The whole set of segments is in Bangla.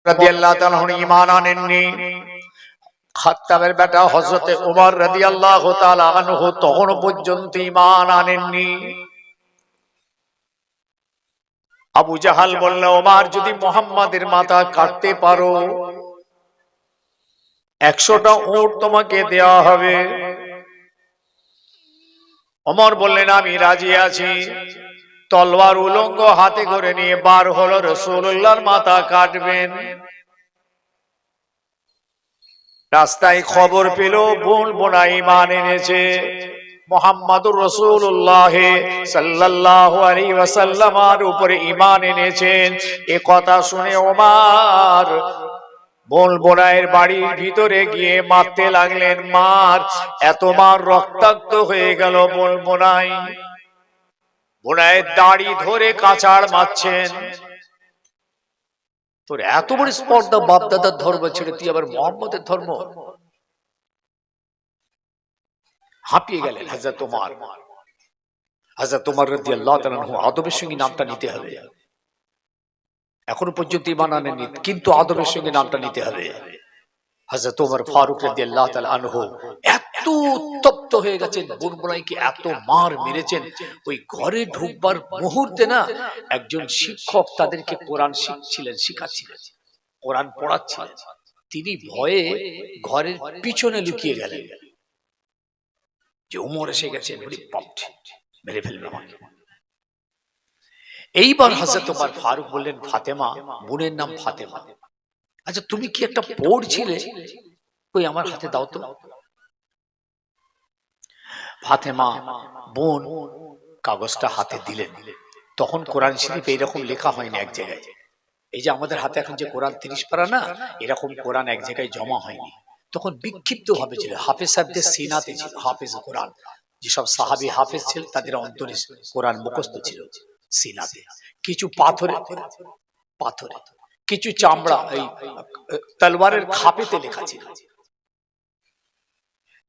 রাদিয়াল্লাহু তাআলা আনহু ঈমান আনেননি। খাত্তাবের বেটা হযরতে ওমর রাদিয়াল্লাহু তাআলা আনহু তখন পর্যন্ত ঈমান আনেননি। আবু জাহাল বলল, ওমর যদি মুহাম্মাদের মাথা কাটতে পারো 100টা উট তোমাকে দেওয়া হবে। ওমর বললেন, আমি রাজি আছি। তলোয়ার উলঙ্গ হাতে করে নিয়ে বার হলো, রাসূলুল্লাহর মাথা কাটবেন। রাস্তায় খবর পেল বোন বোনা ঈমান এনেছে, মুহাম্মাদুর রাসূলুল্লাহ সাল্লাল্লাহু আলাইহি ওয়াসাল্লামের উপরে ঈমান এনেছেন। এ কথা শুনে ওমর বোন বোনায়ের বাড়ির ভিতরে গিয়ে মারতে লাগলেন। মার এত মার রক্তাক্ত হয়ে গেল। বোন বোনায়ের দাড়ি ধরে কাঁচাড় মারছেন। তোর এত বড় স্পর্ধা, বাপ দাদার ধর্ম ছেড়ে তুই আবার মুহাম্মদের ধর্ম। হাঁপিয়ে গেলেন হযরত ওমর। হযরত ওমর রাদিয়াল্লাহু তাআলা আনহু আদবের সঙ্গে নামটা নিতে হবে। এখনো পর্যন্ত ঈমান আনেননি, কিন্তু আদবের সঙ্গে নামটা নিতে হবে। হযরত ওমর ফারুক রাদিয়াল্লাহু তাআলা আনহু এত উত্তপ্ত হয়ে গেছেন, বুনবুনাইকে এত মার মেরেছেন। ওই ঘরে ঢুকবার মুহূর্তে না একজন শিক্ষক তাদেরকে কোরআন শিখাচ্ছিলেন, কোরআন পড়াচ্ছিলেন। তিনি ভয়ে ঘরের পিছনে লুকিয়ে গেলেন যে ওমর এসে গেছেন, মেরে ফেলবে আমাকে। এইবার হযরত ওমর ফারুক বললেন, ফাতেমা, বোনের নাম ফাতেমা, আচ্ছা তুমি কি একটা পড়ছিলে, কই আমার হাতে দাও তো। ফাতেমা বোন কাগজটা হাতে দিলেন। তখন কোরআন শরীফে এরকম লেখা হয়নি এক জায়গায়। এই যে আমাদের হাতে এখন যে কোরআন 30 পারা না, এরকম কোরআন এক জায়গায় জমা হয়নি। তখন বিক্ষিপ্ত ভাবে ছিল, হাফেজ সাহেবদের সিনাতে ছিল হাফেজ কোরআন। যেসব সাহাবী হাফেজ ছিল তাদের অন্তরে কোরআন মুখস্থ ছিল সিনাতে। কিছু পাথরে, কিছু চামড়া এই তলোয়ারের খাপেতে লেখা ছিল।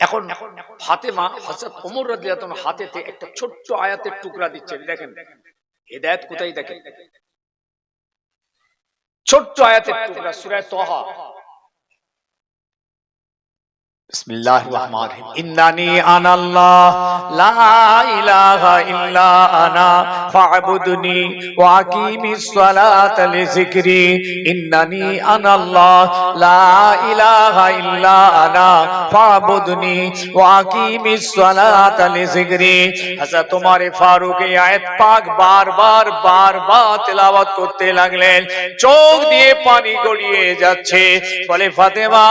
এখন ফাতেমা হযরত ওমর রাদিয়াল্লাহু তাআলা হাতেতে একটা ছোট্ট আয়াতের টুকরা দিচ্ছেন। দেখেন হেদায়েত কোথায়, দেখেন ছোট্ট আয়াতের টুকরা সূরা তাহা। বিসমিল্লাহির রহমানির রহিম। ইন্নানি আনাল্লাহ লা ইলাহা ইল্লা আনা ফা'বুদনি ওয়া আকিমিস সালাতা লিযিকরি। ইন্নানি আনাল্লাহ লা ইলাহা ইল্লা আনা ফা'বুদনি ওয়া আকিমিস সালাতা লিযিকরি। হযরত ওমর ফারুক এই আয়াত পাক বারবার তেলাওয়াত করতে লাগলেন। চোখ দিয়ে পানি গড়িয়ে যাচ্ছে। বলে, ফাতেমা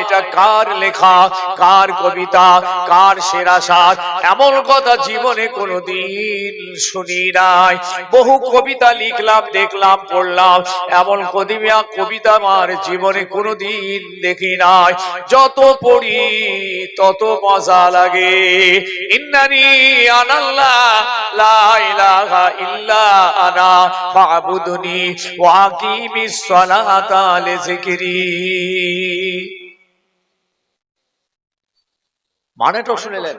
এটা কার লেখা, কার কবিতা, কার শেরাসাত? এমন কথা জীবনে কোনোদিন শুনি নাই। বহু কবিতা লিখলাম, দেখলাম, পড়লাম, এমন কবিতা আমার জীবনে কোনোদিন দেখি নাই। যত পড়ি তত মজা লাগে। ইন্নানি আনাল্লাহ লা ইলাহা ইল্লা আনা ফা'বুদনি ওয়া আকিমিস সালাতা লিযিকরি। মানেটা শুনেলেন।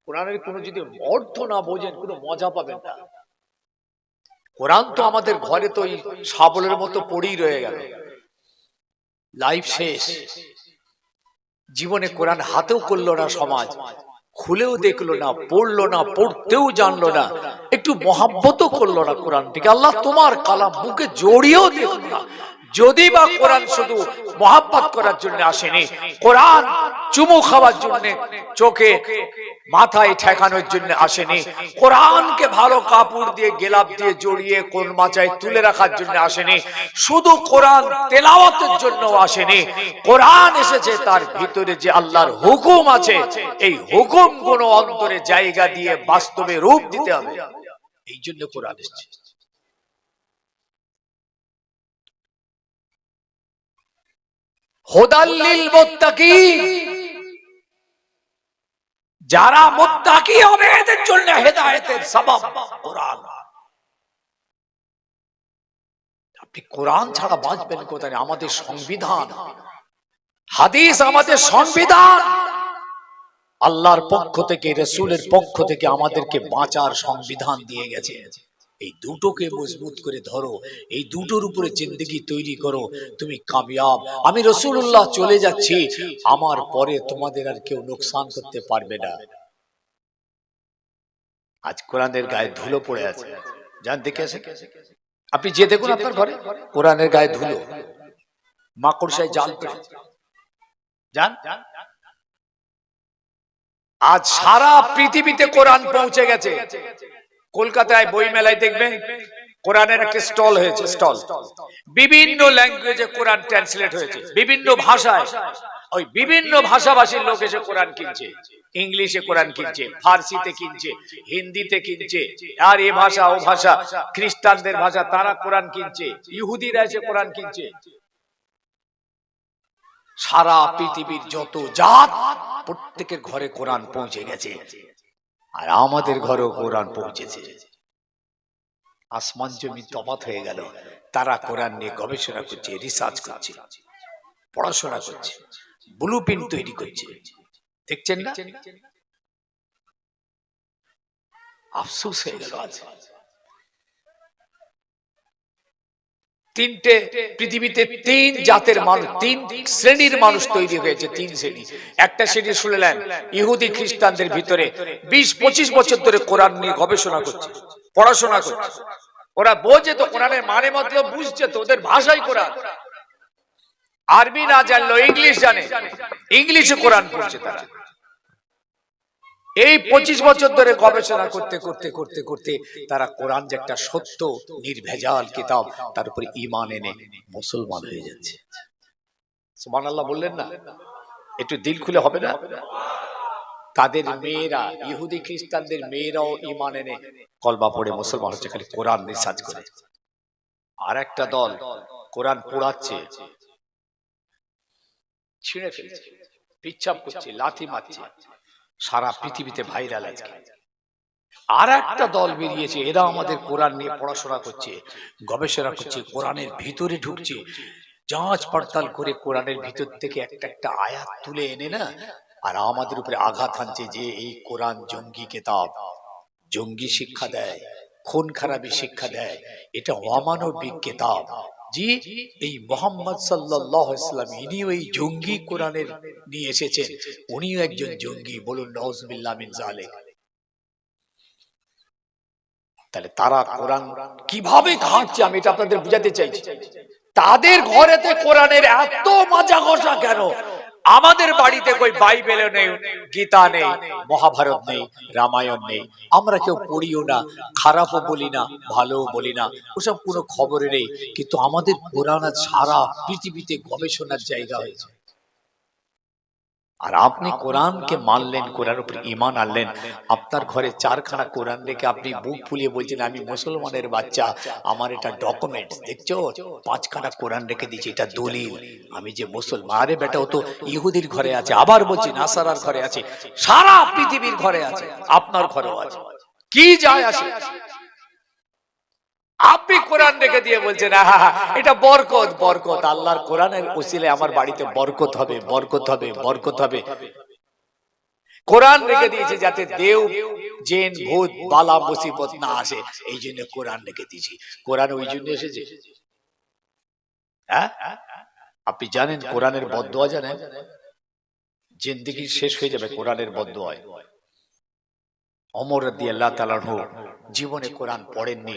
কোরআনের কোনো যদি অর্থ না বোঝেন কোনো মজা পাবেন না। কোরআন তো আমাদের ঘরে তো শাবলের মতো পড়েই রয়ে গেল, লাইফ শেষ। জীবনে কোরআন হাতেও করলো না সমাজ, খুলেও দেখলো না, পড়লো না, পড়তেও জানলো না, একটু মহাব্বতও করলো না কোরআনটিকে। আল্লাহ তোমার কালাম বুকে জড়িয়েও দেখলো না। যদি বা কোরআন শুধু মহাব্বত করার জন্য আসেনি, কোরআন চুমু খাওয়ার জন্য, চোখে মাথায় ঠেকানোর জন্য আসেনি, কোরআনকে ভালো কাপড় দিয়ে গেলাপ দিয়ে জড়িয়ে কোন মাচায় তুলে রাখার জন্য আসেনি, শুধু কোরআন তেলাওয়াতের জন্য আসেনি। কোরআন এসেছে তার ভিতরে যে আল্লাহর হুকুম আছে, এই হুকুমগুলো অন্তরে জায়গা দিয়ে বাস্তবে রূপ দিতে হবে। এই জন্য কোরআন এসেছে। হুদাল লিল মুত্তাকিন, যারা মুত্তাকি হবে এদের জন্য হেদায়েতের সবব কোরআন। আপনি কোরআন ছাড়া বাঁচবেন কোথায়? আমাদের সংবিধান, হাদিস আমাদের সংবিধান। আল্লাহর পক্ষ থেকে, রাসূলের পক্ষ থেকে আমাদেরকে বাঁচার সংবিধান দিয়ে গেছে। এই দুটোকে মজবুত করে ধরো, এই দুটোর উপরে জিন্দেগি তৈরি করো, তুমি কামিয়াব। আমি রাসূলুল্লাহ চলে যাচ্ছি, আমার পরে তোমাদের আর কেউ লোকসান করতে পারবে না। আজ কোরআনের গায়ে ধুলো পড়ে আছে, যান দেখে আসে। আপনি যে দেখুন আপনার ঘরে কোরআনের গায়ে ধুলো, মাকড়সায় জাল পড়ে যান। আজ সারা পৃথিবীতে কোরআন পৌঁছে গেছে। কলকাতায় বই মেলায় দেখবেন কোরআনের একটা স্টল হয়েছে, স্টল। বিভিন্ন ল্যাঙ্গুয়েজে কোরআন ট্রান্সলেট হয়েছে, বিভিন্ন ভাষায়। ওই বিভিন্ন ভাষাভাষীর লোক এসে কোরআন কিনছে, ইংলিশে কোরআন কিনছে, ফার্সিতে কিনছে, হিন্দিতে কিনছে, আর এ ভাষা ও ভাষা, খ্রিস্টানদের ভাষা, তারা কোরআন কিনছে, ইহুদিরা এসে কোরআন কিনছে। সারা পৃথিবীর যত জাত প্রত্যেকের ঘরে কোরআন পৌঁছে গেছে, আর আমাদের ঘরেও কোরআন পৌঁছেছে। আসমান জমিন তফাৎ হয়ে গেল। তারা কোরআন নিয়ে গবেষণা করছে, রিসার্চ করছে, পড়াশোনা করছে, ব্লুপ্রিন্ট তৈরি করছে। দেখছেন না? আফসোস হয়ে গেল আজ। তিনটে পৃথিবীতে তিন জাতের মানুষ, তিন শ্রেণীর মানুষ তৈরি হয়েছে, তিন শ্রেণী। একটা শ্রেণী শুনলেন ইহুদি খ্রিস্টানদের ভিতরে 20-25 বছর ধরে কোরআন নিয়ে গবেষণা করছে, পড়াশোনা করছে। ওরা বোঝে তো, কোরআনের মানে মতলব বুঝছে তো, ওদের ভাষাই কোরআন। আরবি না জানলো ইংলিশ জানে, ইংলিশে কোরআন পড়ছে তারা। এই 25 বছর ধরে গবেষণা করতে করতে করতে করতে তারা কোরআন যে একটা সত্য নির্ভেজাল কিতাব, তার উপরে ঈমান এনে মুসলমান হয়ে যাচ্ছে। সুবহানাল্লাহ বললেন না? একটু দিল খুলে হবে না? তাদের মেয়েরা, ইহুদি খ্রিস্টানদের মেয়েরাও ঈমান এনে কলমা পড়ে মুসলমান হচ্ছে, খালি কোরআন রিসার্চ করে। আর একটা দল কোরআন পোড়াচ্ছে, ছিঁড়ে ফেলছে, পিচ্ছাপ করছে, লাথি মারছে, সারা পৃথিবীতে ভাইরাল আজকে। আর একটা দল বেরিয়েছে, এরা আমাদের কোরআন নিয়ে পড়াশোনা করছে, গবেষণা করছে, কোরআনের ভিতরে ঢুকছে, যাঁচ পড়তাল করে কোরআনের ভিতর থেকে একটা একটা আয়াত তুলে এনে না, আর আমাদের উপরে আঘাত হানছে যে এই কোরআন জঙ্গি কিতাব, জঙ্গি শিক্ষা দেয়, খুন খারাপি শিক্ষা দেয়, এটা অমানবিক কিতাব। জি, এই মুহাম্মদ সাল্লাল্লাহু আলাইহি ওয়াসাল্লাম ইনিও এই জঙ্গি কোরআনের নিয়ে এসেছেন, উনিও একজন জঙ্গি। বলুন নাউযুবিল্লাহ মিন যালিক। তাহলে তারা কোরআন কিভাবে ঘাঁটছে আমি এটা আপনাদের বুঝাতে চাইছি। তাদের ঘরেতে কোরআনের এত মাজা ঘষা কেন? আমাদের বাড়িতে কই বাইবেল নেই, গীতা নেই, মহাভারত নেই, রামায়ণ নেই, আমরা কেউ পড়িও না, খারাপও বলি না, ভালোও বলি না, ওসব কোনো খবরে নেই। কিন্তু আমাদের কোরআন সারা পৃথিবীতে গবেষণার জায়গা হয়েছে। আর আপনি কোরআনকে মানলেন, কোরআন উপর ঈমান আনলেন, আপনার ঘরে 4খানা কোরআন রেখে আপনি বুক ফুলিয়ে বলছেন আমি মুসলমানের বাচ্চা, আমার এটা ডকুমেন্ট, দেখছো 5খানা কোরআন রেখে দিয়েছি, এটা দলিল আমি যে মুসলমান। আরে বেটা, ও তো ইহুদির ঘরে আছে, আবার বলছি নাসারার ঘরে আছে, সারা পৃথিবীর ঘরে আছে, আপনার ঘরেও আছে, কি যায় আসে? আপনি কোরআন রেখে দিয়ে বলছেন এটা বরকত, বরকত, আল্লাহর কোরআনের ওসিলায় আমার বাড়িতে বরকত হবে, বরকত হবে, বরকত হবে। কোরআন রেখে দিয়েছে যাতে দেব জিন ভূত বালা মুসিবত না আসে, এই জন্য কোরআন রেখে দিয়েছি। কোরআন ওই জন্য এসেছে। হ্যাঁ, আপনি জানেন কোরআনের বদদোয়া জানেন? জিন্দেগি শেষ হয়ে যাবে কোরআনের বদদোয়ায়। ওমর রাদিয়াল্লাহু তাআলা আনহু জীবনে কোরআন পড়েননি,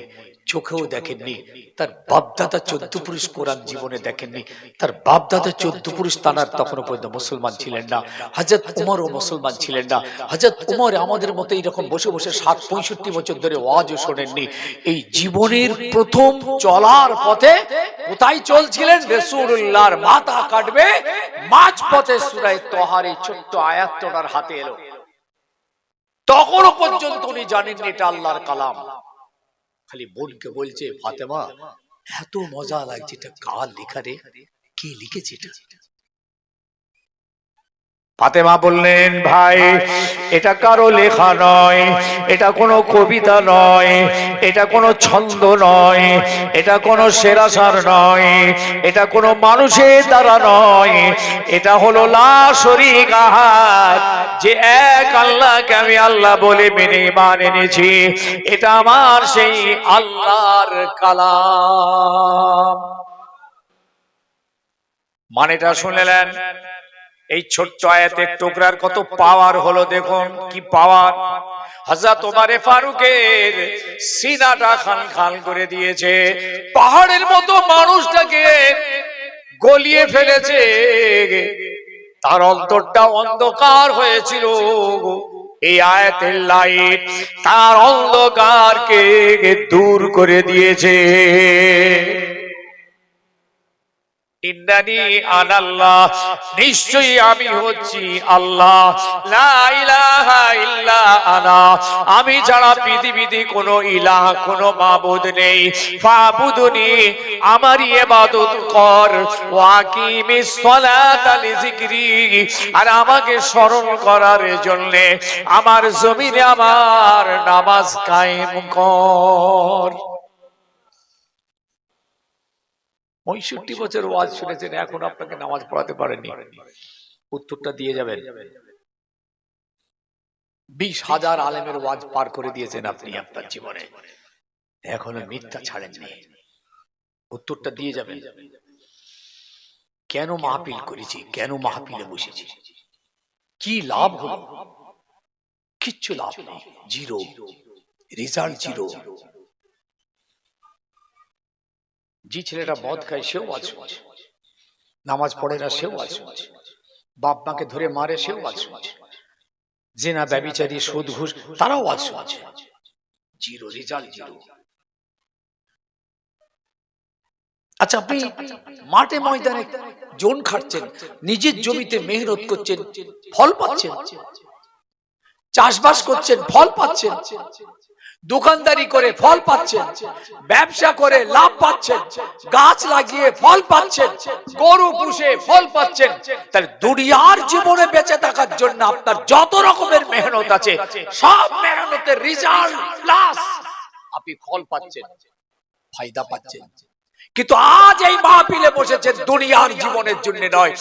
চোখেও দেখেননি, তার বাপদাদা 14 পুরুষ কোরআন জীবনে দেখেননি, তার বাপদাদা 14 পুরুষ তানার তখনও পর্যন্ত মুসলমান ছিলেন না। হযরত উমরও মুসলমান ছিলেন না। হযরত উমর আমাদের মতো এরকম বসে বসে 65 বছর ধরে ওয়াজও শোনেননি। এই জীবনের প্রথম চলার পথে কোথায় চলছিলেন? রাসূলুল্লাহর মাথা কাটবে, মাঝ পথে সূরা তাহার এই ছোট্ট আয়াতটার হাতে এলো, তখনও পর্যন্ত উনি জানেননি এটা আল্লাহর কালাম। খালি বোনকে বলছে, ফাতেমা এত মজা লাগছে, এটা কার লেখা রে, কে লিখেছে এটা? ফাতেমা বললেন, ভাই এটা কারো লেখা নয়, এটা কোনো কবিতা নয়, এটা কোনো ছন্দ নয়, এটা কোনো সেরাসার নয়, এটা কোনো মানুষের দ্বারা নয়, এটা হলো লা শরীকা আহাদ, যে এক আল্লাহকে আমি আল্লাহ বলে মেনে ঈমান এনেছি, এটা আমার সেই আল্লাহর কালাম। মানেটা শুনলেন? এই ছোট্ট আয়াতের টুকরার কত পাওয়ার হলো দেখুন, কি পাওয়ার। হযরত ওমর ফারুকের সিনাটা খান খান করে দিয়েছে, পাহাড়ের মতো মানুষটাকে গলিয়ে ফেলেছে, তার অন্তরটা অন্ধকার হয়েছিল, এই আয়াতের লাইট তার অন্ধকারকে দূর করে দিয়েছে। ইন্নানি আনাল্লাহ, নিশ্চয়ই আমি হচ্ছি আল্লাহ, লা ইলাহা ইল্লা আনা, আমি ছাড়া পৃথিবীতে কোনো ইলাহ, কোনো মাবুদ নেই, ফাবুদুনি, আমারই ইবাদত কর, ওয়াকিমিস সালাতা লিযিকরি, আর আমাকে স্মরণ করার জন্য আমার জমিনে আমার নামাজ কায়েম কর। 65 বছর ওয়াজ শুনেছেন, এখন আপনাকে নামাজ পড়াতে পারেনি, উত্তরটা দিয়ে যাবেন। 20,000 আলেমের ওয়াজ পার করে দিয়েছেন আপনি আপনার জীবনে, এখনো মিথ্যা ছাড়েননি, উত্তরটা দিয়ে যাবেন। কেন মাহফিল করেছি, কেন মাহফিলে বসেছি, কি লাভ হলো? কিচ্ছু লাভ নেই, জিরো রেজাল্ট, জিরো। যে ছেলেটা মদ খায় সেও ওয়াজ শুনছে, নামাজ পড়ে না সেও ওয়াজ শুনছে, বাপ মাকে ধরে মারে সেও ওয়াজ শুনছে, জিনা ব্যভিচারী সুদ ঘুষ তারাও ওয়াজ শুনছে, জিরো রেজাল্ট, জিরো। আচ্ছা, আপনি মাঠে ময়দানে জোন খাটছেন, নিজের জমিতে মেহনত করছেন, ফল পাচ্ছেন, চাষবাস করছেন, ফল পাচ্ছেন, দোকানদারি করে ফল পাচ্ছেন, ব্যবসা করে লাভ পাচ্ছেন, গাছ লাগিয়ে ফল পাচ্ছেন, গরু পুষে ফল পাচ্ছেন, তাহলে দুনিয়ার জীবনে বেঁচে থাকার জন্য আপনার যত রকমের মেহনত আছে, সব মেহনতের রেজাল্ট প্লাস আপনি ফল পাচ্ছেন, ফায়দা পাচ্ছেন। কিন্তু আজ এই মাহফিলে বসেছেন দুনিয়ার জীবনের জন্য নয়,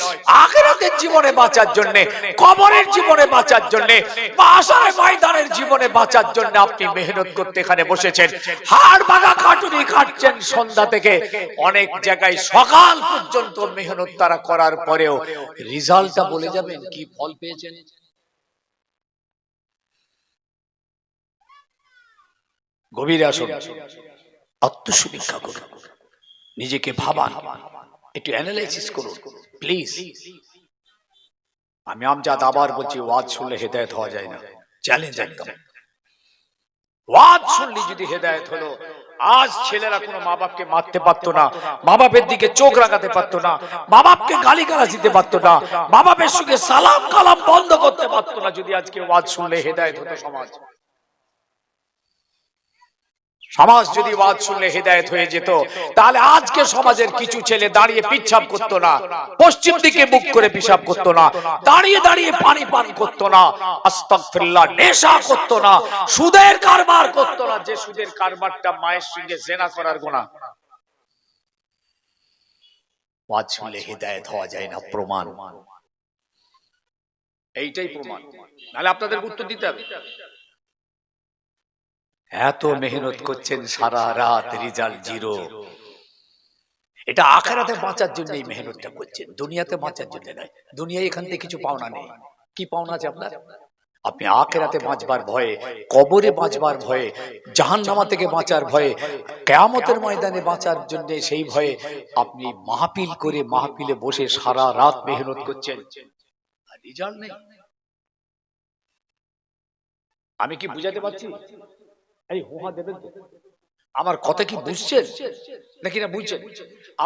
আখিরাতের জীবনে বাঁচার জন্য, কবরের জীবনে বাঁচার জন্য, মাশারের ময়দানের জীবনে বাঁচার জন্য আপনি মেহনত করতে এখানে বসেছেন, হাড় ভাঙা খাটুনি খাটছেন সন্ধ্যা থেকে, অনেক জায়গায় সকাল পর্যন্ত মেহনত তারা করার পরেও রেজাল্টটা বলে যাবেন কি ফল পেয়েছেন? গভীরে আসুন, আত্মসমীক্ষা করুন, নিজেকে ভাবান, একটু অ্যানালাইসিস করুন প্লিজ। আমি আমজাদ আবার বলছি, ওয়াজ শুনলে হেদায়েত হওয়া যায় না, চ্যালেঞ্জ একদম। ওয়াজ শুনলে যদি হেদায়েত হলো, আজ ছেলেরা কোনো মা বাপকে মারতে পারতো না, মা বাপের দিকে চোখ রাখাতে পারতো না, মা বাপকে গালিগালাজ দিতে পারতো না, মা বাপের সঙ্গে সালাম কালাম বন্ধ করতে পারতো না, যদি আজকে ওয়াজ শুনলে হেদায়েত হতো সমাজ। সমাজ যদি ওয়াজ শুনলে হেদায়েত হয়ে যেত, তাহলে আজকে সমাজের কিছু ছেলে দাঁড়িয়ে পিচ্ছাপ করতো না, পশ্চিম দিকে মুখ করে পিশাব করতো না, দাঁড়িয়ে দাঁড়িয়ে পানি পান করতো না, আস্তাগফিরুল্লাহ নেশা করতো না, সুদের কারবার করতো না, যে সুদের কারবারটা মায়ের সঙ্গে জিনা করার গুনাহ। ওয়াজ শুনলে হেদায়েত হওয়া যায় না, প্রমাণ এইটাই প্রমাণ, নাহলে আপনাদের উত্তর দিতে হবে। এত মেহনত করছেন সারা রাত, রেজাল্ট জিরো। এটা আখিরাতে বাঁচার জন্যই মেহনতটা করছেন, দুনিয়াতে বাঁচার জন্য নয়। দুনিয়ায় এখান থেকে কিছু পাওনা নেই। কি পাওনা আছে আপনার? আপনি আখিরাতে বাঁচবার ভয়ে, কবরে বাঁচবার ভয়ে, জাহান্নামা থেকে বাঁচার ভয়ে, কিয়ামতের ময়দানে বাঁচার জন্য সেই ভয়ে আপনি মাহফিল করে, মাহফিলে বসে সারা রাত মেহনত করছেন, আর রেজাল্ট নেই। আমি কি বুঝাতে পারছি? এই হোহা দেবেন তো? আমার কথা কি বুঝছেন নাকি না বুঝছেন?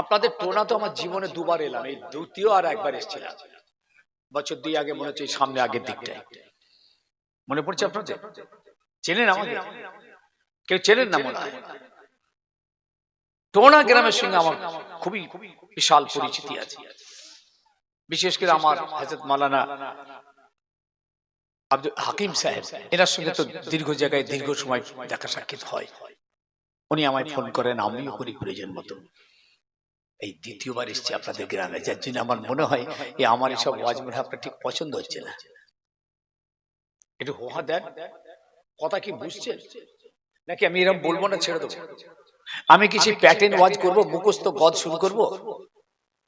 আপনাদের টোনা তো আমার জীবনে দুবার এলাম, এই দ্বিতীয় আর একবার এসেছিলাম বছর 2 আগে, মনে হচ্ছে সামনে আগের দিকটায়। মনে পড়ছে আপনাদের? চেনেন আমাকে? কেউ চেনেন না মনে হয়? টোনা গ্রামের সঙ্গে আমার খুবই বিশাল পরিচিতি আছে। বিশেষ করে আমার হযরত মাওলানা আব্দুল হাকিম সাহেব, এনার সঙ্গে তো দীর্ঘ জায়গায় দীর্ঘ সময় দেখা সাক্ষাৎ হয়। উনি আমায় ফোন করেন, আমিও করি প্রয়োজন মতো। এই দ্বিতীয়বার এসেছি আপনাদের গ্রামে, যার জন্য আমার মনে হয় এই আমার এসব ওয়াজ মনে হয় আপনার ঠিক পছন্দ হচ্ছে না। একটু হোহা দেন, কথা কি বুঝছেন নাকি আমি এরকম বলবো না ছেড়ে দেবো? আমি কিছু প্যাটার্ন ওয়াজ করবো, মুখস্থ গদ শুরু করবো,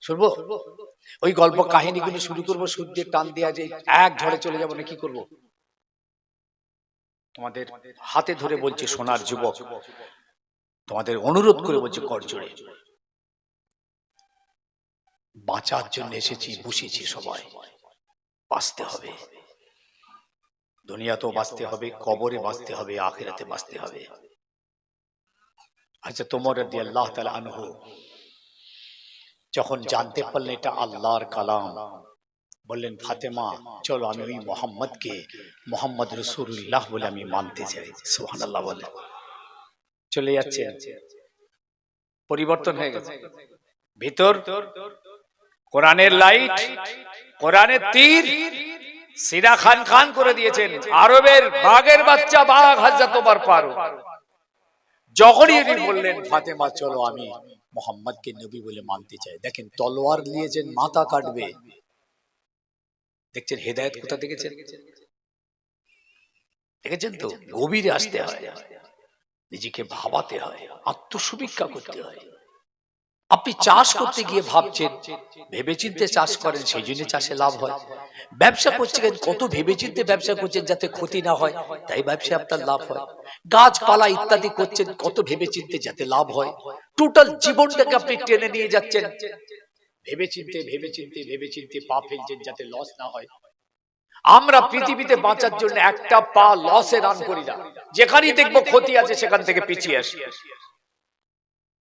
শুনবো ওই গল্প কাহিনীগুলো শুরু করবো, সূর্যের টান দেওয়া যে এক ঝড়ে চলে যাবো না কি করবো? তোমাদের হাতে ধরে বলছি সোনার যুবক, তোমাদের অনুরোধ করে বলছি করজোড়ে, বাঁচার জন্য এসেছি, বসেছি সবাই। বাঁচতে হবে, দুনিয়াতেও বাঁচতে হবে, কবরে বাঁচতে হবে, আখিরাতে বাঁচতে হবে। আচ্ছা, তোমার রাদিয়াল্লাহু তাআলা আনহু যখন জানতে পারলেন এটা আল্লাহর কালাম, বললেন ফাতেমা চলো আমি ওই মোহাম্মদকে মোহাম্মদ রাসূলুল্লাহ বলে আমি মানতে চাই। সুবহানাল্লাহ বলে চলে যাচ্ছে, পরিবর্তন হয়ে গেছে। ভিতর কোরআনের লাইট, কোরআনের তীর সিরা খান খান করে দিয়েছেন। আরবের বাঘের বাচ্চা বাঘ হযরত ওমর ফারুক যখনই তিনি বললেন ফাতেমা চলো আমি মোহাম্মদকে নবী বলে মানতে চাই, দেখেন তলোয়ার নিয়েছেন, মাথা কাটবে। দেখছেন হেদায়েত কোথা দেখেছেন? দেখেছেন তো, গভীরে আসতে হয়, নিজেকে ভাবাতে হয়, আত্মসমীক্ষা করতে হয়। আপনি চাষ করতে গিয়ে ভাবছেন, ভেবেচিন্তে চাষ করেন, সেই জন্য চাষে লাভ হয়। ব্যবসা করছেন, কত ভেবেচিন্তে ব্যবসা করছেন যাতে ক্ষতি না হয়, তাই ব্যবসায় আপনার লাভ হয়। গাছপালা ইত্যাদি করছেন, কত ভেবেচিন্তে যাতে লাভ হয়। টোটাল জীবনটাকে আপনি টেনে নিয়ে যাচ্ছেন, ভেবেচিন্তে ভেবেচিন্তে ভেবেচিন্তে পা ফেলছেন যাতে লস না হয়। আমরা পৃথিবীতে বাঁচার জন্য একটা পা লসে রান করি না, যেখানেই দেখবো ক্ষতি আছে সেখান থেকে পিছিয়ে আসি।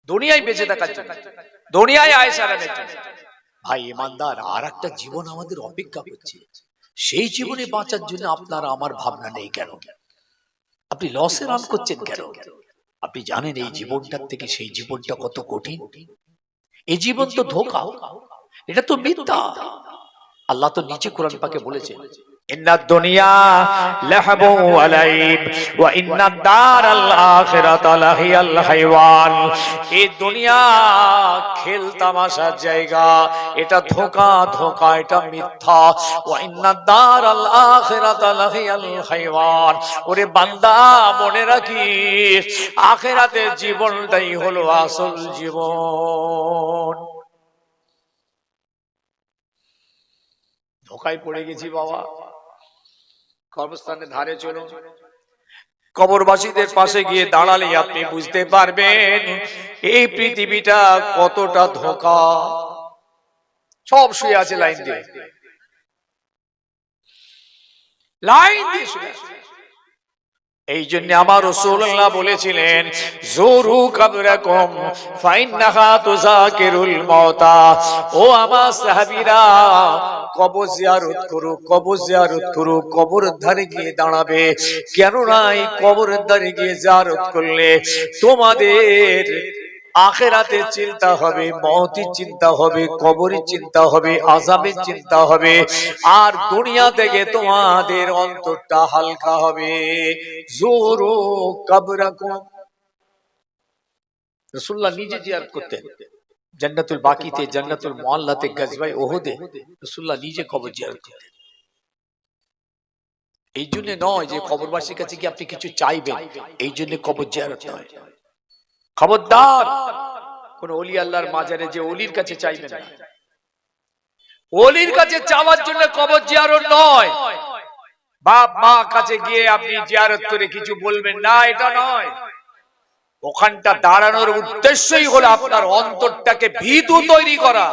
দুনিয়ায় বেঁচে থাকার জন্য, দুনিয়ায় আয়েশ আরামের জন্য। ভাই ইমানদার, আর একটা জীবন আমাদের অপেক্ষা করছে, সেই জীবনে বাঁচার জন্য আপনার আমার ভাবনা নেই কেন? আপনি লসে রান করছেন কেন? আপনি জানেন এই জীবনটার থেকে সেই জীবনটা কত কঠিন? এই জীবন তো ধোঁকা, এটা তো মিথ্যা। আল্লাহ তো নিচে কোরআন পাকে বলেছেন ইন্নাদ দুনিয়া লাহবু ওয়া লাইব ওয়া ইন্নাদ দারাল আখিরাতা লাহিয়াল হাইওয়ান। এই দুনিয়া খেল তামাশার জায়গা, এটা ধোঁকা, ধোঁকা, এটা মিথ্যা। ওয়া ইন্নাদ দারাল আখিরাতা লাহিয়াল হাইওয়ান। ওরে বান্দা মনে রাখিস, আখিরাতের জীবনটাই হলো আসল জীবন। ধোকায় পড়ে গেছি বাবা। কবরস্থানের ধারে চলুন, কবরবাসীদের পাশে গিয়ে দাঁড়ালে আপনি বুঝতে পারবেন এই পৃথিবীটা কতটা ধোঁকা। সব শুয়ে আছে লাইন দিয়ে, লাইন দিয়ে শুয়ে আছে। এই জন্য আমার রাসূলুল্লাহ বলেছিলেন জুরু কবরাকুম ফাইন্নাহা তুযাকিরুল মাউতা। ও আমার সাহাবীরা, কবর জিয়ারত করো, কবর জিয়ারত করো, কবরের ধারে গিয়ে দাঁড়াবে। কেন না এই কবরের ধারে গিয়ে জিয়ারত করলে তোমাদের আখিরাতের চিন্তা হবে, মওতের চিন্তা হবে, কবরের চিন্তা হবে, আযাবের চিন্তা হবে, আর দুনিয়া থেকে তোমাদের অন্তরটা হালকা হবে। জুরু কবরাকুম। রাসূলুল্লাহ নিজে জিয়ারত করতেন, জান্নাতুল বাকিতে, জান্নাতুল মুআল্লাতে, গাজওয়ায়ে উহুদে রাসূলুল্লাহ নিজে কবর জিয়ারত করতেন। এই জন্য নয় যে কবরবাসীর কাছে কি আপনি কিছু চাইবেন, এই জন্য কবর জিয়ারত নয়। খবরদার, কোন ওলি আল্লাহর মাজারে যে ওলির কাছে চাইবেন না। ওলির কাছে চাওয়ার জন্য কবর জিয়ারত নয়। বাপ মা কাছে গিয়ে আপনি জিয়ারত করে কিছু বলবেন না, এটা নয়। ওখানটা দাঁড়ানোর উদ্দেশ্যই হলো আপনার অন্তরটাকে ভীতু তৈরি করা,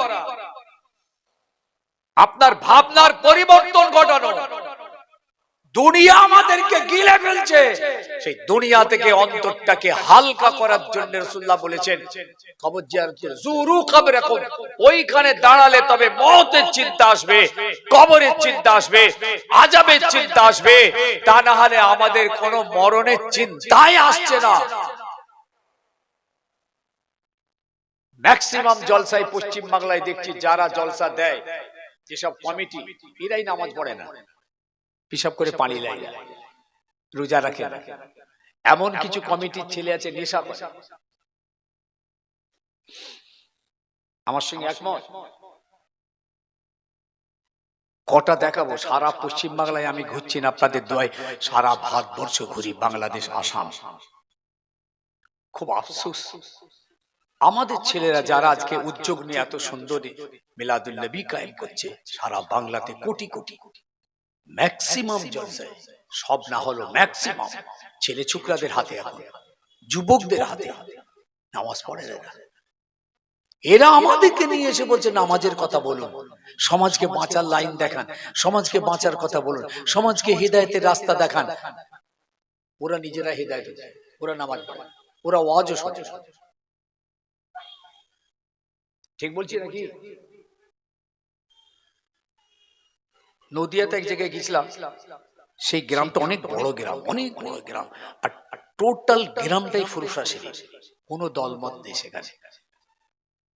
আপনার ভাবনার পরিবর্তন ঘটানো। দুনিয়া আমাদেরকে গিলে ফেলছে, সেই দুনিয়া থেকে অন্তরটাকে হালকা করার জন্য রাসূলুল্লাহ বলেছেন কবর জিয়ারত করো, জুরু কবরাকুম। ওইখানে দাঁড়ালে তবে মওতের চিন্তা আসবে, কবরের চিন্তা আসবে, আযাবের চিন্তা আসবে, তা না হলে আমাদের কোনো মরণের চিন্তাই আসছে না। ম্যাক্সিমাম জলসায় পশ্চিম বাংলায় দেখছি যারা জলসা দেয়, যেসব কমিটি, এরাই নামাজ পড়ে না, পিসাব করে পানি লাগে, রোজা রাখে না। এমন কিছু কমিটির ছেলে আছে নেশা করে। আমার সঙ্গে একমত? কটা দেখাবো? সারা পশ্চিম বাংলায় আমি ঘুরছি না আপনাদের দোয়ায়, সারা ভারতবর্ষ ঘুরি, বাংলাদেশ, আসাম। খুব আফসোস, আমাদের ছেলেরা যারা আজকে উদ্যোগ নিয়ে এত সুন্দরী মিলাদুন নবী কায়েম করছে, সারা বাংলাতে কোটি কোটি, ম্যাক্সিমাম জলসায়, সব না হলো ম্যাক্সিমাম ছেলে ছোকরাদের হাতে, এখন যুবকদের হাতে নামাজ পড়ে না। এরা আমাদেরকে নিয়ে এসে বলছে নামাজের কথা বলুন, সমাজকে বাঁচার লাইন দেখান, সমাজকে বাঁচার কথা বলুন, সমাজকে হিদায়েতের রাস্তা দেখান। ওরা নিজেরা হিদায়েত, ওরা নামাজ পড়ে, ওরা ওয়াজও শোনে। ঠিক বলছি নাকি? নদিয়াতে এক জায়গায় গেছিলাম, সেই গ্রামটা অনেক বড় গ্রাম, অনেক বড় গ্রাম, আর টোটাল গ্রামটাই ফুরফুরা শরীফ, কোনো দলমত নেই সেখানে।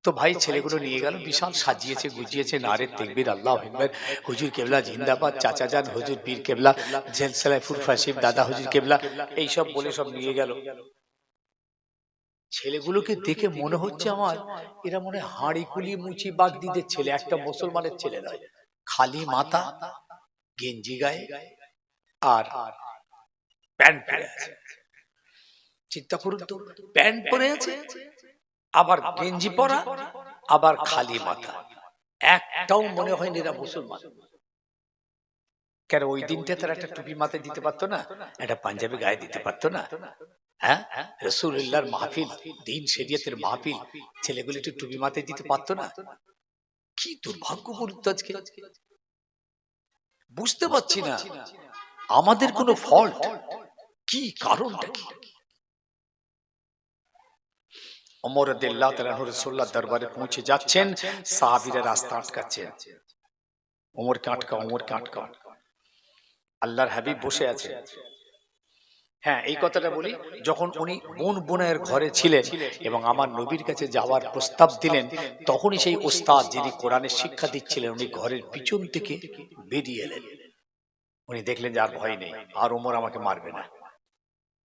তো ভাই ছেলেগুলো নিয়ে গেল, বিশাল সাজিয়েছে গুজিয়েছে, নারে তাকবীর, আল্লাহু আকবার, হুজুর কেবলা জিন্দাবাদ, চাচা যান হুজুর পীর কেবলা, জেলসালায় ফুরফুরা শরীফ, দাদা হুজুর কেবলা, এইসব বলে সব নিয়ে গেল। ছেলেগুলোকে দেখে মনে হচ্ছে আমার, এরা মনে হয় হাঁড়ি কুলি মুচি বাগদিদের ছেলে, একটা মুসলমানের ছেলে নয়। খালি মাথা, গেঞ্জি গায়ে, আর প্যান্ট পরে আছে। চিন্তা করুন তো, প্যান্ট পরে আছে, আবার গেঞ্জি পরা, আবার খালি মাথা, একটাও মনে হয় এরা মুসলমান। কেন ওই দিনটা তারা একটা টুপি মাথায় দিতে পারতো না, একটা পাঞ্জাবি গায়ে দিতে পারতো না? হ্যাঁ, রাসূলুল্লাহর মাহফিল, দ্বীন শরীয়তের মাহফিল, ছেলেগুলো একটু টুপি মাথায় দিতে পারতো না? কি দুর্ভাগ্যপূর্ণ আজকে, বুঝতে পারছি না আমাদের কোনো ফল্ট কি, কারণটা কি? ওমর রাদিয়াল্লাহু তাআলা আনহু রাসূলুল্লাহর দরবারে পৌঁছে যাচ্ছেন, সাহাবীরা রাস্তা আটকাচ্ছেন, ওমরকে আটকাও, ওমরকে আটকাও। আল্লাহর হাবিব বসে আছে। হ্যাঁ, এই কথাটা বলি, যখন উনি বোন বোনের ঘরে ছিলেন এবং আমার নবীর কাছে যাওয়ার প্রস্তাব দিলেন, তখনই সেই ওস্তাদ যিনি কোরআনের শিক্ষা দিচ্ছিলেন, উনি ঘরের পিছন থেকে বেরিয়ে এলেন। উনি দেখলেন যে আর ভয় নেই, আর ওমর আমাকে মারবে না।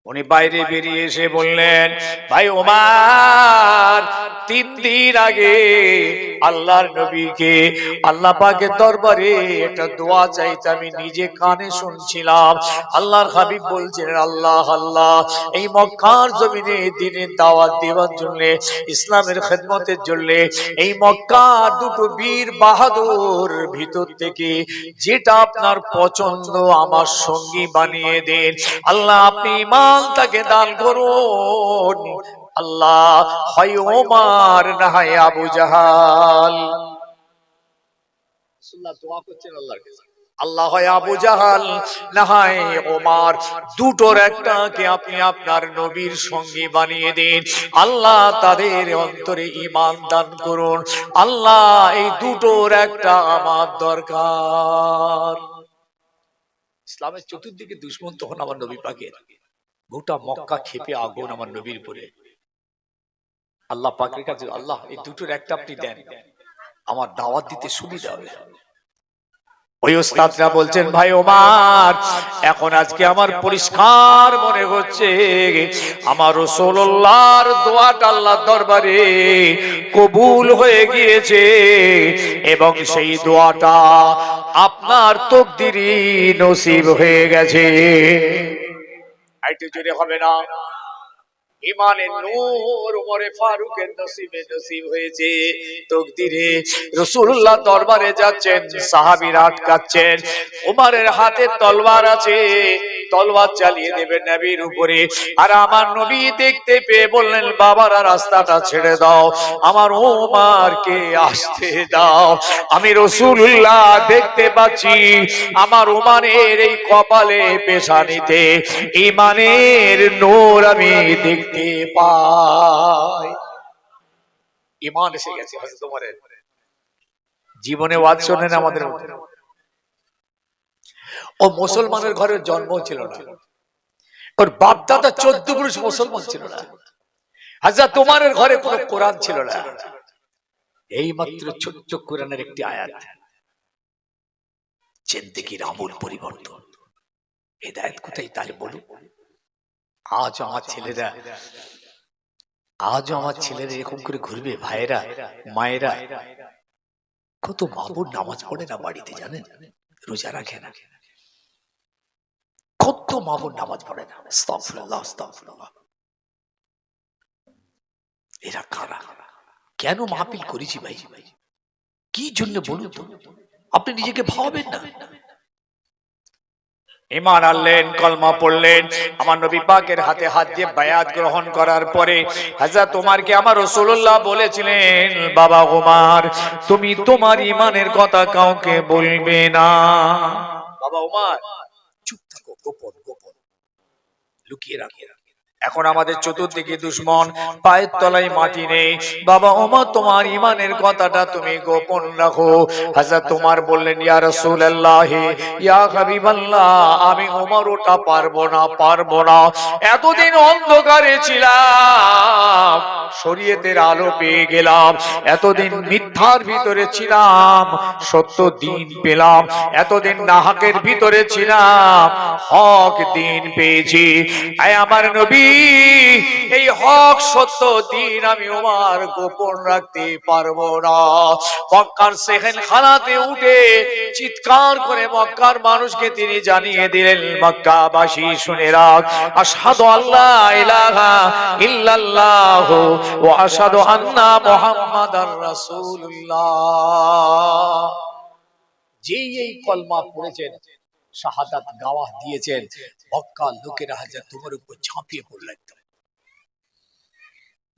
উনি বাইরে বেরিয়ে এসে বললেন, ভাই ওমর, 3 দিন আগে আল্লাহর নবীকে আল্লাহ পাকের দরবারে একটা দোয়া চাইতে আমি নিজে কানে শুনছিলাম। আল্লাহর হাবিব বলছেন, আল্লাহ আল্লাহ, এই মক্কার জমিনে দ্বীনের দাওয়াত দেওয়ার জন্য, ইসলামের খেদমতের জন্য, এই মক্কার দুটো বীর বাহাদুর ভিতর থেকে যেটা আপনার পছন্দ আমার সঙ্গী বানিয়ে দেন। আল্লাহ আপনি ইমান তাকে দান করুন। আল্লাহ হয় ওমর না হয় আবু জাহাল। রাসূলুল্লাহ দোয়া করছেন আল্লাহর কাছে, আল্লাহ হয় আবু জাহাল না হয় ওমর, দুটোর একটাকে আপনি আপনার নবীর সঙ্গী বানিয়ে দিন। আল্লাহ তাদের অন্তরে ঈমান দান করুন। আল্লাহ এই দুটোর একটা আমার দরকার। ইসলামের চতুর্দিকে দুশমন তখন আমার নবী পাকের, গোটা মক্কা ক্ষেপে আগুন আমার নবীর উপরে। আল্লাহ পাকের কাছে, আল্লাহ এই দুটোর একটা আপনি দেন, আমার দাওয়াত দিতে সুবিধা হবে। ওই ওস্তাদরা বলছেন, ভাই ওমর, এখন আজকে আমার পরিষ্কার মনে হচ্ছে আমার রাসূলুল্লাহর দোয়াটা আল্লাহর দরবারে কবুল হয়ে গিয়েছে এবং সেই দোয়াটা আপনার তাকদীরে নসিব হয়ে গেছে। আইতে জোরে হবে না? ইমানের নূর ওমরে ফারুকের নসিবে নসিব হয়েছে, তাকদীরে। রাসূলুল্লাহ দরবারে যাচ্ছেন, সাহাবীরা আটকাচ্ছেন, ওমরের হাতে তলোয়ার আছে, তলোয়ার চালিয়ে দেবেন নবীর উপরে। আর আমার নবী দেখতে পেয়ে বললেন, বাবারা রাস্তাটা ছেড়ে দাও, আমার ওমরকে আসতে দাও। আমি রাসূলুল্লাহ দেখতে পাচ্ছি আমার ওমরের এই কপালে পেশানিতে ঈমানের নূর আমি দেখতে পাই। ঈমান এসে গেছে হযরত ওমরের জীবনে। ওয়াজ শোনেন আমাদের, ও মুসলমানের ঘরের জন্ম ছিল না, ওর বাপ দাদা 14 পুরুষ মুসলমান ছিল না। হযরত ওমরের ঘরে কোনো কোরআন ছিল না, এই মাত্র ছোট্ট কোরআনের একটি আয়াত, জিন্দেগির আমূল পরিবর্তন। হেদায়েত কোথায় তাহলে বলুন? আজ আমার ছেলেরা এরকম করে ঘুরবে। ভাইয়েরা, মায়েরা, কত বাবুর নামাজ পড়ে না বাড়িতে, জানেন? রোজা রাখে না। কত বাবুর নামাজ পড়ে না। আস্তাগফিরুল্লাহ, আস্তাগফিরুল্লাহ। এরা কারা? কেন মাহফিল করেছি ভাই? কি জন্য বলুন তো? আপনি নিজেকে ভাবেন না। ঈমান আনলেন, কলমা পড়লেন, আমার নবী পাকের হাতে হাত দিয়ে বায়াত গ্রহণ করার পরে হযরত ওমরকে আমার রাসূলুল্লাহ বলেছিলেন, বাবা ওমর, তুমি তোমার ঈমানের কথা কাউকে বলবে না। বাবা ওমর, চুপ থাকো, গোপন গোপন লুকিয়ে রাখো। এখন আমাদের চতুর্দিকে দুশমন, পায়ের তলায় মাটি নেই। বাবা ওমর, তোমার ঈমানের কথাটা তুমি গোপন রাখো। হযরত ওমর বললেন, ইয়া রাসূলুল্লাহ, ইয়া হাবিবাল্লাহ, আমি ওমর ওটা পারবো না। এতদিন অন্ধকারে ছিলাম, শরীয়তের আলো পেয়ে গেলাম। এতদিন মিথ্যার ভিতরে ছিলাম, সত্য দিন পেলাম। এতদিন নাহকের ভিতরে ছিলাম, হক দিন পেয়েছি। আয় আমার নবী, এই হক সত্য দিন আমি ওমর গোপন রাখতে পারবো না। মক্কার সেখানখানাতে উঠে চিৎকার করে মক্কার মানুষকে তিনি জানিয়ে দিলেন, মক্কাবাসী শুনে রাখ, আশহাদু আল্লা ইলাহা ইল্লাল্লাহ ওয়া আশহাদু আন্না মুহাম্মাদার রাসূলুল্লাহ। যেই এই কলমা পড়েছেন, শাহাদাত গাওয়াহ দিয়েছেন, মক্কার লোকেরা হযরত ওমরের উপর ঝাঁপিয়ে পড়লেন।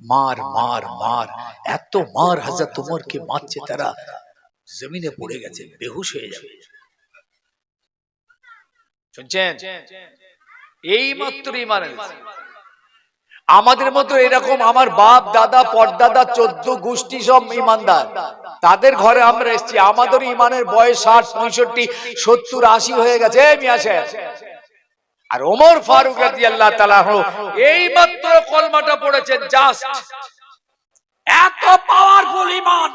মার মার মার, এত মার হযরত ওমরকে মারছে, তারা জমিনে পড়ে গেছে, বেহুশ হয়ে যাবে। শুনছেন? এই মাত্র ঈমান এনেছে। আমাদের মতো এরকম আমার বাপ দাদা পরদাদা 14 গোষ্ঠী সব ঈমানদার, তাদের ঘরে আমরা এসেছি। আমাদের ঈমানের বয়স 60, 65, 70, 80 হয়ে গেছে। মিয়া সাহেব, আর ওমর ফারুক রাদিয়াল্লাহু তাআলা এই মাত্র কলমাটা পড়েছেন, জাস্ট এত পাওয়ারফুল ঈমান।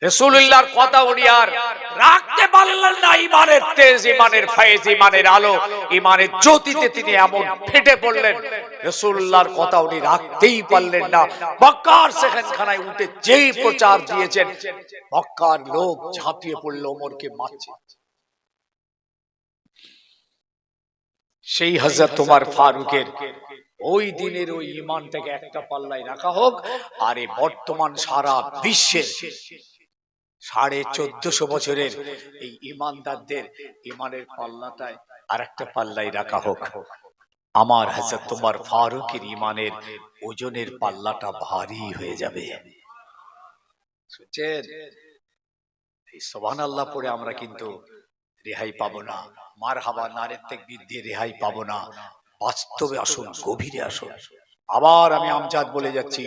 রাসূলুল্লাহর কথা উনি আর রাখতে পারলেন না। ঈমানের তেজ, ঈমানের ফয়েজ, ঈমানের আলো, ঈমানের জ্যোতিতে তিনি এমন ফেটে পড়লেন, রাসূলুল্লাহর কথা উনি রাখতেই পারলেন না। মক্কার সেখানখানায় উঠে যেই প্রচার দিয়েছেন, মক্কার লোক ঝাঁপিয়ে পড়ল, ওমরকে মারছে। সেই হযরত ওমর ফারুকের ওই দিনের ওই ঈমানটাকে একটা পাল্লায় রাখা হোক, আর এই বর্তমান সারা বিশ্বের 1450 বছরের এই ঈমানদারদের ঈমানের পাল্লাটায় আর একটা পাল্লায় রাখা হোক। আমার হযরত ওমর ফারুকের ঈমানের ওজনের পাল্লাটা ভারী হয়ে যাবে। শুনছেন? এই সুবহানাল্লাহ পড়ে আমরা কিন্তু রেহাই পাবো না। মারহাবা, নারে তাকবীর দিয়ে রেহাই পাবো না। বাস্তবে আসুন, গভীরে আসুন। আবার আমি আমজাদ বলে যাচ্ছি,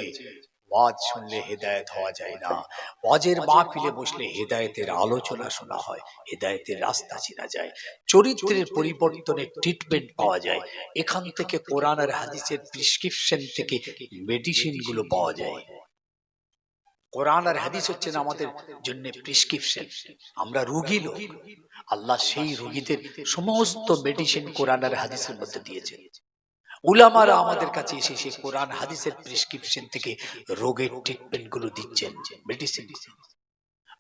ওয়াজ শুনলে হেদায়েত হওয়া যায় না। ওয়াজের মাহফিলে বসলে হেদায়েতের আলোচনা শোনা হয়, হেদায়েতের রাস্তা চেনা যায়, চরিত্রের পরিবর্তনের ট্রিটমেন্ট পাওয়া যায়। এখান থেকে কোরআন আর হাদিসের প্রেসক্রিপশন থেকে মেডিসিন গুলো পাওয়া যায়। কোরআন আর হাদিস হচ্ছে না আমাদের জন্য প্রেসক্রিপশন। আমরা রোগী লোক, আল্লাহ সেই রোগীদের সমস্ত মেডিসিন কোরআন আর হাদিসের মধ্যে দিয়েছেন। উলামারা আমাদের কাছে এসে সেই কোরআন হাদিসের প্রেসক্রিপশন থেকে রোগের ট্রিটমেন্ট গুলো দিচ্ছেন, মেডিসিন দিচ্ছেন।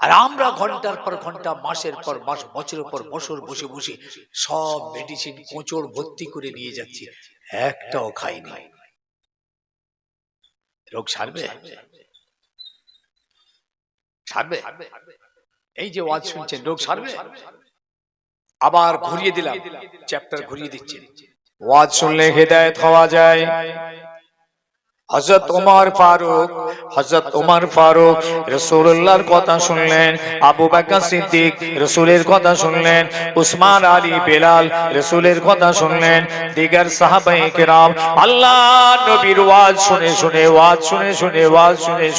আর আমরা ঘন্টার পর ঘন্টা, মাসের পর মাস, বছরের পর বছর বসে বসে সব মেডিসিন কোঁচড় ভর্তি করে নিয়ে যাচ্ছি, একটাও খাইনি। রোগ সারবে? সারবে? এই যে ওয়াজ শুনছেন, রোগ সারবে? আবার ঘুরিয়ে দিলাম, চ্যাপ্টার ঘুরিয়ে দিচ্ছেন। ওয়াজ শুনলে হেদায়েত হওয়া যায়। হযরত ওমর ফারুক রাসূলুল্লাহর কথা শুনলেন, আবু বকর সিদ্দিক রাসূলের কথা শুনলেন, উসমান আলী বেলাল রাসূলের কথা শুনলেন, দিগার সাহাবায়ে কেরাম আল্লাহর নবীর ওয়াজ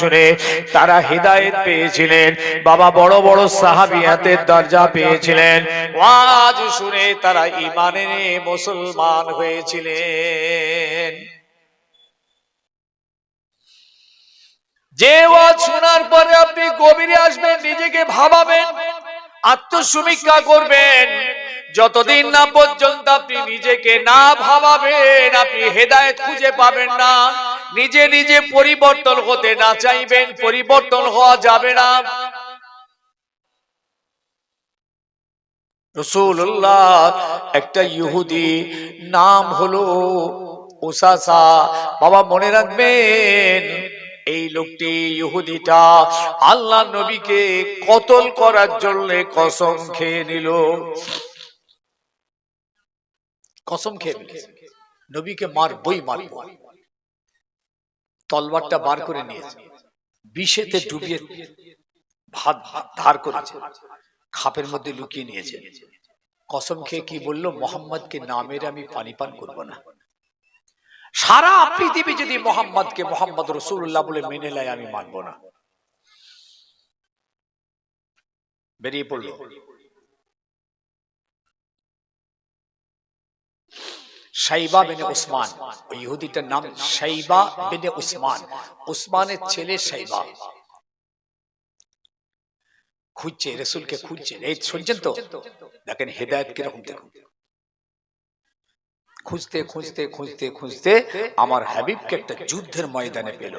শুনে তারা হেদায়েত পেয়েছিলেন। বাবা, বড় বড় সাহাবিয়াতের দরজা পেয়েছিলেন। ওয়াজ শুনে তারা ঈমানে মুসলমান হয়েছিলেন। যে ওয়াজ শোনার পরে আপনি গভীরে আসবেন, নিজেকে ভাবাবেন, আত্মসমীক্ষা করবেন। যতদিন না পর্যন্ত আপনি নিজেকে না ভাবাবেন, আপনি হেদায়েত খুঁজে পাবেন না। নিজে নিজে পরিবর্তন হতে না চাইবেন, পরিবর্তন হওয়া যাবে না। রাসূলুল্লাহ একটা ইহুদি, নাম হলো উসাসা। বাবা মনে রাখবেন, এই লোকটি ইহুদিটা আল্লাহ নবীকে কতল করার জন্য কসম খেয়ে নিল। কসম খেয়ে নিল নবীকে মারবই মারব। তলবারটা বার করে নিয়েছে, বিষেতে ডুবিয়ে ভাত ধার করেছে, খাপের মধ্যে লুকিয়ে নিয়েছে। কসম খেয়ে কি বলল? মোহাম্মদকে না মেরে আমি পানি পান করব না। সারা পৃথিবী যদি মোহাম্মদকে মোহাম্মদ রাসূলুল্লাহ বলে মেনে নেয়, আমি মানব না। বেরিয়ে পড়ল। শাইবা বিন উসমান, ওই ইহুদিটার নাম শাইবা বিন উসমান, উসমানের ছেলে শাইবা। খুঁজছে রাসূলকে, খুঁজছে। এই শুনছেন তো, দেখেন হেদায়েত কিরকম। দেখুন, খুঁজতে খুঁজতে খুঁজতে খুঁজতে আমার হাবিবকে একটা যুদ্ধের ময়দানে পেল।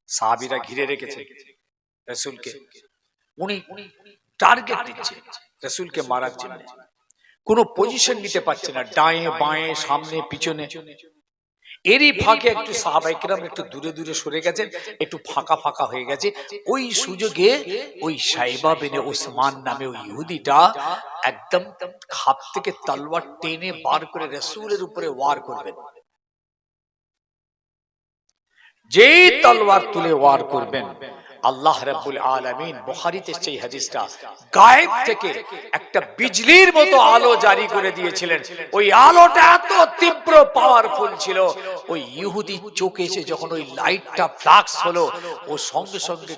সাহাবীরা ঘিরে রেখেছে রাসূলকে। উনি টার্গেট দিচ্ছে রাসূলকে মারার জন্য। কোনো পজিশন নিতে পারছে না, ডায়ে বাঁয়ে সামনে পিছনে। এরই ফাঁকে একটু সাহাবায়ে কেরাম একটু দূরে দূরে সরে গেছেন, একটু ফাঁকা ফাঁকা হয়ে গেছে। ওই সুযোগে ওই শাইবা বিন উসমান নামে ওই ইহুদিটা একদম খাপ থেকে তলোয়ার টেনে বার করে রাসূলের উপরে ওয়ার করবেন। যেই তলোয়ার তুলে ওয়ার করবেন, আল্লাহ রাব্বুল আলামিন বুখারীতে সেই হাদিসটা, গায়েব থেকে একটা বিজলির মতো আলো জারি করে দিয়েছিলেন। ওই আলোটা এত তীব্র পাওয়ারফুল ছিল, ওই ইহুদি চোখে এসে যখন ওই লাইটটা ফ্লাক্স হলো, ও সঙ্গে সঙ্গে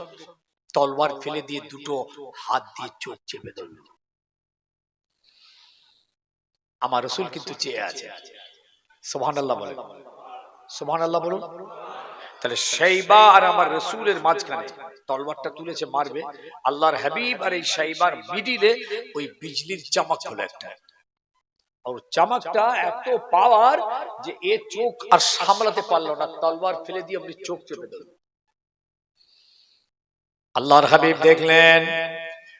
তলোয়ার ফেলে দিয়ে দুটো হাত দিয়ে চোখ চেপে ধরল। আমার রাসূল কিন্তু চেয়ে আছে। সুবহানাল্লাহ বলেন, সুবহানাল্লাহ বলুন। তাহলে শাইবা আর আমার রাসূলের মাঝখানে তলোয়ারটা তুলেছে মারবে, আল্লাহর হাবিব আর এই শাইবার মিডিলে ওই বিজলির চামক হলো একটা। আর চামকটা এত পাওয়ার যে এ চোখ আর সামলাতে পারলো না, তলোয়ার ফেলে দিয়ে আপনি চোখ চেপে দিল। আল্লাহর হাবিব দেখলেন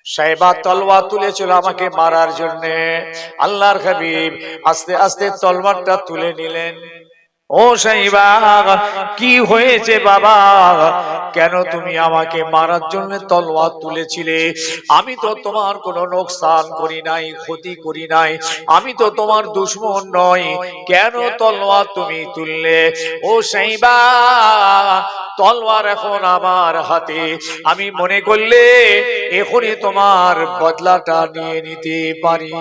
শাইবা তলোয়ার তুলেছিল আমাকে মারার জন্য। আল্লাহর হাবিব আস্তে আস্তে তলোয়ারটা তুলে নিলেন। ও শাইবা, কি হয়েছে বাবা? কেন তুমি আমাকে মারার জন্য তলোয়ার তুলেছিলে? আমি তো তোমার কোনো নোকসান করি নাই, ক্ষতি করি নাই, আমি তো তোমার দুশমন নই, কেন তলোয়ার তুমি তুললে? ও শাইবা, তলোয়ার এখন আমার হাতে, আমি মনে করলে এখনই তোমার বদলাটা নিয়ে নিতে পারি।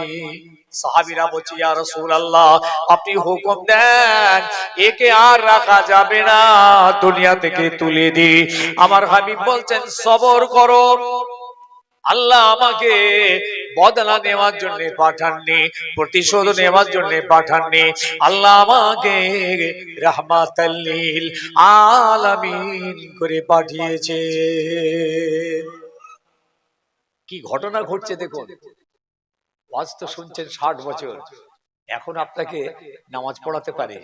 সাহাবীরা বলছে, ইয়া রাসূলুল্লাহ, আপনি হুকুম দেন, একে আর রাখা যাবে না, দুনিয়া থেকে তুলে দি। আমার হাবিব বলছেন, সবর করো, আল্লাহ আমাকে বদলা নেওয়ার জন্য পাঠাননি, প্রতিশোধ নেওয়ার জন্য পাঠাননি, আল্লাহ আমাকে রাহমাতাল লিল আলামিন করে পাঠিয়েছে। কি ঘটনা ঘটছে দেখুন। ওয়াজ তো শুনছেন 60 বছর, এখন আপনাকে নামাজ পড়াতে পারে?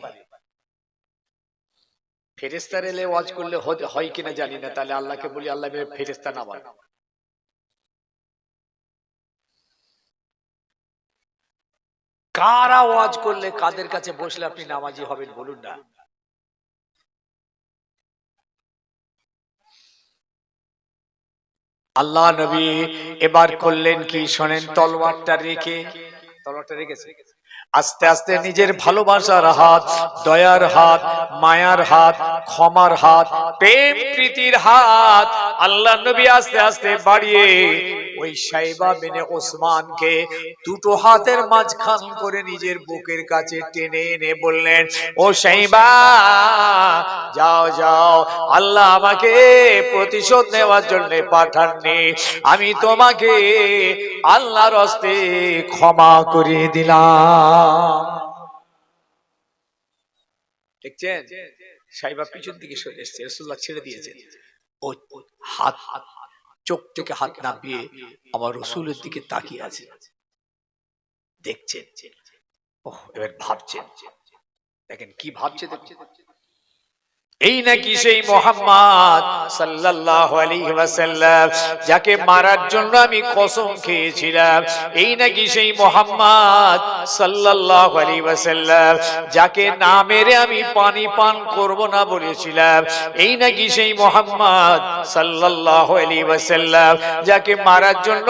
ফেরেশতার এলে ওয়াজ করলে হয় কিনা জানি না, তাহলে আল্লাহকে বলি, আল্লাহ ফেরেশতা নামান। কারা ওয়াজ করলে, কাদের কাছে বসলে আপনি নামাজি হবেন বলুন না? আল্লাহ নবী এবার করলেন কি শোনেন, তলোয়ারটা রেখেছে, আস্তে আস্তে নিজের ভালোবাসার হাত, দয়ার হাত, মায়ার হাত, ক্ষমার হাত, প্রেম প্রীতির হাত আল্লাহ নবী আস্তে আস্তে বাড়িয়ে ওই শাইবা বিন উসমানকে দুটো হাতের মাঝখান করে নিজের বুকের কাছে টেনে এনে বললেন, ও শাইবা, যাও যাও, আল্লাহ আমাকে প্রতিশোধ নেওয়ার জন্য পাঠাননি, আমি তোমাকে আল্লাহর হস্তে ক্ষমা করে দিলাম। দেখছেন, শাইবা পিছন দিকে সরে এসেছে, রাসূলুল্লাহ ছেড়ে দিয়েছেন। ও হাত চোখ থেকে হাত নামিয়ে আমার রসুলের দিকে তাকিয়ে আছে, দেখছেন। ওহ, এবার ভাবছেন, দেখেন কি ভাবছে, দেখছেন এই নাকি সেই মুহাম্মদ সাল্লাল্লাহু আলাইহি ওয়াসাল্লাম যাকে মারার জন্য আমি কসম খেয়েছিলাম। এই নাকি সেই মুহাম্মদ সাল্লাল্লাহু আলাইহি ওয়াসাল্লাম যাকে না মেরে আমি পানি পান করব না বলেছিলাম। এই নাকি সেই মুহাম্মদ সাল্লাল্লাহু আলাইহি ওয়াসাল্লাম যাকে মারার জন্য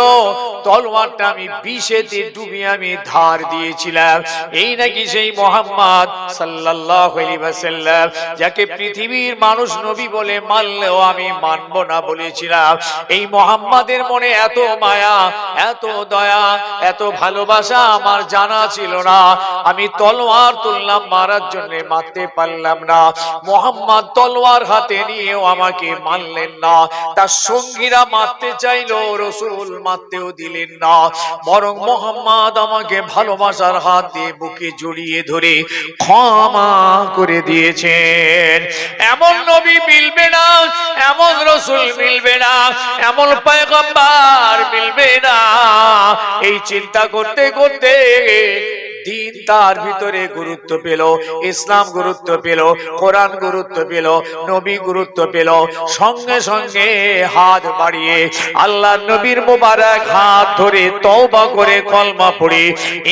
তলোয়ারটা আমি বিষেতে ডুবিয়ে আমি ধার দিয়েছিলাম। এই নাকি সেই মুহাম্মদ সাল্লাল্লাহু আলাইহি ওয়াসাল্লাম যাকে পৃথিবীর মানুষ নবী বলে মানলেও আমি মানব না বলেছিলাম। এই মুহাম্মাদের মনে এত মায়া, এত দয়া, এত ভালোবাসা আমার জানা ছিল না। আমি তলোয়ার তুললাম মারার জন্য, মারতে পারলাম না। মুহাম্মদ তলোয়ার হাতে নিয়েও আমাকে মানলেন না। তার সঙ্গীরা মারতে চাইলো, রাসূল মারতেও দিলেন না। বরং মুহাম্মদ আমাকে ভালোবাসার হাত দিয়ে বুকে জড়িয়ে ধরে ক্ষমা করে দিয়েছেন। এমন নবী মিলবে না, এমন রাসূল মিলবে না, এমন পয়গম্বর মিলবে না। এই চিন্তা করতে করতে দিন তার ভিতরে গুরুত্ব পেল, ইসলাম গুরুত্ব পেল, কোরআন গুরুত্ব পেল, নবী গুরুত্ব পেল। সঙ্গে সঙ্গে হাত বাড়িয়ে আল্লাহ নবীর মোবারক হাত ধরে তওবা করে কলমা পড়ে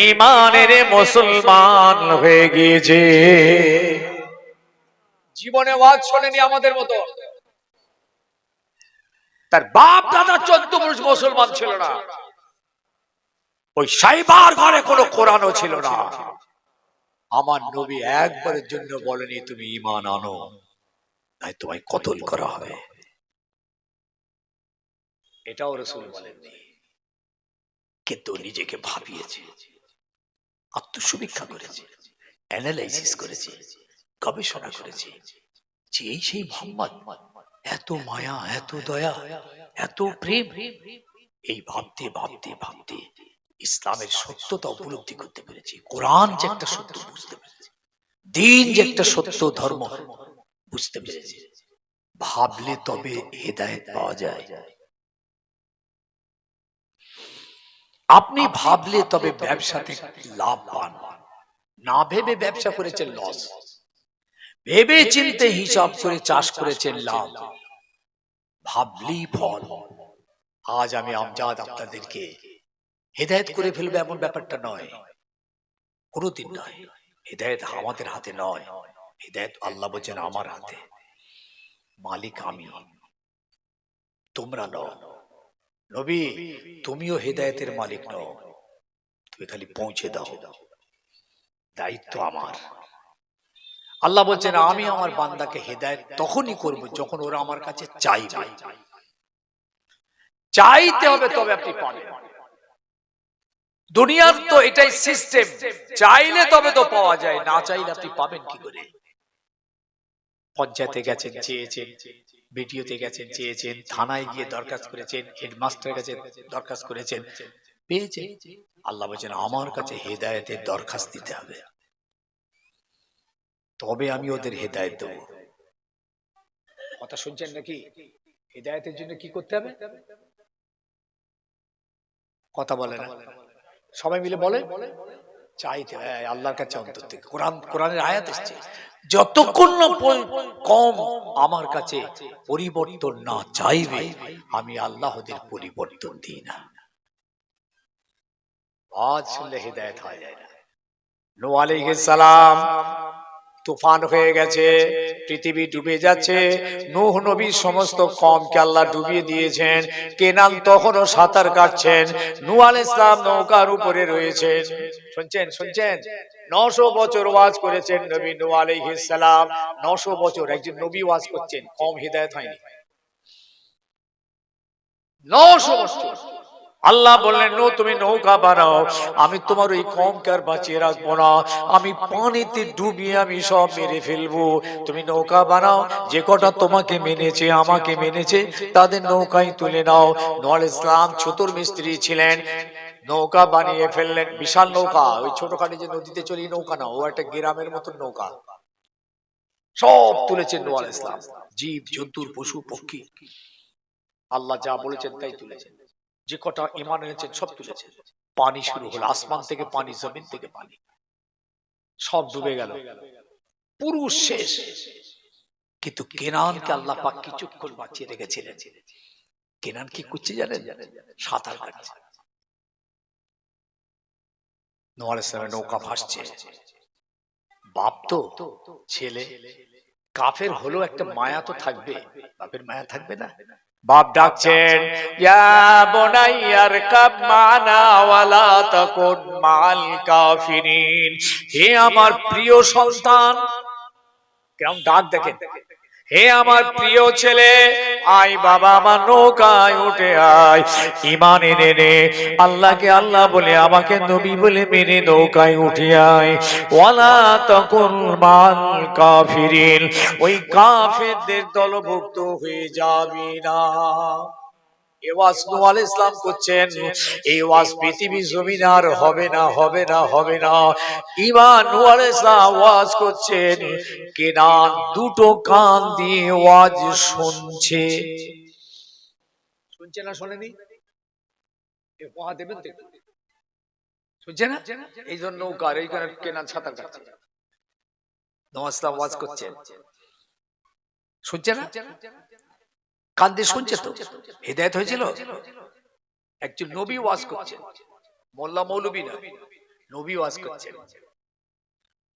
ঈমানের মুসলমান হয়ে গিয়েছে। জীবনে ওয়াজ শোনেনি আমাদের মতো। তার বাপ দাদা 14 পুরুষ মুসলমান ছিল না। ওই সাইবার ঘরে কোনো কোরআনও ছিল না। আমার নবী একবারের জন্য বলেনি তুমি ঈমান আনো, নাই তোমায় কতল করা হবে। এটাও রাসূল বলেননি, কিন্তু নিজেকে ভাবিয়েছে, আত্মসমীক্ষা করেছে, অ্যানালাইসিস করেছে, গবেষণা করেছে যে এই সেই মুহাম্মদ, এত মায়া, এত দয়া, এত প্রেম। এই ভাবতে ভাবতে ভাবতে ইসলামের সত্যতা উপলব্ধি করতে পেরেছি, কোরআন যে একটা সত্য বুঝতে পেরেছি, দিন যে একটা সত্য ধর্ম বুঝতে পেরেছি। ভাবলে তবে হেদায়েত পাওয়া যায়। আপনি ভাবলে তবে ব্যবসাতে লাভ পান, না ভেবে ব্যবসা করেছেন লস, ভেবে চিন্তে হিসাব করে চাষ করেছেন লাভ। ভাবলেই ফল। আজ আমি আমজাদ আপনাদেরকে হেদায়েত করে ফেলবে এমন ব্যাপারটা নয়, কোনোদিন নয়। হেদায়েত আমাদের হাতে নয়, হেদায়েত আল্লাহ বলেন আমার হাতে, মালিক আমি, তোমরা নও। নবী তুমিও হেদায়েতের মালিক নও, তুমি খালি পৌঁছে দাও, দায়িত্ব আমার। আল্লাহ বলছেন আমি আমার বান্দাকে হেদায়েত তখনই করব যখন ওরা আমার কাছে চাইবে। চাইতে হবে তবে আপনি পাবেন। দুনিয়ার তো এটাই সিস্টেম, চাইলে তবে তো পাওয়া যায়, না চাইলে আপনি পাবেন কি করে? পঞ্চায়েতে গেছেন চেয়েছেন, বিডিওতে গেছেন চেয়েছেন, থানায় গিয়ে দরখাস্ত করেছেন, হেডমাস্টারের কাছে দরখাস্ত করেছেন, পেয়েছেন। আল্লাহ বলছেন আমার কাছে হেদায়েতের দরখাস্ত দিতে হবে, তবে আমি ওদের হেদায়েত দেব। কথা শুনছেন নাকি? হেদায়েতের জন্য কি করতে হবে? কথা বলে না, সবাই মিলে বলে চাইতে হয় আল্লাহর কাছে অন্তর থেকে। কোরআনের আয়াত এসেছে, যতক্ষণ না কম আমার কাছে পরিবর্তন না চাইবে আমি আল্লাহ ওদের পরিবর্তন দিই না। আজ শুনলে হেদায়েত হয়ে যায় না। নূহ আলাইহিস সালাম, তুফান হয়ে গেছে, পৃথিবী ডুবে যাচ্ছে। নূহ নবীর সমস্ত কওমকে আল্লাহ ডুবিয়ে দিয়েছেন। কেনান তখনও সাঁতার কাটছেন, নূহ আলাইহিস সালাম নৌকার উপরে রয়েছেন। শুনছেন? 900 বছর ওয়াজ করেছেন নবী নূহ আলাইহিস সালাম। 900 বছর একজন নবী ওয়াজ করছেন, কওম হিদায়াত হয়নি। 900 বছর আল্লাহ বললেন নূহ তুমি নৌকা বানাও, আমি তোমার ওই কওমকে আর বাঁচিয়ে রাখবো না, আমি পানিতে ডুবিয়ে আমি সব মেরে ফেলবো। তুমি নৌকা বানাও, যে কটা তোমাকে মেনেছে আমাকে মেনেছে তাদের নৌকায় তুলে নাও। নূহ আলাইহিস সালাম চতুর মিস্ত্রি ছিলেন, নৌকা বানিয়ে ফেললেন, বিশাল নৌকা। ওই ছোটখাটো যে নদীতে চলি নৌকা না, ও একটা গ্রামের মতন নৌকা। সব তুলেছেন নূহ আলাইহিস সালাম, জীব জন্তুর পশু পক্ষী। আল্লাহ যা বলেছেন তাই তুলেছেন, যে কটা ঈমান এনেছেন সব তুলেছেন। পানি শুরু হলো, আসমান থেকে পানি, জমিন থেকে পানি, সব ডুবে গেল, পুরো শেষ। কিন্তু কেনানকে আল্লাহ পাক কিছুক্ষণ বাঁচিয়ে রেখেছিলেন। কেনান কি করছে জানেন? সাঁতার কাটছে। নূহ আলাইহিস সালামের নৌকা ভাসছে। বাপ তো ছেলে কাফের হলো, একটা মায়া তো থাকবে, বাপের মায়া থাকবে না? বাপ ডাকছেন, ইয়া বুনাইয়ার কাব মানা ওয়ালা তাকুন মাল কাফিরিন। হে আমার প্রিয় সন্তান, কেমন ডাক দেখেন, হে আমার প্রিয় ছেলে, আয় বাবা আমার নৌকায় উঠে আয়, ঈমান এনে নে, আল্লাহকে আল্লাহ বলে আমাকে নবী বলে মেনে নৌকায় উঠে আয়। ওয়ালা তাকুন মাল কাফিরিন, ওই কাফেরদের দলভুক্ত হয়ে যাবি না। এই ওয়াজ নূহ আলাইহিস সালাম করছেন, এই ওয়াজ পৃথিবী জমিন আর হবে না, হবে না, হবে না। ঈমান নূহ আলাইহিস সালাম ওয়াজ করছেন, কেনান দুটো কান দিয়ে ওয়াজ শুনছে। শুনছে না শোনেনি? এ ওয়াজ দেবেন তো, শুনছে না? এই জন্য নৌকার এইখানে কেনান সাঁতার কাটছে, নূহ আলাইহিস সালাম ওয়াজ করছেন, শুনছে না? কান দিয়ে শুনছে তো, হিদায়াত হয়েছিল। একজন নবী ওয়াজ করছেন, মোল্লা মৌলবী না, নবী ওয়াজ করছেন।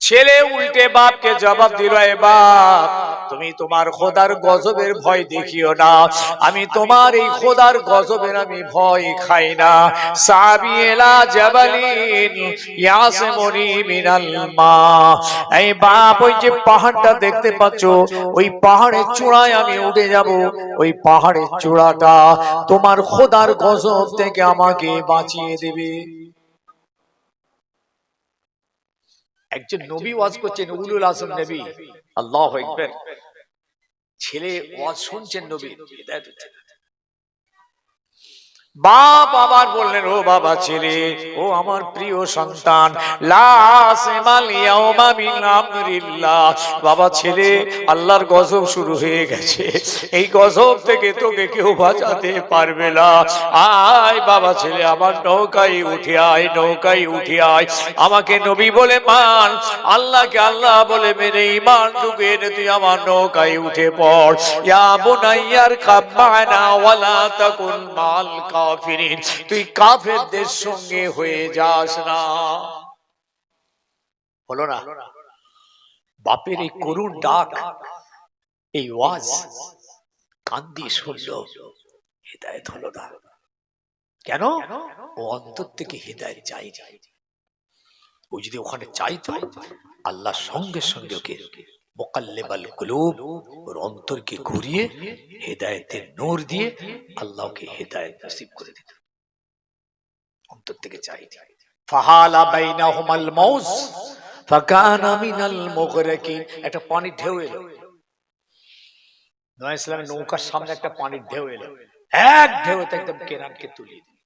ছেলে উল্টে বাপকে জবাব দিল, এ বাপ, তুমি তোমার খোদার গজবের ভয় দেখিও না, আমি তোমার এই খোদার গজবের আমি ভয় খাই না। সাবি এলা জাবালিন ইয়াসমুনি মিনাল মা। এই বাপ, ওই যে পাহাড়টা দেখতে পাচ্ছো, ওই পাহাড়ের চূড়ায় আমি উঠে যাব, ওই পাহাড়ের চূড়াটা তোমার খোদার গজব থেকে আমাকে বাঁচিয়ে দেবে। একজন নবী ওয়াজ করছেন, উলুল আজম নবী, আল্লাহু আকবার। ছেলে ওয়াজ শুনছেন, নবী হিদায়াত হচ্ছে। বাপ আবার বললেন, ও বাবা ছেলে, ও আমার প্রিয় সন্তান, লা আসমাল ইয়াউমা মিন আমরিল্লাহ। বাবা ছেলে, আল্লাহর গজব শুরু হয়ে গেছে, এই গজব থেকে তোকে কেউ বাঁচাতে পারবে না। আয় বাবা ছেলে, আমার নৌকায় উঠে আয়, নৌকায় উঠে আয়, আমাকে নবী বলে মান, আল্লাহকে আল্লাহ বলে মেনে ঈমান ঢুকে এনে তুই আমার নৌকায় উঠে পড়। ইয়া বুনাইয়ার কাব মানা ওয়ালা তাকুন মাল কাফিরিন, তুই কাফেরদের সঙ্গে হয়ে যাস না। হলো না? বাপের এই করুণ ডাক, এই ওয়াজ কান দিয়ে শুনলো, হিদায়াত হলো না। কেন? ও অন্তর থেকে হিদায়াত চাই। ও যদি ওখানে চাইতো, আল্লাহ সঙ্গে সঙ্গে ওকে মুকাল্লিবাল কুলুব, ওর অন্তরকে ঘুরিয়ে হিদায়াতের নূর দিয়ে আল্লাহকে হিদায়াত নসিব করে দিত। অন্তর থেকে চাই। ফাহালা বাইনাহুমাল মাউজ ফাকানা মিনাল মুগরাকিন। একটা পানির ঢেউ এলো, নূহ আলাইহিস সালামের নৌকার সামনে একটা পানির ঢেউ এলো, এক ঢেউতে একদম কেনানকে তুলে দিল।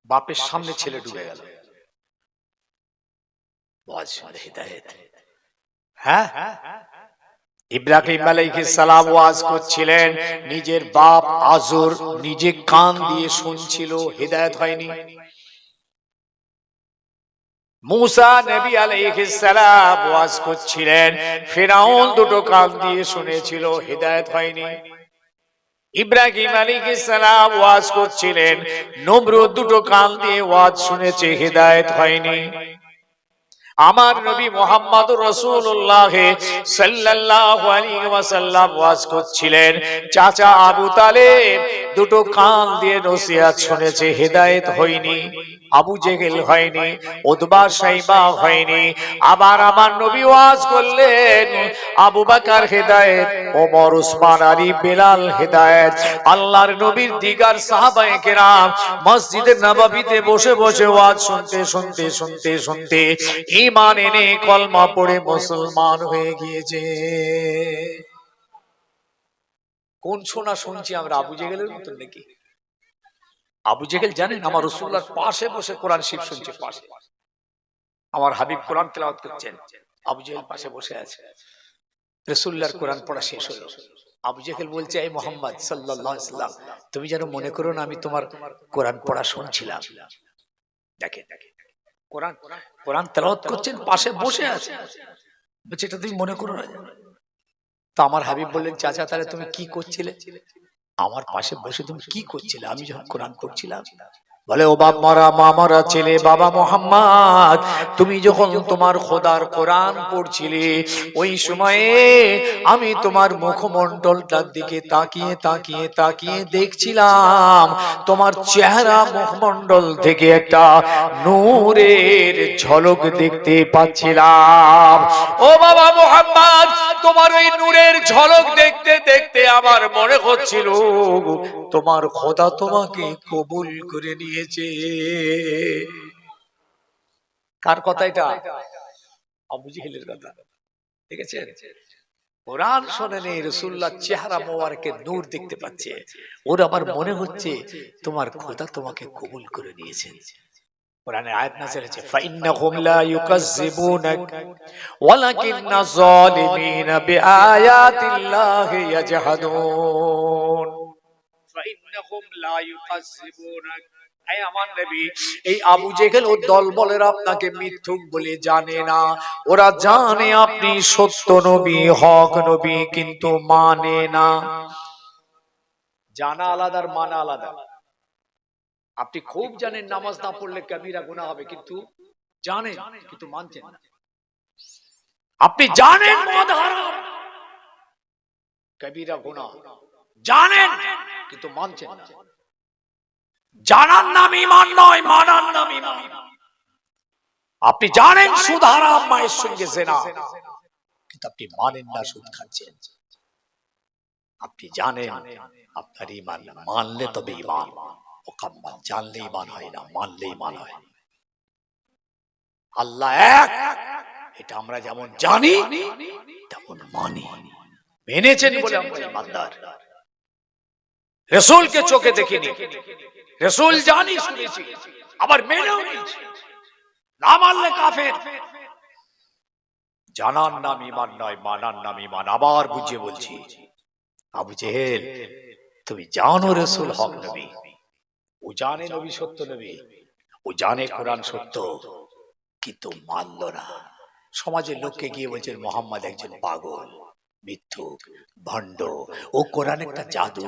বাপের সামনে ছেলে ডুবে গেল। ওয়াজ শুনে হিদায়াত। হ্যাঁ, ইব্রাহিম আলাইহিস সালাম ওয়াজ করছিলেন, নিজের বাপ আজর নিজে কান দিয়ে শুনছিল, হিদায়াত হয়নি। মুসা নবী আলাইহিস সালাম ওয়াজ করছিলেন, ফিরাউন দুটো কান দিয়ে শুনেছিল, হিদায়াত হয়নি। ইব্রাহিম আলাইহিস সালাম ওয়াজ করছিলেন, নমরুদ দুটো কান দিয়ে ওয়াজ শুনেছে, হিদায়াত হয়নি। আমার নবী মুহাম্মদুর রাসূলুল্লাহ সাল্লাল্লাহু আলাইহি ওয়াসাল্লাম ওয়াজ করছিলেন, চাচা আবু তালেব দুটো কান দিয়ে নসিহত শুনেছে, হিদায়াত হয়নি। আবু জেহেল হয়নি, উতবা সাইবা হয়নি। আবার আমার নবী ওয়াজ করলেন, আবু বকর হিদায়াত, ওমর, উসমান, আলী, বেলাল হিদায়াত। আল্লাহর নবীর দিগার সাহাবায়ে কেরাম মসজিদে নববীতে বসে বসে ওয়াজ শুনতে শুনতে শুনতে শুনতে ঈমান এনে কলমা পড়ে মুসলমান হয়ে গিয়েছে। কোন শোনা শুনছি আমরা? আবু জেহেলের মত নাকি? আবু জেহেল জানেন, আমার রাসূলুল্লাহর পাশে বসে কোরআন শরীফ শুনছে, পাশে আমার হাবিব কোরআন তেলাওয়াত করছেন, আবু জেহেল পাশে বসে আছে। রাসূলুল্লাহর কোরআন পড়া শেষ হলো, আবু জেহেল বলছে, এই মুহাম্মদ সাল্লাল্লাহু আলাইহি ওয়াসাল্লাম, তুমি যেন মনে করো না আমি তোমার কোরআন পড়া শুনছিলাম। দেখেন কোরআন কোরআন তেলাওয়াত করছেন, পাশে বসে আছে, বলছে এটা তুমি মনে করো না। তো আমার হাবিব বললেন, চাচা তাহলে তুমি কি করছিলে? আমার পাশে বসে তুমি কি করছিলে আমি যখন কোরআন পড়ছিলাম? বলে, ও বাপ মারা মা মারা ছেলে বাবা মোহাম্মদ, তুমি যখন তোমার খোদার কোরআন পড়ছিলে ওই সময়ে আমি তোমার মুখমণ্ডলটার দিকে তাকিয়ে তাকিয়ে তাকিয়ে দেখছিলাম, তোমার চেহারা মুখমণ্ডল থেকে একটা নূরের ঝলক দেখতে পাচ্ছিলাম। ও বাবা মোহাম্মদ, তোমার ওই নূরের ঝলক দেখতে দেখতে আমার মনে হচ্ছিল তোমার খোদা তোমাকে কবুল করে নিয়েছে। কার কথা এটা? আবু জেহেলের কথা। ঠিক আছে, কোরআন শোনেন রাসূলুল্লাহ চেহারা মোবারকের নূর দেখতে পাচ্ছে, ওর আমার মনে হচ্ছে তোমার খোদা তোমাকে কবুল করে নিয়েছেন। কোরআনে আয়াত নাযিল হয়েছে, ফাইন্নাহুম লা ইউকাযযিবুনাক ওয়ালাকিন্না যালিমিনা বিআয়াতিল্লাহি ইয়াজহাদুন। ফাইন্নাহুম লা ইউকাযযিবুনাক, হে আমার নবী, এই আবু জেহেল ও দলবলের আপনাকে মিথ্যুক বলে জানে না, ওরা জানে আপনি সত্য নবী, হক নবী, কিন্তু মানে না। জানা আলাদা আর মানা আলাদা। আপনি খুব জানেন নামাজ না পড়লে কবিরা গুনাহ হবে, কিন্তু জানেন কিন্তু মানছেন না। আপনি জানেন মদ হারাম, কবিরা গুনাহ, জানেন কিন্তু মানছেন না। জানার নাম ঈমান নয়, মানার নাম ঈমান। আপনি জানেন সুদ হারাম, মায়ের সঙ্গে জিনা, কিন্তু আপনি মানেন না, সুদ খাচ্ছেন। আপনি জানেন আপনার ঈমান, মানলে তবে ঈমান মুকাম্মাল। জানলে ঈমান হয় না, মানলে ঈমান হয়। আল্লাহ এক, এটা আমরা যেমন জানি তেমন মানি। মেনেছেন বলে আমরা ঈমানদার। রাসূলকে চোখে দেখিনি, রাসূল জানি শুনেছি, আবার মেনেও নিয়েছি। না মানলে কাফের। জানার নাম ঈমান নয়, মানার নাম ঈমান। আবার বুঝিয়ে বলছি, আবু জেহেল তুমি জানো রাসূল হক নবী, ও জানে নবী সত্য নবী, ও জানে কোরআন সত্য, কিন্তু মানল না। সমাজের লোককে গিয়ে বলছেন মুহাম্মদ একজন পাগল, মিথ্যুক, ভণ্ড। ও কোরআন একটা জাদু,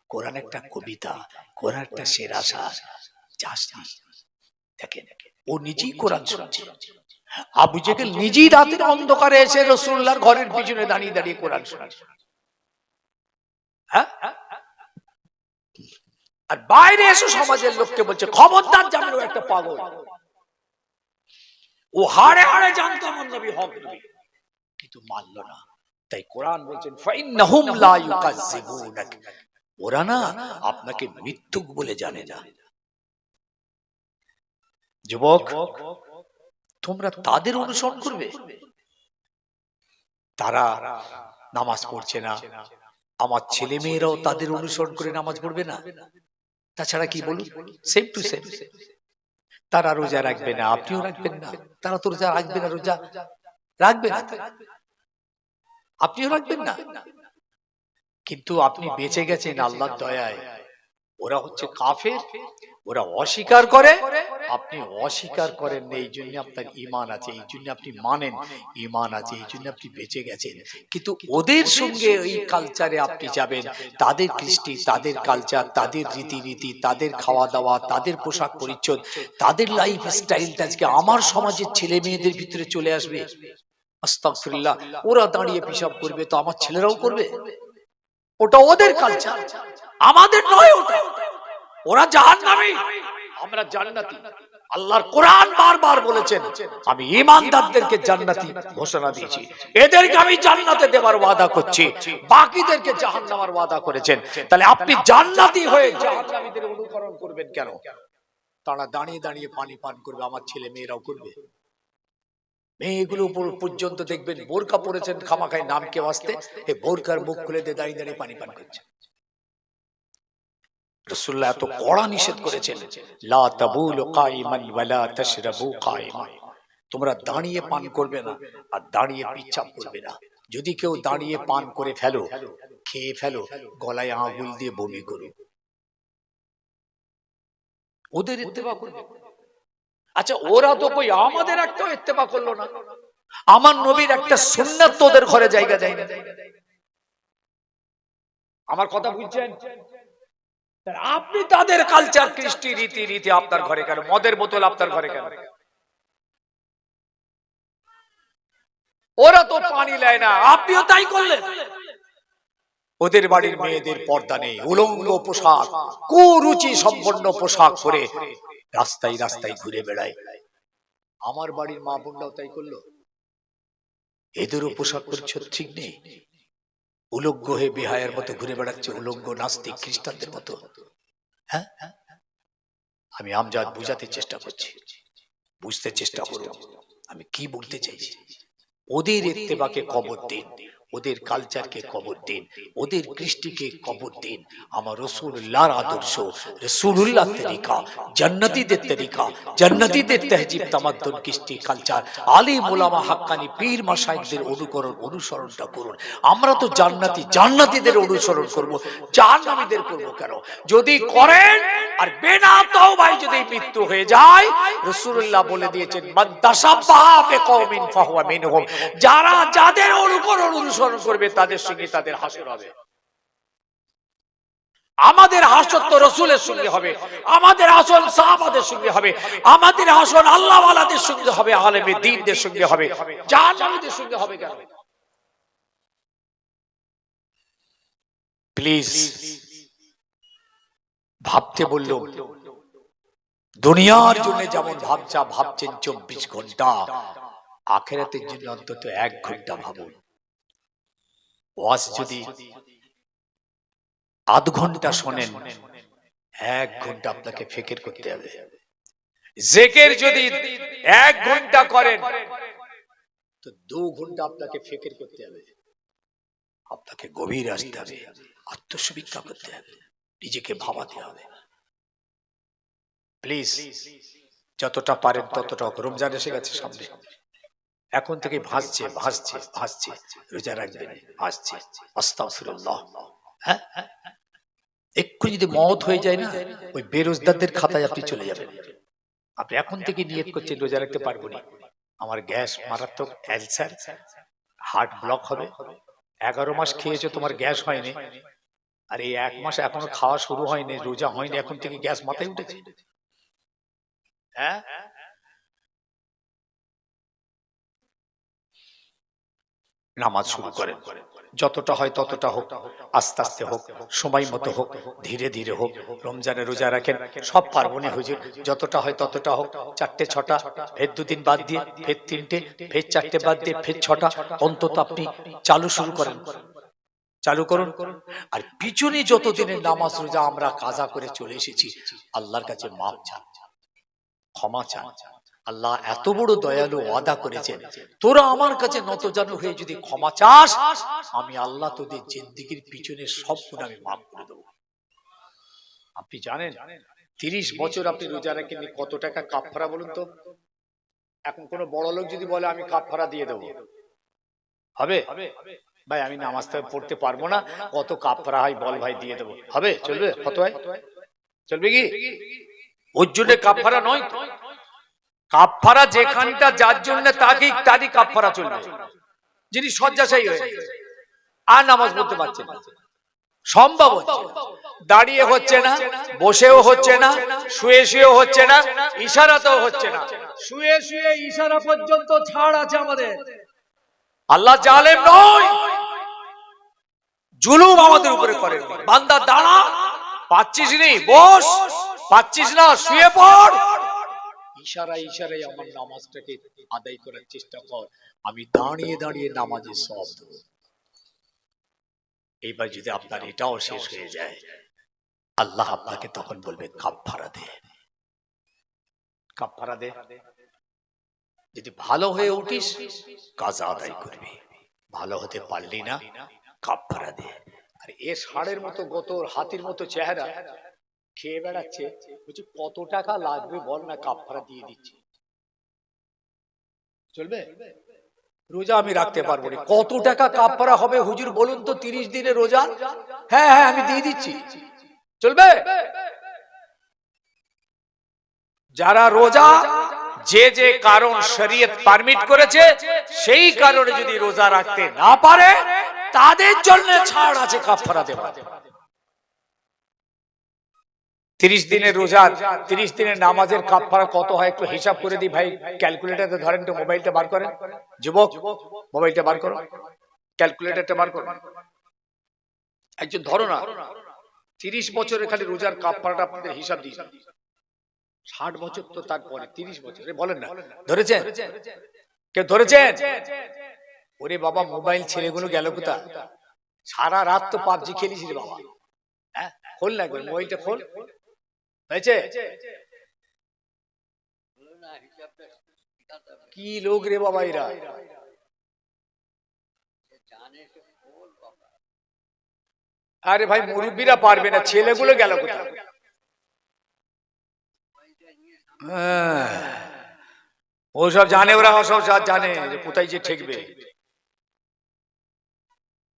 কোরআন একটা কবিতা, কোরআন একটা সেরা সার। দেখেন, ও নিজেই কোরআন শুনছে। আবু জেহেল নিজেই রাতের অন্ধকারে এসে রাসূলুল্লাহর ঘরের পিছনে দাঁড়িয়ে দাঁড়িয়ে কোরআন শোনাচ্ছে। হ্যাঁ, আর বাইরে এসে সমাজের লোককে বলছে খবরদার জানেন ও একটা পাগল। ও হাড়ে হাড়ে জানতো আমার নবী হক নবী, কিন্তু মানল না। তাই কোরআন বলছেন ফাইন্নাহুম লা ইউকাযযিবুনাক, ওরা না আপনাকে মিথ্যুক বলে জানে না। যুবক, তোমরা তাদের অনুসরণ করবে? তারা নামাজ পড়ছে না, আমার ছেলে মেয়েরাও তাদের অনুসরণ করে নামাজ পড়বে না? তাছাড়া কি বলুন, সেম টু সেম। তারা রোজা রাখবে না, আপনিও রাখবেন না। তারা তো রোজা রাখবে না, রোজা রাখবে না, আপনিও রাখবেন না। কিন্তু আপনি বেঁচে গেছেন আল্লাহর দয়ায়। ওরা হচ্ছে কাফের, ওরা অস্বীকার করে, আপনি অস্বীকার করেন না, এই জন্য আপনার ঈমান আছে, এই জন্য আপনি মানেন, ঈমান আছে, এই জন্য আপনি বেঁচে গেছেন। কিন্তু ওদের সঙ্গে এই কালচারে আপনি যাবেন, তাদের কৃষ্টি, তাদের কালচার, তাদের রীতিনীতি, তাদের খাওয়া দাওয়া, তাদের পোশাক পরিচ্ছদ, তাদের লাইফ স্টাইলটা আজকে আমার সমাজের ছেলে মেয়েদের ভিতরে চলে আসবে। আস্তাগফিরুল্লাহ, ওরা দাঁড়িয়ে পেশাব করবে তো আমার ছেলেরাও করবে? ওটা ওদের কালচার, আমাদের নয় ওটা। ওরা জাহান্নামী, আমরা জান্নাতি। আল্লাহর কোরআন বারবার বলেছেন আমি ঈমানদারদেরকে জান্নাতি ঘোষণা দিয়েছি, এদেরকে আমি জান্নাতে দেবার ওয়াদা করছি, বাকিদেরকে জাহান্নামের ওয়াদা করেছেন। তাহলে আপনি জান্নাতি হয়ে জাহান্নামীদের অনুকরণ করবেন কেন? তারা দাঁড়িয়ে দাঁড়িয়ে পানি পান করবে, আমার ছেলে মেয়েরাও করবে। মেয়েগুলো পর্যন্ত দেখবেন বোরকা পরেছেন খামাখাই নামকে ওয়াস্তে, এই বোরকার মুখ খুলে দিয়ে দাঁড়িয়ে দাঁড়িয়ে পানি পান করছে। রাসূলুল্লাহ এত কড়া নিষেধ করেছেন, লা তাবুলু কাইমান ওয়ালা তাশরাবু কাইমান, তোমরা দাঁড়িয়ে পান করবে না আর দাঁড়িয়ে পেচ্ছাপ করবে না। যদি কেউ দাঁড়িয়ে পান করে ফেলো খেয়ে ফেলো, গলায় আঙুল দিয়ে বমি করো, ওদের ইত্তেবা করবে। আচ্ছা ওরা তো কই আমাদের একটা ইত্তেবা করলো না, আমার নবীর একটা সুন্নাত তো ওদের ঘরে জায়গা দেয় না। আমার কথা বুঝছেন? আপনি তাদের কালচার, কৃষ্টি, রীতি রীতি আপনার ঘরে কেন? মদের বোতল আপনার ঘরে কেন? ওরা তো পানি নেয় না, আপনিও তাই করলেন। ওদের বাড়ির মেয়েদের পর্দা নেই, উলঙ্গ পোশাক, কুরুচি সম্পন্ন পোশাক পরে রাস্তায় রাস্তায় ঘুরে বেড়ায়। আমার বাড়ির মা বোনরাও তাই করলো, এদেরও পোশাক পরিচ্ছদ ঠিক নেই, উলঙ্গ হয়ে বিহায়ের মতো ঘুরে বেড়াচ্ছে, উলঙ্গ নাস্তিক খ্রিস্টানদের মতো। হ্যাঁ, আমি আমজাদ বুঝাতে চেষ্টা করছি, বুঝতে চেষ্টা করুন আমি কি বলতে চাইছি। ওদের ইত্তেবাকে কবর দিন, ওদের কালচারকে কবর দিন, ওদের কৃষ্টিকে কবর দিন। আমার রাসূলুল্লাহর আদর্শ, রাসূলুল্লাহর তরিকা, জান্নাতীদের তরিকা, জান্নাতীদের তাহজিব, তামাদ্দুন, কৃষ্টি, কালচার, আলিম ওলামা হাক্কানি পীর মাশায়েখদের অনুসরণটা করুন। আমরা তো জান্নাতীদের অনুসরণ করব, জাহান্নামীদের করব কেন? যদি করেন আর বিনা তওবায় যদি মৃত্যু হয়ে যায়, রাসূলুল্লাহ বলে দিয়েছেন মান তাশাব্বাহা বিকওমিন ফাহুয়া মিনহুম, যারা যাদের অনুসরণ করবে তাদের সঙ্গে তাদের হাসর হবে। আমাদের হাসর তো রাসূলের সঙ্গে হবে, আমাদের হাসর সাহাবাদের সঙ্গে হবে, আমাদের হাসর আল্লাহ ওয়ালাদের সঙ্গে হবে, আলেমে দ্বীনদের সঙ্গে হবে, জাহান্নামীদের সঙ্গে হবে কেন? প্লিজ ভাবতে বলল, দুনিয়ার জন্য যেমন ভাবছেন 24 ঘন্টা, আখিরাতের জন্য অন্তত 1 ঘন্টা ভাবুন। ওয়াজ যদি আধ ঘন্টা শোনেন, 1 ঘন্টা আপনাকে ফিকির করতে হবে। জিকির যদি 1 ঘন্টা করেন তো 2 ঘন্টা আপনাকে ফিকির করতে হবে, আপনাকে গভীর আসতে হবে, আত্মসমীক্ষা করতে হবে, নিজেকে ভাবাতে হবে। প্লিজ যতটা পারেন ততটা। রমজান এসে গেছে সামনে, এখন থেকে ভাসছে রোজা রাখবেন, ভাসছে আস্তাগফিরুল্লাহ। হ্যাঁ, একটু যদি মওত হয়ে যায় না, ওই বেরোজগারদের খাতায় আপনি চলে যাবেন। আপনি এখন থেকে নিয়ত করছেন রোজা রাখতে পারবো না, আমার গ্যাস মারাত্মক, অ্যালসার, হার্ট ব্লক হবে। 11 মাস খেয়েছো, তোমার গ্যাস হয়নি, আর এই 1 মাস এখনো খাওয়া শুরু হয়নি, রোজা হয়নি, এখন থেকে গ্যাস মাথায় উঠেছে। হ্যাঁ, নামাজ শুরু করেন, যতটা হয় ততটা হোক, আস্তে আস্তে হোক, সময় মতো হোক, ধীরে ধীরে হোক। রমজানে রোজা রাখেন, সব পার্বণে হুজুর যতটা হয় ততটা হোক, 4টে 6টা, ফের 2 দিন বাদ দিয়ে ফের 3টে, ফের 4টে বাদ দিয়ে ফের 6টা, অন্তত আপনি শুরু করুন। আর পিছনে যত দিনের নামাজ রোজা আমরা কাজা করে চলে এসেছি, আল্লাহর কাছে মাপ চান, ক্ষমা চান। আল্লাহ এত বড় দয়ালু, ওয়াদা করেছেন, তোরা আমার কাছে নতজানু হয়ে যদি ক্ষমা চাস, আমি আল্লাহ তোদের জিন্দেগির পিছনে সব গুনাহ আমি মাফ করে দেব। আপনি জানেন 30 বছর আপনি রোজা রাখেননি, কত টাকা কাফারা বলুন তো? এখন কোন বড় লোক যদি বলে আমি কাফারা দিয়ে দেব, হবে? ভাই আমি নামাজ পড়তে পারবো না, কত কাফারা হয় বল ভাই, দিয়ে দেব, হবে? চলবে? কত হয়? চলবে কি? ওর জন্য কাফারা নয়। কাফারা যেখানটা যার জন্য তারই কাফারা চলবে, যিনি শয্যাশায়ী হয়ে আর নামাজ পড়তে পারছেন না, সম্ভব হচ্ছে না, দাঁড়িয়ে হচ্ছে না, বসেও হচ্ছে না, শুয়েও হচ্ছে না, ইশারাতেও হচ্ছে না, শুয়ে ইশারা পর্যন্ত ছাড় আছে আমাদের। আল্লাহ জালেম নয়, জুলুম আমাদের উপরে করেন। বান্দা দাঁড়া, পাচ্ছিস নি বস, পাচ্ছিস না শুয়ে পড়, ইশারায় আমার নামাজটাকে আদায় করার চেষ্টা কর, আমি দাঁড়িয়ে দাঁড়িয়ে নামাজের সওয়াব দেব। এইবার যদি আপনার এটাও শেষ হয়ে যায়, আল্লাহ আপনাকে তখন বলবে কাফারা দে। যদি ভালো হয়ে উঠিস কাজা আদায় করবি, ভালো হতে পারলি না কাফারা দে। আর এ ষাঁড়ের মতো গতর, হাতির মতো চেহারা, খেয়ে বেড়াচ্ছে, বলছি কত টাকা লাগবে বল না, কাফারা দিয়ে দিচ্ছি, চলবে? রোজা আমি রাখতে পারবো না। কত টাকা কাফারা হবে হুজুর বলুন তো 30 দিনের রোজা? হ্যাঁ হ্যাঁ আমি দিয়ে দিচ্ছি, চলবে? যারা রোজা যে যে কারণ শরীয়ত পারমিট করেছে সেই কারণে যদি রোজা রাখতে না পারে তাদের জন্য ছাড় আছে কাফারা দেওয়া। 30 দিনের রোজা, 30 দিনের নামাজের কাফারা কত হয় একটু হিসাব করে দিই ভাই। ক্যালকুলেটরতে ধরেন তো, মোবাইলটা বার করেন যুবক, মোবাইলটা বার করো, ক্যালকুলেটরটা বার করো, একজন ধরো না। 30 বছরের খালি রোজার কাফারাটা আপনাদের হিসাব দিই। 60 বছর তো তারপরে 30 বছর বলেন না, ধরেছেন? কেউ ধরেছেন? ওরে বাবা মোবাইল ছেলেগুলো গেল কোথায়? সারা রাত তো পাবজি খেলেছিস বাবা। হ্যাঁ খোল না মোবাইলটা খোল, হয়েছে? কি লোক রে বাবা এরা। আরে ভাই মুরব্বীরা পারবে না, ছেলেগুলো গেল কোথায়? ও সব জানে, ওরা সব জানে যে কোথায় যে ঠেকবে।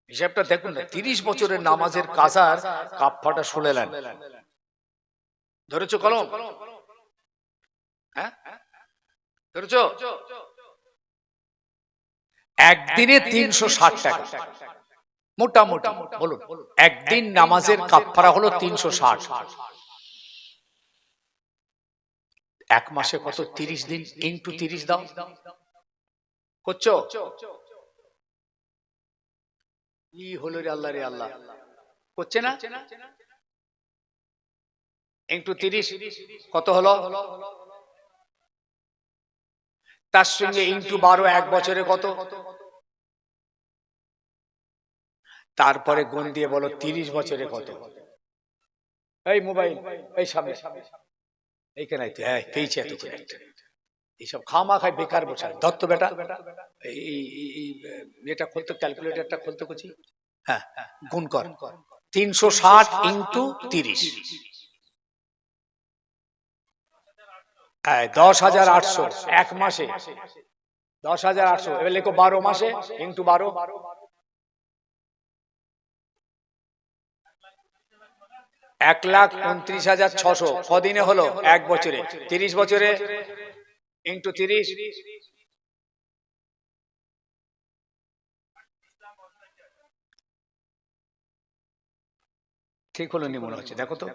হিসাবটা দেখুন না, 30 বছরের নামাজের কাজার কাফারাটা শুনেলেন। ধরেছো কলম? হ্যাঁ ধরেছো? একদিনে 360 টাকা মোটামুটি বলুন। একদিন নামাজের কাফারা হলো 360। এক মাসে কত? 30 দিন ইনটু 30 দাও, করছো? কি হলো রে আল্লাহ রে আল্লাহ, করছে না? ইনটু 30 কত হলো? তার সঙ্গে ইনটু 12 এক বছরে কত? তারপরে গুণ দিয়ে বলো 30 বছরে কত? এই মোবাইল এই সামনে এইখানে পেয়েছি এত করে। এইসব খামা খাই বেকার বসে দত্ত বেটা। এটা খুলতো, ক্যালকুলেটরটা খুলতে করছি। হ্যাঁ গুণ কর 360 ইনটু 30, 10,800 এক মাসে। 10,800 এবার লেখো 12 মাসে ইনটু 12, 1,29,600 কদিনে হলো? এক বছরে। 30 বছরে ইনটু 30, ঠিক হলো নি মনে হচ্ছে, দেখো তো।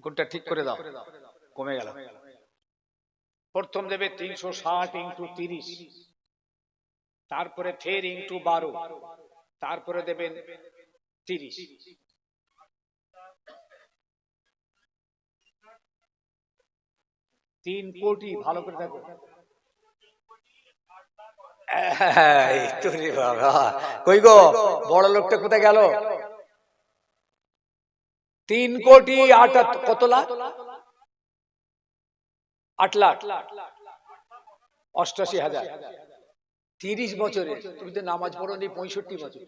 গুণটা ঠিক করে দাও, কমে গেল। প্রথম দেবে 360 ইনটু 30, তারপরে ফের ইনটু 12, তারপরে দেবেন 30। 3 কোটি, ভালো করে দেখো। কই গো বড় লোকটা কোথায় গেল? 3 কোটি 8 কত লাখ? 8 লাখ 88,000। 30 বছরে তুমি তো নামাজ পড়ো নি 65 বছর,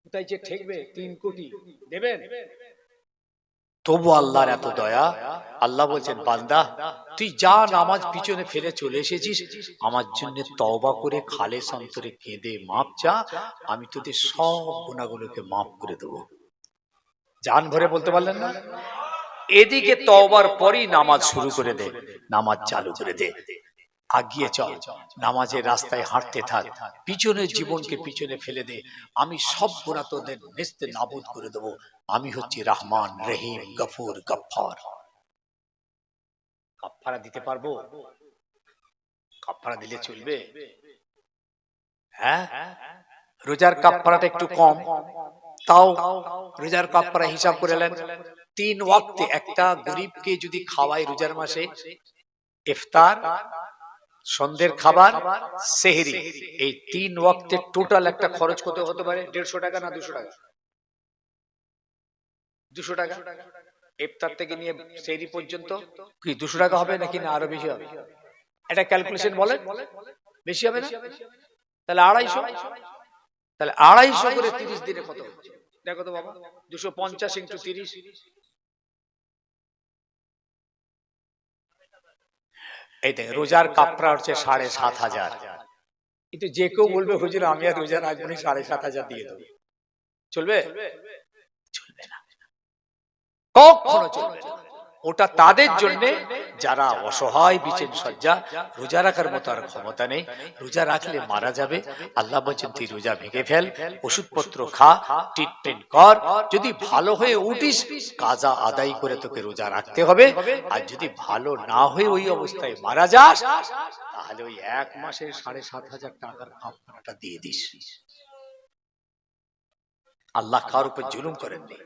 কোথায় যে ঠেকবে? 3 কোটি দেবেন? তবু আল্লাহর এত দয়া, আল্লাহ বলছেন বান্দা তুই যা নামাজ পিছনে ফেলে চলে এসেছিস, আমার জন্য তওবা করে খালেস অন্তরে কেঁদে মাপ চা, আমি তোদের সব গুনাহগুলোকে মাফ করে দেবো। জান ভরে বলতে পারলেন না? এদিকে তওবার পরই নামাজ শুরু করে দে, নামাজ চালু করে দে, আগিয়ে চল, নামাজের রাস্তায় হাঁটতে থাক, পিছনের জীবনকে পিছনে ফেলে দে, আমি সব গুনাহ তোদের নেস্তে নাবুদ করে দেবো। আমি হচ্ছি রহমান রহিম গফুর গফফার। কাফারা দিতে পারবো? কাফারা দিলে চলবে? হ্যাঁ রোজার কাফারাটা একটু কম, তাও রোজার কাফারা হিসাব করে নেন। 3 ওয়াক্তে একটা গরিবকে যদি খাওয়াই রোজার মাসে, ইফতার, সন্ধ্যের খাবার, সেহরি, এই 3 ওয়াক্তের টোটাল একটা খরচ কত হতে পারে? 150 টাকা না 200 টাকা? 200 টাকা। ইফতার থেকে নিয়ে সেহরি পর্যন্ত কি 200 টাকা হবে নাকি না আরো বেশি হবে? এটা ক্যালকুলেশন বলেন, বেশি হবে না? তাহলে 250, তাহলে 250 করে 30 দিনে কত হচ্ছে দেখো তো বাবা। 250 ইনটু 30, এই দেখ রোজার কাপড়া হচ্ছে ৭,৫০০। কিন্তু যে কেউ বলবে হুজুর আমি আর রোজা রাখবো না, ৭,৫০০ দিয়ে দেবো, চলবে? চলবে না, কখনো চলবে না। ওটা তাদের জন্য যারা অসহায় বিচেন সজ্জা, রোজা রাখার মতো আর ক্ষমতা নেই, রোজা রাখলে মারা যাবে। আল্লাহ বলছেন তুই রোজা ভেঙে ফেল, ওষুধপত্র খা, ট্রিটমেন্ট কর, যদি ভালো হয়ে উঠিস কাজা আদায় করে তোকে রোজা রাখতে হবে। আর যদি ভালো না হয়ে ওই অবস্থায় মারা যাস তাহলে ওই 1 মাসের ৭,৫০০ টাকার কাফারাটা দিয়ে দিস। আল্লাহ কার উপর জুলুম করেননি,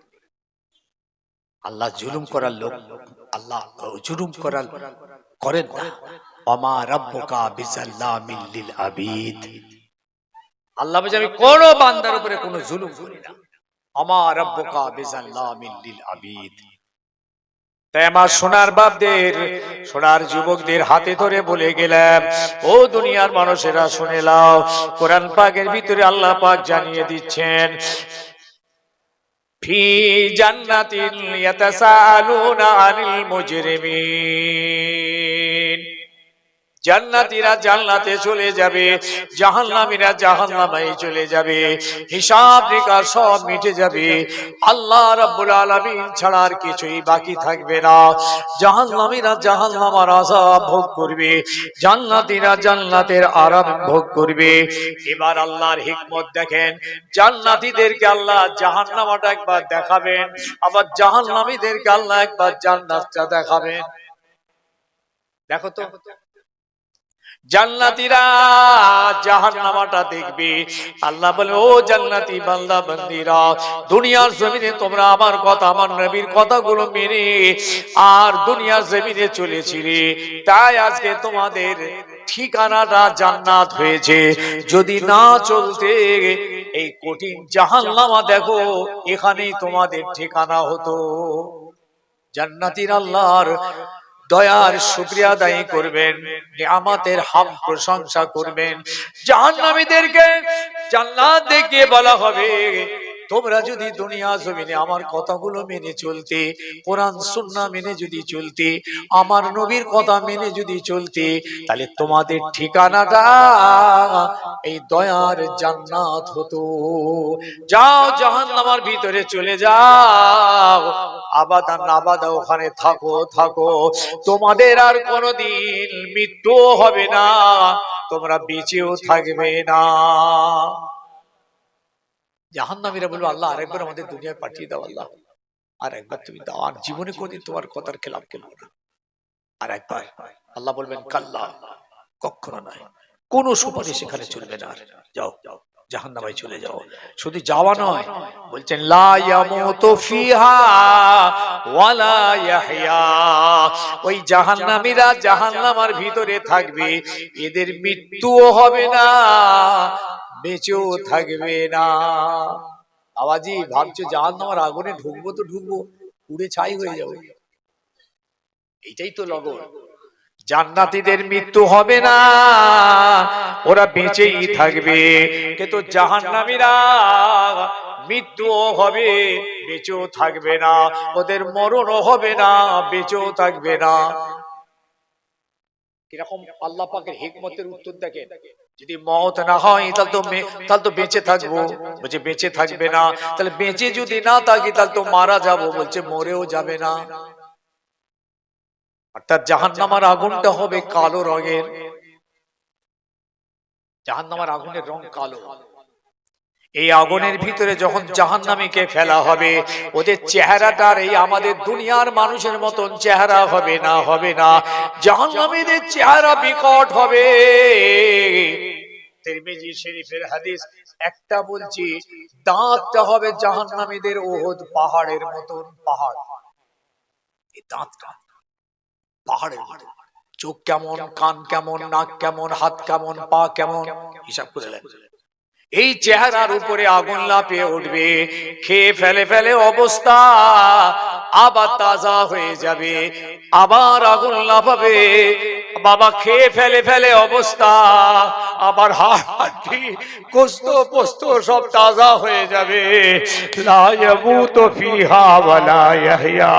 আল্লাহ জুলুম করার লোক, আল্লাহ জুলুম করার করেন না। ওমা রাব্বুকা বিযাল্লামিল লিল আবিদ, আল্লাহ বলে আমি কোন বান্দার উপরে কোনো জুলুম করি না। ওমা রাব্বুকা বিযাল্লামিল লিল আবিদ। তাই আমার সোনার বাপদের, সোনার যুবকদের হাতে ধরে বলে গেলাম, ও দুনিয়ার মানুষেরা শুনে নাও, কোরআন পাকের ভিতরে আল্লাহ পাক জানিয়ে দিচ্ছেন ফি জান্নাতিন ইয়াতাসাআলুনা আনিল মুজরিমিন। জান্নাতীরা জান্নাতে চলে যাবে, জাহান্নামীরা জাহান্নামে চলে যাবে, হিসাব নিকাশ সব মিটে যাবে, আল্লাহ রাব্বুল আলামিন ছাড়া আর কিছুই বাকি থাকবে না। জাহান্নামীরা জাহান্নামের আযাব ভোগ করবে, জান্নাতীরা জান্নাতের আরাম ভোগ করবে। এবার আল্লাহর হিকমত দেখেন, জান্নাতীদেরকে আল্লাহ জাহান্নামটা একবার দেখাবেন, আবার জাহান্নামীদেরকে আল্লাহ একবার জান্নাতটা দেখাবেন। দেখো তো, জান্নাতীরা জাহান্নামটা দেখবে, আল্লাহ বলে ও জান্নাতি বান্দা বান্দীরা, দুনিয়ার জমিনে তোমরা আমার কথা, আমার নবীর কথাগুলো মেনে আর দুনিয়ার জমিনে চলেছিলে, তাই আজকে তোমাদের ঠিকানাটা জান্নাত হয়েছে। যদি না চলতে এই কঠিন জাহান্নামা দেখো, এখানেই তোমাদের ঠিকানা হতো। জান্নাতীরা আল্লাহর দয়ার শুকরিয়া আদায় করবেন, নিয়ামতের হামদ প্রশংসা করবেন। জাহান্নামীদেরকে জান্নাত দেখিয়ে বলা হবে তোমরা যদি দুনিয়া জমিনে আমার কথাগুলো মেনে চলতে, কোরআন সুন্নাহ মেনে যদি চলতে, আমার নবীর কথা মেনে যদি চলতে, তাহলে তোমাদের ঠিকানাটা এই দয়ার জান্নাত হতো। যাও জাহান্নামের ভিতরে চলে যাও, আবাদান আবাদা ওখানে থাকো থাকো, তোমাদের আর কোনোদিন মৃত্যু হবে না, তোমরা বেঁচেও থাকবে না। জাহান্নামীরা বলবো আল্লাহ আরেকবার আমাদের দুনিয়ায় পাঠিয়ে দাও, আল্লাহ আর একবার তুমি দাও, আর জীবনে কোনদিন তোমার কথার খেলাফ করবো না, আর একবার। আল্লাহ বলবেন কাল্লা, কখনো নয়, কোন সুপারিশ এখানে চলবে না, যাও জাহান্নামে চলে যাও। শুধু যাওয়া নয়, বলছেন লা ইয়ামুতু ফিহা ওয়ালা ইয়াহইয়া, ওই জাহান্নামীরা জাহান্নামের ভিতরে থাকবে, এদের মৃত্যুও হবে না, বেঁচেও থাকবে না। বাবাজি ভাবছো জাহান্নামের আগুনে ঢুকবো তো ঢুকবো, পুড়ে ছাই হয়ে যাবে, এইটাই তো লগন। জান্নাতীদের মৃত্যু হবে না, ওরা বেঁচেই থাকবে, কিন্তু জাহান্নামীরা মৃত্যুও হবে, বেঁচেও থাকবে না, ওদের মরণও হবে না, বেঁচেও থাকবে না। কিরকম আল্লাহ পাকের হিকমতের উত্তর দেখেন, যদি মওত না হয় তাহলে তো বেঁচে থাকবো, বলছে বেঁচে থাকবে না, তাহলে বেঁচে যদি না থাকি তাহলে তো মারা যাবো, বলছে মরেও যাবে না। অর্থাৎ জাহান্নামের আগুনটা হবে কালো রঙের, জাহান্নামের আগুনের রং কালো। এই আগুনের ভিতরে যখন জাহান্নামীকে ফেলা হবে, ওদের চেহারাটার এই আমাদের দুনিয়ার মানুষের মতন চেহারা হবে না, হবে না, জাহান্নামীদের চেহারা বিকট হবে। তিরমিজি শরীফের হাদিস একটা বলছি, দাঁতটা হবে জাহান্নামীদের ওহদ পাহাড়ের মতন, পাহাড়, এই দাঁতটা পাহাড়ের মতো। চোখ কেমন, কান কেমন, নাক কেমন, হাত কেমন, পা কেমন, হিসাব করে নেন। এই চেহারার উপরে আগুন লাফিয়ে উঠবে, খেয়ে ফেলে ফেলে অবস্থা আবার তাজা হয়ে যাবে, আবার আগুন লাফাবে, বাবা খেয়ে ফেলে ফেলে অবস্থা, আবার হাড়ি গোস্ত পোস্ত সব তাজা হয়ে যাবে। লা ইয়ামুতু ফিহা ওয়া লা ইয়াহইয়া।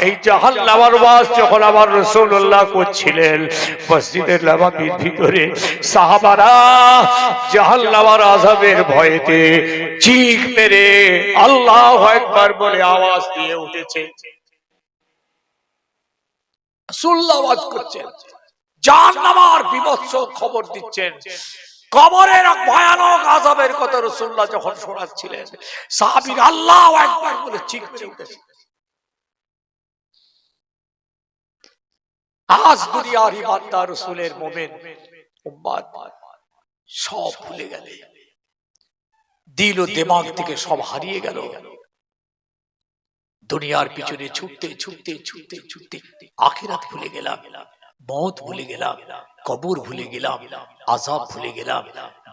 এই জাহান্নামের ওয়াজ যখন আমার রাসূলুল্লাহ করছিলেন মসজিদের নববীর ভিতরে, সাহাবারা জাহান্নামের আযাবের ভয়েতে চিৎ মেরে আল্লাহু আকবার বলে আওয়াজ দিয়ে উঠেছে। রাসূলুল্লাহ আওয়াজ করছেন, জাহান্নামের বিভৎস খবর দিচ্ছেন, কবরের ভয়ানক আযাবের কথা রাসূলুল্লাহ যখন শোনাচ্ছিলেন, সাহাবীরা আল্লাহু আকবার বলে চিৎ মেরে উঠেছে। আজ দুনিয়ার ইমানদার রাসূলের মুমিন উম্মত সব ভুলে গেল, দিল ও দিমাগ থেকে সব হারিয়ে গেল। দুনিয়ার পিছনে ছুটতে ছুটতে ছুটতে ছুটতে আখিরাত ভুলে গেলাম, মওত ভুলে গেলাম, কবর ভুলে গেলাম, আযাব ভুলে গেলাম।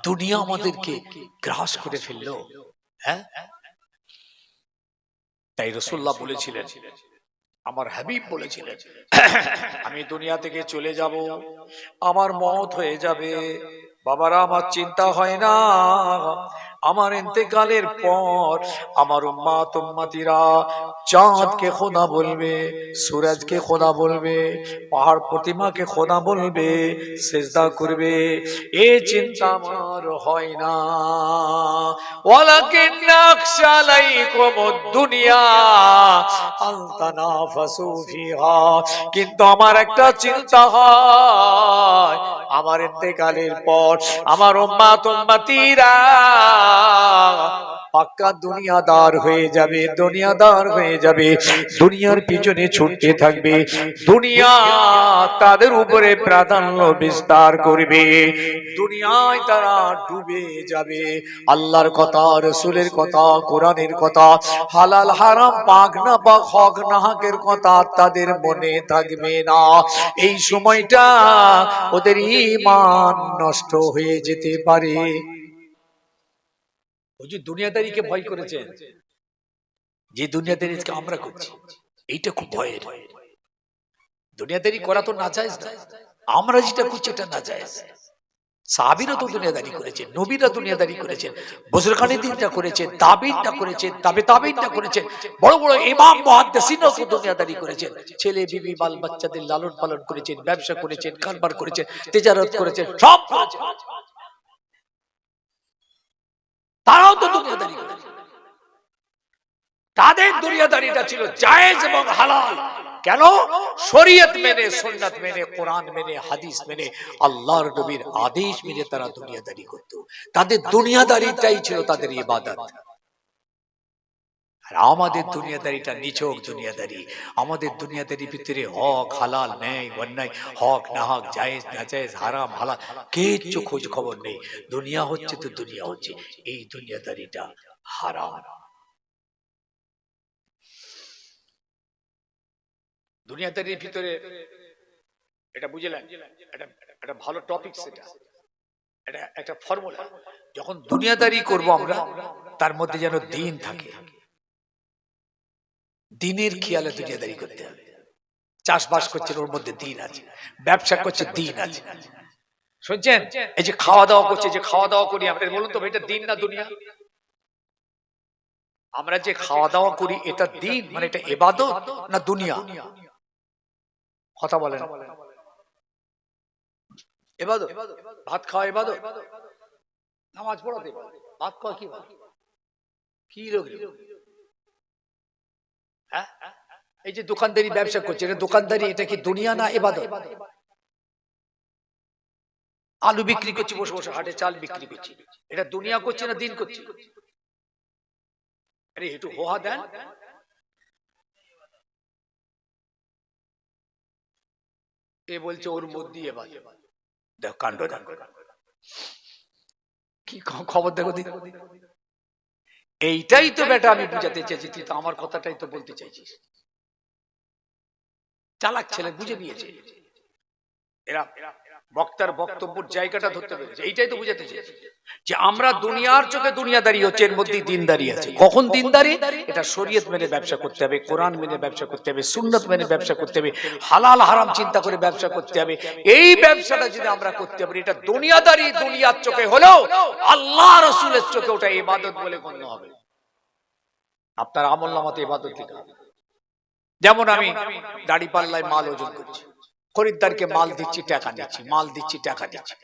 দুনিয়া আমাদেরকে গ্রাস করে ফেললো। হ্যাঁ, তাই রাসূলুল্লাহ বলেছিলেন, আমার হাবিব বলেছিলেন, আমি দুনিয়া থেকে চলে যাব, আমার মওত হয়ে যাবে। বাবারা, আমার চিন্তা হয় না আমার ইন্তেকালের পর আমার উম্মত উম্মতিরা চাঁদকে খোদা বলবে, সূরজকে খোদা বলবে, পাহাড় প্রতিমাকে খোদা বলবে, সিজদা করবে। এই চিন্তা আমার হয় না। ওয়ালাকিন নাখশা আলাইকুমুদ দুনিয়া আন তানাফাসু ফিহা। কিন্তু আমার একটা চিন্তা হয়, আমার ইন্তেকালের পর আমার উম্মত উম্মতিরা পাক্কা দুনিয়াদার হয়ে যাবে, দুনিয়াদার হয়ে যাবে, দুনিয়ার পিছনে ছুটতে থাকবে, দুনিয়া তাদের উপরে প্রাধান্য বিস্তার করবে, দুনিয়ায় তারা ডুবে যাবে। আল্লাহর কথা, রাসূলের কথা, কোরআনের কথা, হালাল হারাম, পাক না পাক, হক না হকের কথা তাদের মনে থাকবে না। এই সময়টা ওদের ঈমান নষ্ট হয়ে যেতে পারে। দুনিয়াদারিকে ভয় করেছেন, যে দুনিয়াদারি আমরা করছি এইটা খুব ভয়ের। দুনিয়াদারি করা তো নাজায়েজ না, আমরা যেটা করছি এটা নাজায়েজ। সাহাবীরা তো দুনিয়াদারি করেছেন, নবীরা দুনিয়াদারি করেছেন, বুজুর্গানে দিনটা করেছেন, তাবিনটা করেছেন, তাবিনটা করেছেন, বড় বড় ইমাম মুহাদ্দিসিনও তো দুনিয়াদারি করেছেন। ছেলে বিবি বাল বাচ্চাদের লালন পালন করেছেন, ব্যবসা করেছেন, কারবার করেছেন, তিজারত করেছেন, সব করেছেন। তারাও তো দুনিয়াদারি করেছে, তাদের দুনিয়াদারিটা ছিল জায়েজ এবং হালাল। কেন? শরীয়ত মেনে, সুন্নাত মেনে, কোরআন মেনে, হাদিস মেনে, আল্লাহর নবীর আদেশ মেনে তারা দুনিয়াদারি করত। তাদের দুনিয়াদারিটাই ছিল তাদের ইবাদত। আর আমাদের দুনিয়াদারিটা নিছক দুনিয়াদারি। আমাদের দুনিয়াদারির ভিতরে হক হালাল, ন্যায় অন্যায়, হক না হক, জায়েজ না জায়েজ, হারাম হালাল কিচ্ছু খোঁজ খবর নেই। দুনিয়া হচ্ছে তো দুনিয়া হচ্ছে, এই দুনিয়াদারিটা হারাম। দুনিয়াদারির ভিতরে এটা বুঝলেন, এটা ভালো টপিক, সেটা এটা একটা ফর্মুলা। যখন দুনিয়াদারি করব আমরা, তার মধ্যে যেন দিন থাকে, দিনের খেয়ালে দুনিয়াদারি করতে হবে। চাষবাস করছেন, ওর মধ্যে দিন আছে, ব্যবসা করছে, দিন আছে। শুনছেন, এই যে খাওয়া দাওয়া করছে, যে খাওয়া দাওয়া করি আমরা, বলুন তো এটা দিন না দুনিয়া? আমরা যে খাওয়া দাওয়া করি এটা দিন, মানে এটা ইবাদত না দুনিয়া? কথা বলেন। ইবাদত। ভাত খাওয়া ইবাদত, নামাজ পড়া ইবাদত, ভাত খাওয়া কি কি লোক? হ্যাঁ, এই যে দোকানদারি ব্যবসা করছে, এটা দোকানদারি, এটা কি দুনিয়া না ইবাদত? আলু বিক্রি করছি বসে বসে, হাটে চাল বিক্রি করছি, এটা দুনিয়া করছে না দিন করছে? আরে একটু হোহা দেন। এ বলছে ওর মধ্যে দেখো কাণ্ড, কি খবর দেখো। এইটাই তো বেটা আমি বুঝাতে চাইছি, তুই তো আমার কথাটাই তো বলতে চাইছিস। চালাক ছেলে বুঝে নিয়েছে, এরা বক্তার বক্তব্যের জায়গাটা ধরতে পেরেছে, এইটাই তো বুঝাতে চেয়েছে যে আমরা দুনিয়ার চোখে দুনিয়াদারি হচ্ছে, এর মধ্যে দিনদারি আছে। কখন দিনদারি? এটা শরীয়ত মেনে ব্যবসা করতে হবে, কোরআন মেনে ব্যবসা করতে হবে, সুন্নাত মেনে ব্যবসা করতে হবে, হালাল হারাম চিন্তা করে ব্যবসা করতে হবে। এই ব্যবসাটা যদি আমরা করতে পারি, এটা দুনিয়াদারি দুনিয়ার চোখে হলেও আল্লাহ রাসূলের চোখে ওটা ইবাদত বলে গণ্য হবে। আপনার আমলনামাতে ইবাদত লিখা হবে। যেমন আমি দাড়ি পাল্লায় মাল ওজন করছি, খরিদ্দারকে মাল দিচ্ছি, টাকা নিচ্ছি, মাল দিচ্ছি, টাকা দিচ্ছি,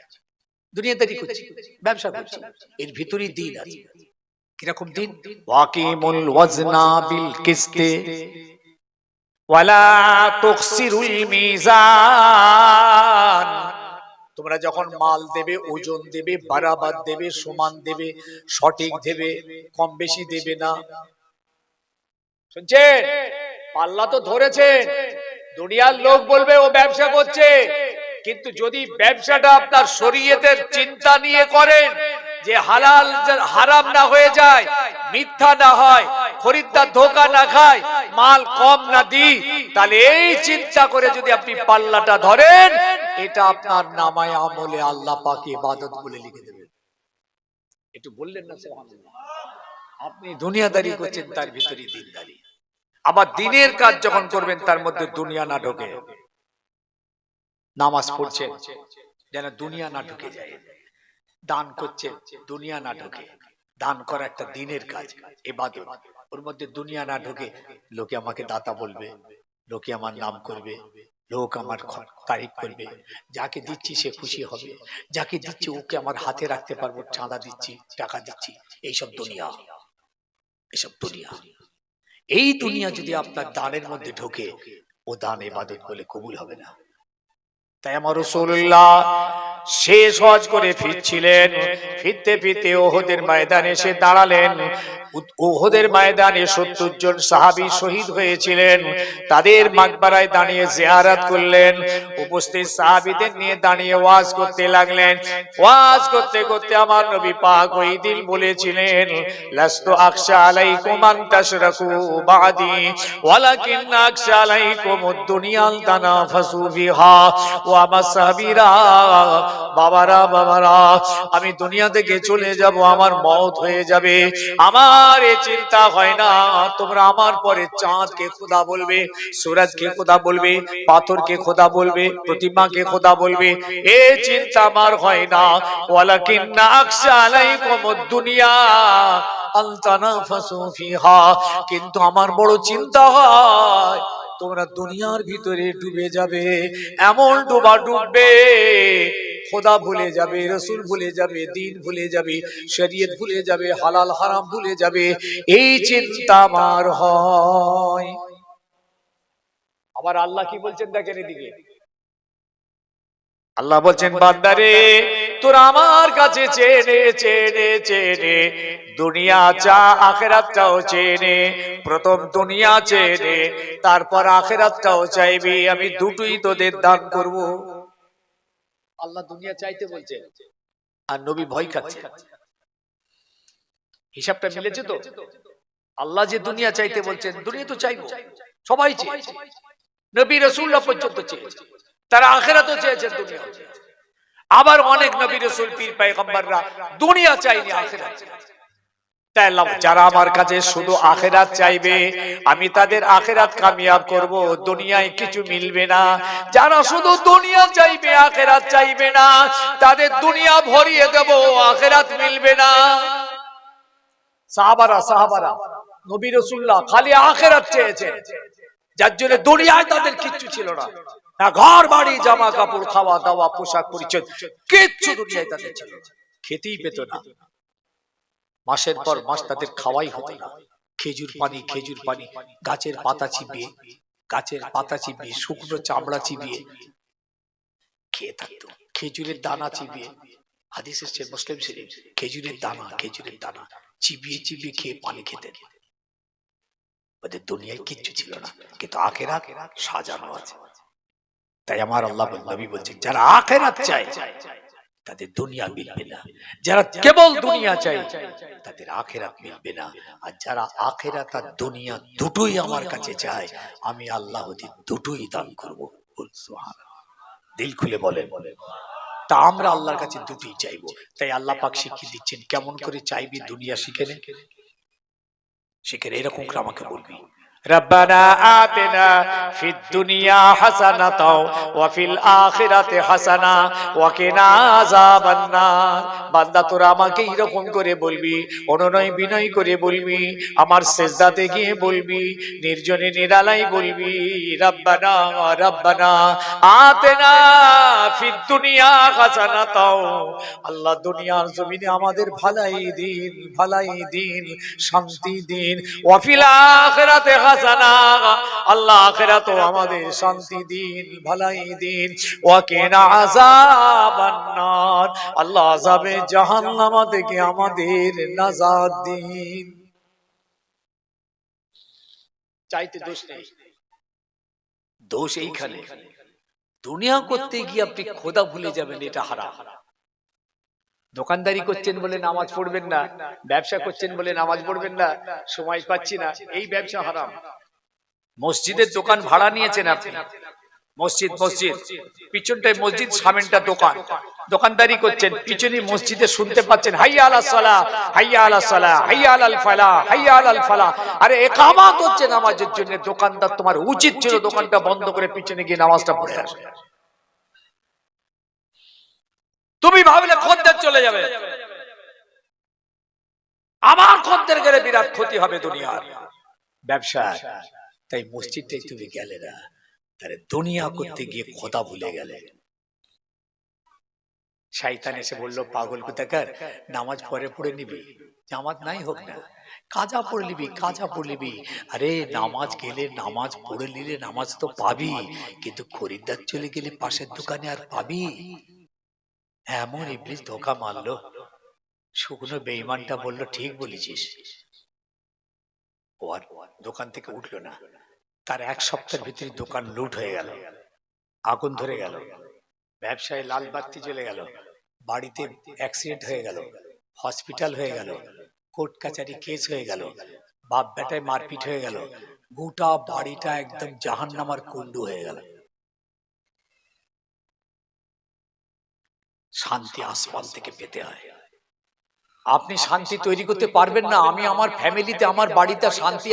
দুনিয়াদারি করছি, ব্যবসা করছি, এর ভিতরেই দিন আছে। কিরকম দিন? ওয়াকিমুল ওয়াজনা বিল কিসতি ওয়ালা তুখসিরুল মিজান। তোমরা যখন মাল দেবে, ওজন দেবে, বারাবার দেবে, সমান দেবে, সঠিক দেবে, কম বেশি দেবে না। শুনছেন? পাল্লা তো ধরেছেন, দুনিয়ার লোক বলবে ও ব্যবসা করছে, কিন্তু যদি ব্যবসাটা আপনার শরীয়তের চিন্তা নিয়ে করেন, যে হালাল হারাম না হয়ে যায়, মিথ্যা না হয়, খরিদ্দার ধোঁকা না খায়, মাল কম না দিই, তাহলে এই চিন্তা করে যদি আপনি পাল্লাটা ধরেন, এটা আপনার নামায় আমলে আল্লাহ পাক ইবাদত বলে লিখে দেবেন। একটু বললেন না সুবহানাল্লাহ? আপনি দুনিয়াদারি করছেন, তার ভিতরে দিনদারি। আবার দিনের কাজ যখন করবেন, তার মধ্যে দুনিয়া না ঢোকে। নামাজ পড়ছেন যেন দুনিয়া না ঢুকে যায়, দান করছেন দুনিয়া না ঢোকে, দান করা একটা দিনের কাজ, ইবাদত, ওর মধ্যে দুনিয়া না ঢোকে। লোকে আমাকে দাতা বলবে, লোকে আমার নাম করবে, লোক আমার তারিফ করবে, যাকে দিচ্ছি সে খুশি হবে, যাকে দিচ্ছি ওকে আমার হাতে রাখতে পারবো, চাঁদা দিচ্ছি, টাকা দিচ্ছি, এইসব দুনিয়া, এসব দুনিয়া। এই দুনিয়া যদি আপনার দানের মধ্যে ঢোকে, ও দান ইবাদত বলে কবুল হবে না। তাই আমার রাসূলুল্লাহ শেষ হজ করে ফিরছিলেন, ফিরতে ফিরতে ওহদের ময়দানে এসে দাঁড়ালেন। ওহদের ময়দানে ৭০ জন সাহাবী শহীদ হয়েছিলেন, তাদের মাকবারায় দাঁড়িয়ে জিয়ারত করলেন। উপস্থিত সাহাবীদের নিয়ে দাঁড়িয়ে ওয়াজ করতে লাগলেন। ওয়াজ করতে করতে আমার নবী পাক ওই দিন বলেছিলেন, লাস্তু আখশা আলাইকুম আন তাশরাকু বাদি ওয়ালাকিন আখশা আলাইকুমুদ দুনিয়া তানাফাসু ফিহা। ও আমার সাহাবীরা, বাবারা বাবারা, আমি দুনিয়া থেকে চলে যাব, আমার মওত হয়ে যাবে, আমার এই চিন্তা হয় না তোমরা আমার পরে চাঁদকে খোদা বলবে, সূরজকে খোদা বলবে, পাথরকে খোদা বলবে, প্রতিমাকে খোদা বলবে, এই চিন্তা আমার হয় না। ওয়ালাকিন আখশা আলাইকুমুদ দুনিয়া আন তানাফাসু ফিহা, কিন্তু আমার বড় চিন্তা হয় তোমরা দুনিয়ার ভিতরে ডুবে যাবে, এমন ডুবা ডুববে, খোদা ভুলে যাবে, রাসূল ভুলে যাবে, দ্বীন ভুলে যাবে, শরীয়ত ভুলে যাবে, হালাল হারাম ভুলে যাবে, এই চিন্তা আমার হয়। আবার আল্লাহ কি বলছেন দেখেন এদিকে, আল্লাহ বলছেন, বান্দারে তোরা আমার কাছে চেনে চেনে চেনে দুনিয়া চা, আখিরাতটাও চেনে। প্রথম দুনিয়া চেনে, তারপর আখিরাতটাও চাইবি, আমি দুটোই তোদের দান করব। আল্লাহ দুনিয়া চাইতে বলছেন, আর নবী ভয় খাচ্ছে। হিসাবটা মিলেছে তো? আল্লাহ যে দুনিয়া চাইতে বলছেন, দুনিয়া তো চাইবো, সবাই চেয়েছে, নবী রাসূলুল্লাহ পর্যন্ত চেয়েছে, তারা আখিরাতও চেয়েছেন, দুনিয়া। আবার অনেক নবী রাসূল পীর পয়গম্বররা দুনিয়া চাইনি, আখিরাত চেয়েছে। তাই যারা আমার কাছে শুধু আখিরাত চাইবে, আমি তাদের আখিরাত কামিয়াব করব, দুনিয়ায় কিছু মিলবে না। যারা শুধু দুনিয়া চাইবে, আখিরাত চাইবে না, তাদের দুনিয়া ভরিয়ে দেব, আখিরাত মিলবে না। সাহাবারা নবী রাসূলুল্লাহ খালি আখিরাত চেয়েছেন, যার জন্য দুনিয়ায় তাদের কিচ্ছু ছিল না, না ঘর বাড়ি, জামা কাপড়, খাওয়া দাওয়া, পোশাক পরিচ্ছদ, কিচ্ছু দুনিয়ায় তাদের ছিল না। খেতেই পেত না, মাসের পর মাস তাদের খাওয়াই হতো না। খেজুর পানি, গাছের পাতা চিবিয়ে, শুকনো চামড়া চিবিয়ে খেয়ে থাকতো, খেজুরের দানা চিবিয়ে। হাদিস এসেছে মুসলিম শরীফ, খেজুরের দানা চিবিয়ে চিবিয়ে খেয়ে পানি খেতেন। ওদের দুনিয়ায় কিচ্ছু ছিল না, কিন্তু আখিরাত সাজানো আছে। তাই আমার আল্লাহ নবী বলছেন, যারা আখিরাত চায় তাদের দুনিয়া মিলবে না, যারা কেবল দুনিয়া চায় তাদের আখিরাত মিলবে না। আর যারা আখিরাত আর দুনিয়া দুটোই আমার কাছে চায়, আমি আল্লাহ ওদের দুটোই দান করব। সুবহানাল্লাহ, দিল খুলে বলেন। তা আমরা আল্লাহর কাছে দুটোই চাইবো। তাই আল্লাহ পাক শিখিয়ে দিচ্ছেন কেমন করে চাইবি, দুনিয়া শিখে নে, শিখে এরকম করে আমাকে বলবি, রব্বানা আতিনা ফিদ দুনিয়া হাসানাতাও ওয়া ফিল আখিরাতি হাসানা ওয়া কিনা আযাবান নার। বান্দা তোরা আমাকে এরকম করে বলবি, অনুনয় বিনয় করে বলবি, আমার সিজদাতে গিয়ে বলবি, নির্জনে নিরালাই বলবি, রব্বানা রব্বানা আতিনা ফিদ দুনিয়া হাসানাতাও, আল্লাহ দুনিয়ার জমিনে আমাদের ভালাই দিন, ভালাই দিন, শান্তি দিন, ওয়া ফিল আখিরাতি হাসানা, আল্লাহ আখিরাতেও আমাদের শান্তি দিন, ভালাই দিন, ওয়া কিনা আযাবান নার, আল্লাহ আযাবে জাহান্নাম থেকে আমাদের নাজাত দিন। চাইতে দোষ নেই, দোষ এইখানে দুনিয়া করতে গিয়ে আপনি খোদা ভুলে যাবেন, এটা হারাম। দোকানদারি করছেন বলে নামাজ পড়বেন না, ব্যবসা করছেন বলে নামাজ পড়বেন না, সময় পাচ্ছি না, এই ব্যবসা হারাম। মসজিদের দোকান ভাড়া নিয়েছেন আপনি, মসজিদ মসজিদ পিছনটায় মসজিদ, সামনেটা দোকান, দোকানদারি করছেন, পিছনে মসজিদে শুনতে পাচ্ছেন হাইয়া আলাস সালাহ, হাইয়া আলাস সালাহ, হাইয়া আলাল ফালাহ, হাইয়া আলাল ফালাহ। আরে ইকামত হচ্ছে নামাজের জন্য, দোকানদার তোমার উচিত ছিল দোকানটা বন্ধ করে পিছনে গিয়ে নামাজটা পড়ে আসে। তুমি ভাবলে খদ্দের চলে যাবে, আমার খদ্দের গেলে বিরাট ক্ষতি হবে দুনিয়ার ব্যবসা, তাই মসজিদটাই তুমি গেলে না, তাহলে দুনিয়া করতে গিয়ে খোদা ভুলে গেলে। শয়তান এসে বললো, পাগল কোথাকার, নামাজ পরে পড়ে নিবি, জামাত নাই হোক না, কাজা পড়ে নিবি, কাজা পড়ে নিবি। আরে নামাজ গেলে, নামাজ পড়ে নিলে নামাজ তো পাবি, কিন্তু খরিদ্দার চলে গেলে পাশের দোকানে আর পাবি? এমন ইবলিস ধোঁকা মারলো, শুকনো বেঈমানটা বলল ঠিক বলেছিস। ও আর দোকান থেকে উঠলো না। তার এক সপ্তাহের ভিতরে দোকান লুট হয়ে গেল, আগুন ধরে গেল, ব্যবসায় লাল বাতি চলে গেল, বাড়িতে অ্যাক্সিডেন্ট হয়ে গেল, হসপিটাল হয়ে গেল, কোর্ট কাচারি কেস হয়ে গেল, বাপ বেটায় মারপিট হয়ে গেল, গোটা বাড়িটা একদম জাহান্নামার কুণ্ডু হয়ে গেল। শান্তি আসমান থেকে পেতে হয়। আপনি শান্তি তৈরি করতে পারবেন না। আমি আমার ফ্যামিলিতে, আমার বাড়িতে শান্তি,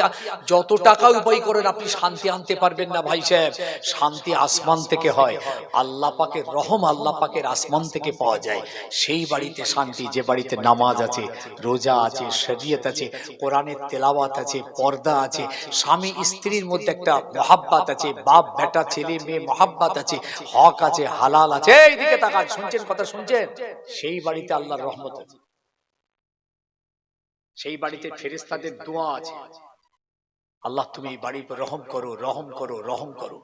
যত টাকা উপায় করেন আপনি শান্তি আনতে পারবেন না ভাই সাহেব। শান্তি আসমান থেকে হয়, আল্লাহ পাকের রহম আল্লাহ পাকের আসমান থেকে পাওয়া যায়। সেই বাড়িতে শান্তি, যে বাড়িতে নামাজ আছে, রোজা আছে, শরীয়ত আছে, কোরআনের তেলাওয়াত আছে, পর্দা আছে, স্বামী স্ত্রীর মধ্যে একটা মহাব্বত আছে, বাপ বেটা ছেলে মেয়ে মহাব্বত আছে, হক আছে, হালাল আছে। এইদিকে তাকান, শুনছেন কথা, শুনছেন? সেই বাড়িতে আল্লাহর রহমত আছে, সেই বাড়িতে ফেরেশতাদের দোয়া আছে, আল্লাহ তুমি এই বাড়ির উপর রহম করো, রহম করো, রহম করো।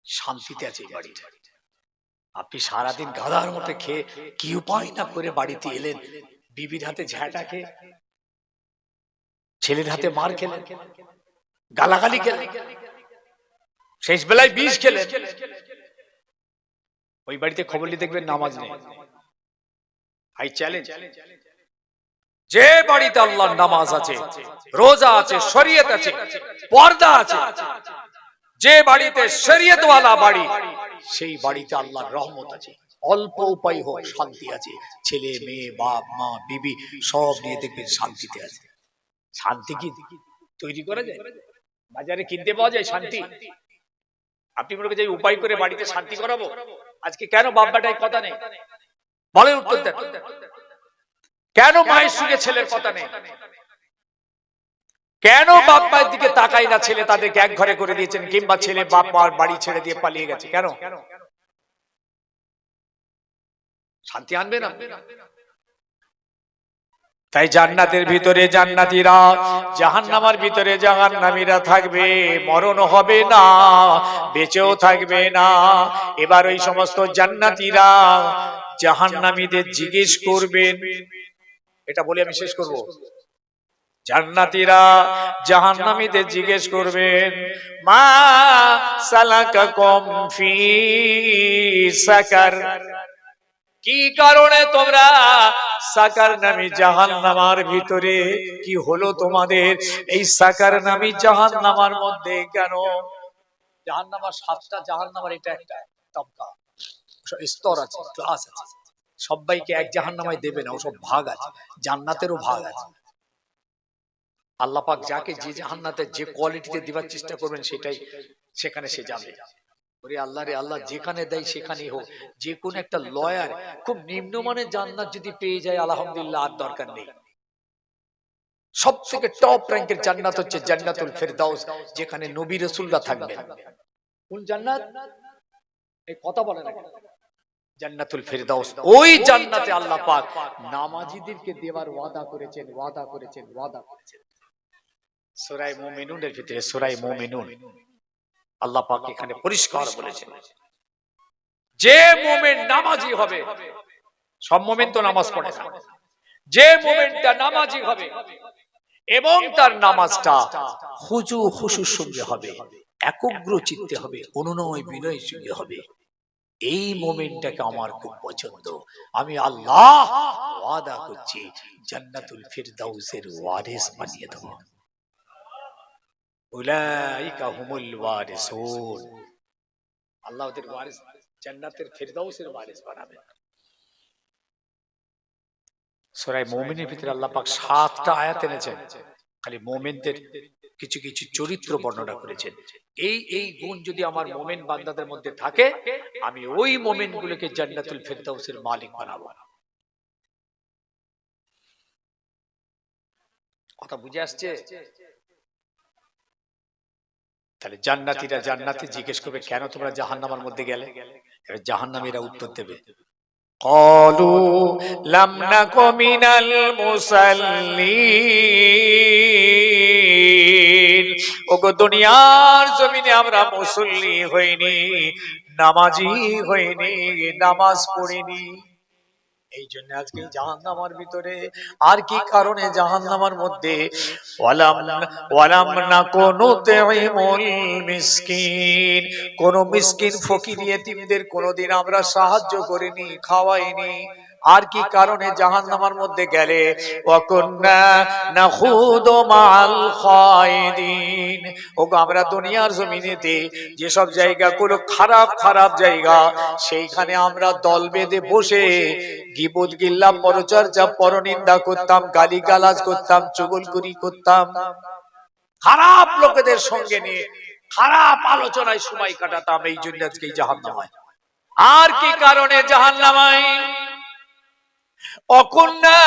শান্তিতে আছে এই বাড়িটা। আপনি সারাদিন গাধার মতো খেয়ে কি উপায় না করে বাড়িতে এলেন, বিবির হাতে ঝাঁটা খেয়ে, ছেলের হাতে মার খেলেন, গালাগালি খেলেন, শেষ বেলায় বিষ খেলেন। ওই বাড়িতে খবর নিয়ে দেখবেন নামাজ নেই। হাই চ্যালেঞ্জ, যে বাড়িতে আল্লাহর নামাজ আছে, রোজা আছে, শরীয়ত আছে, পর্দা আছে, যে বাড়িতে শরীয়তওয়ালা বাড়ি, সেই বাড়িতে আল্লাহর রহমত আছে। অল্প উপায় হোক শান্তি আছে, ছেলে মেয়ে বাপ মা বিবি সব নিয়ে দেখবেন শান্তিতে আছে। শান্তি কি তৈরি করা যায়? বাজারে কিনতে পাওয়া যায় শান্তি? আপনি মনে করেন যে উপায় করে বাড়িতে শান্তি করাবো? আজকে কেন বাপ বেটায় কথা নেই? বলে উত্তর দেন। কেন মায়ের সঙ্গে ছেলের কথা নেই? কেন বাপ মায়ের দিকে তাকাই না ছেলে? তাদেরকে এক ঘরে করে দিয়েছেন, কিংবা ছেলে বাপ মার বাড়ি ছেড়ে দিয়ে পালিয়ে গেছে। কেন? শান্তি আনবে না। তাই জান্নাতের ভিতরে জান্নাতীরা, জাহান্নামের ভিতরে জাহান্নামীরা থাকবে। মরণ হবে না, বেঁচেও থাকবে না। এবার ওই সমস্ত জান্নাতীরা জাহান্নামীদের জিজ্ঞেস করবেন, এটা বলে আমি শেষ করব। জান্নাতীরা জাহান্নামীদের জিজ্ঞেস করবেন, মা সালাকাকুম ফি সাকার, কি কারণে তোমরা সাকার নামী জাহান্নামের ভিতরে, কি হলো তোমাদের এই সাকার নামী জাহান্নামের মধ্যে কেন? জাহান্নামের 7টা জাহান্নামের এটা একটা তবকা, স্তর আছে, ক্লাস আছে। সবাইকে এক জাহান্নামায় দেবে না, ওসব ভাগ আছে, জান্নাতেরও ভাগ আছে। আল্লাহ পাক যাকে যে জান্নাতে যে কোয়ালিটিতে দিবার চেষ্টা করবেন সেটাই সেখানে সে যাবে। ওরে আল্লাহ রে আল্লাহ, যেখানে দেয় সেখানেই হোক। যে কোন একটা লয়ার খুব নিম্নমানের জান্নাত যদি পেয়ে যায় আলহামদুলিল্লাহ, আর দরকার নেই। সব থেকে টপ র্যাঙ্কের জান্নাত হচ্ছে জান্নাতুল ফেরদাউস, যেখানে নবী রাসূলরা থাকবেন। কোন জান্নাত? এই কথা বলে না, জান্নাতুল ফেরদাউস। ওই জান্নাতে আল্লাহ পাক নামাজীদেরকে দেওয়ার ওয়াদা করেছেন, ওয়াদা করেছেন, ওয়াদা করেছেন। সূরা মুমিনুনের ভিতরে, সূরা মুমিনুন, আল্লাহ পাক এখানে পরিষ্কার বলেছেন যে মুমিন নামাজি হবে, সব মুমিন তো নামাজ পড়ে না, যে মুমিনটা নামাজি হবে এবং তার নামাজটা খুজু খুশুর সঙ্গে হবে, একগ্র চিত্তে হবে, অনুনয় বিনয়ের সঙ্গে হবে, এই মুমিনটাকে আমার খুব পছন্দ। আমি আল্লাহ ওয়াদা করছি জান্নাতুল ফিরদাউসের ওয়ারিস বানিয়ে দেব। উলাইকা হুমুল ওয়ারিসুন। আল্লাহ ওদের ওয়ারিস, জান্নাতের ফিরদাউসের ওয়ারিস বানাবেন। সূরা মুমিনের ভিতরে আল্লাহ পাক 7টা আয়াত এনেছেন, খালি মুমিনদের কিছু কিছু চরিত্র বর্ণনা করেছেন। এই গুণ যদি আমার মুমিন বান্দাদের মধ্যে থাকে, আমি ওই মুমিনগুলোকে জান্নাতুল ফিরদাউসের মালিক বানাবো। কথা বুঝে আসছে? তাহলে জান্নাতীরা জান্নাতে জিজ্ঞেস করবে, কেন তোমরা জাহান্নামের মধ্যে গেলে? এবার জাহান্নামীরা উত্তর দেবে, ক্বালু লাম নাকু মিনাল মুসাল্লিন। ওগো দুনিয়ার জমিনে আমরা মুসল্লি হইনি, নামাজি হইনি, নামাজ পড়িনি, এই জন্য আজকে জাহান্নামের ভিতরে। আর কি কারণে জাহান্নামের মধ্যে? ওয়ালাম নাকু নুতঈমুল মিসকিন। কোন মিসকিন ফকির ইয়েতিমদের কোনদিন আমরা সাহায্য করিনি, খাওয়াইনি। আর কি কারণে জাহান্নামের মধ্যে গেলে? ওয়া কুন্না নাখুদু মাআল খায়দিন। ওগো আমরা দুনিয়ার জমিনেতে যেসব জায়গাগুলো খারাপ খারাপ জায়গা, সেইখানে আমরা দল বেঁধে বসে গীবত গিল্লা পরচর্চা পরনিন্দা করতাম, গালিগালাজ করতাম, চুগলখড়ি করতাম, খারাপ লোকেদের সঙ্গে নিয়ে খারাপ আলোচনায় সময় কাটাতাম। এই জন্য আজকে জাহান্নামায়। আর কি কারণে জাহান্নামায়? অকুন্না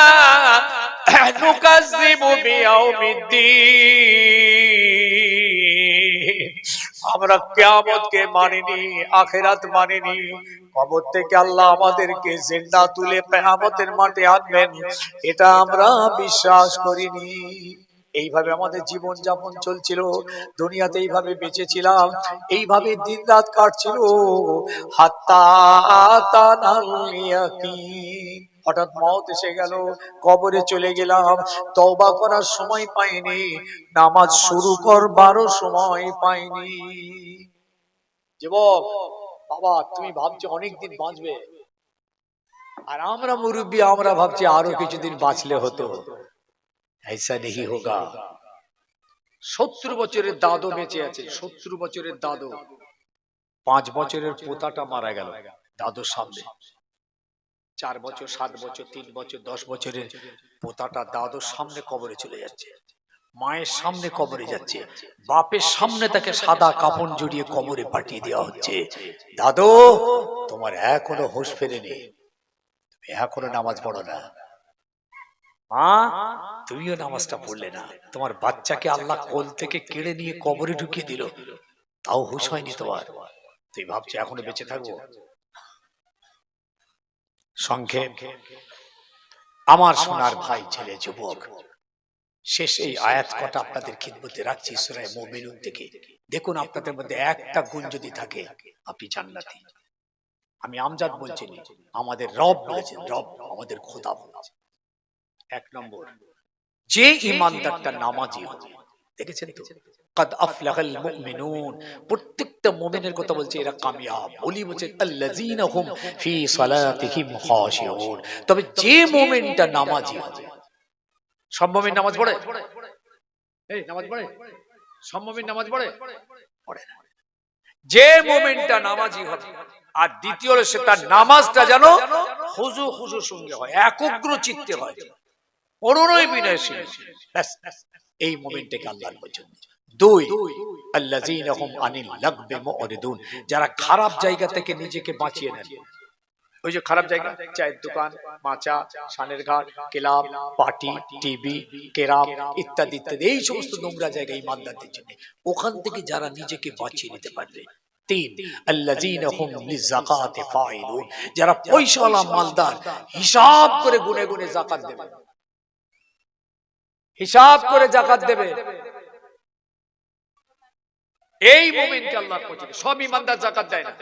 নুকাজ্জিবু বিয়াউমিদ্দিন। আমরা কিয়ামতকে মানিনি, আখিরাত মানিনি। কবর থেকে আল্লাহ আমাদেরকে জিন্দা তুলে কিয়ামতের মাঠে আনবেন, এটা আমরা বিশ্বাস করিনি। এইভাবে আমাদের জীবন যাপন চলছিল, দুনিয়াতে এইভাবে বেঁচেছিলাম, এইভাবে দিন রাত কাটছিল। হাত্তা আতানাল ইয়াকিন। হঠাৎ মওত এসে গেল, কবরে চলে গেলাম, তওবা করার সময় পাইনি, নামাজ শুরু করবারও সময় পাইনি। যুবক বাবা, তুমি ভাবছো অনেকদিন বাঁচবে, আর আমরা মুরব্বী আমরা ভাবছি আরো কিছুদিন বাঁচলে হতো। ऐसा नहीं होगा। 70 বছরের দাদু বেঁচে আছে, 70 বছরের দাদু। 5 বছরের পোতাটা মারা গেল দাদুর সামনে। 4 বছর, 7 বছর, 3 বছর, 10 বছরের পোতাটা দাদুর সামনে কবরে চলে যাচ্ছে, মায়ের সামনে কবরে যাচ্ছে, বাপের সামনে তাকে সাদা কাপড় জড়িয়ে কবরে পাঠিয়ে দেওয়া হচ্ছে। দাদু, তোমার এখনো হুঁশ ফেরেনি, তুমি এখনো নামাজ পড়ো না। মা, তুমিও নামাজটা পড়লে না। তোমার বাচ্চাকে আল্লাহ কোল থেকে কেড়ে নিয়ে কবরে ঢুকিয়ে দিল, তাও হুঁশ হয়নি তোমার। তুই ভাবছো এখনো বেঁচে থাকবো? সংক্ষেপ, আমার সোনার ভাই ছেলে যুবক, শেষ এই আয়াত কটা আপনাদের খিদমতে রাখছি সূরা মুমিনুন থেকে। দেখুন আপনাদের মধ্যে একটা গুণ যদি থাকে, আপনি জান্নাতি। আমি আমজাদ বলছি, আমাদের রব বলেছেন, রব আমাদের খোদা বলেছেন। 1 নম্বর, যে ঈমানদারটা নামাজি হবে, দেখেছেন তো, قد افلح المؤمنون, প্রত্যেকটা মুমিনের কথা বলছে এরা কামিয়াব। বলি বলছে আল্লাযীনা হুম ফি সালাতিহিম খাশিউন। তবে যে মুমিনটা নামাজি হবে, সব মুমিন নামাজ পড়ে? এই নামাজ পড়ে? সব মুমিন নামাজ পড়ে? পড়ে না। যে মুমিনটা নামাজি হবে, আর দ্বিতীয় হলো সে তার নামাজটা যেন খুশু খুশুর সঙ্গে হয়, একগ্র চিত্তে হয়, অনুনয় বিনয়শীল। এই মোমেন্টটাকে আল্লাহর পছন্দ। দুই, আল্লাযীনা হুম আনিল লাগবি মুরিদুন, যারা খারাপ জায়গা থেকে নিজেকে বাঁচিয়ে নেন। ওই যে খারাপ জায়গা, চায়ের দোকান, মাচা, সানের ঘাট, ক্লাব, পার্টি, টিভি, কেরাম ইত্যাদি ইত্যাদি, এই সমস্ত নোংরা জায়গা ইমানদারদের জন্য, ওখান থেকে যারা নিজেকে বাঁচিয়ে নিতে পারবে। তিন, আল্লাযীনা হুম লিযাকাতি ফাইলুন, যারা পয়সাওয়ালা মালদার, হিসাব করে গুনে গুনে যাকাত দেবে, হিসাব করে যাকাত দেবে। এই মুমিনকে আল্লাহর পছন্দ। সব ইমানদার যাকাত দেয় না।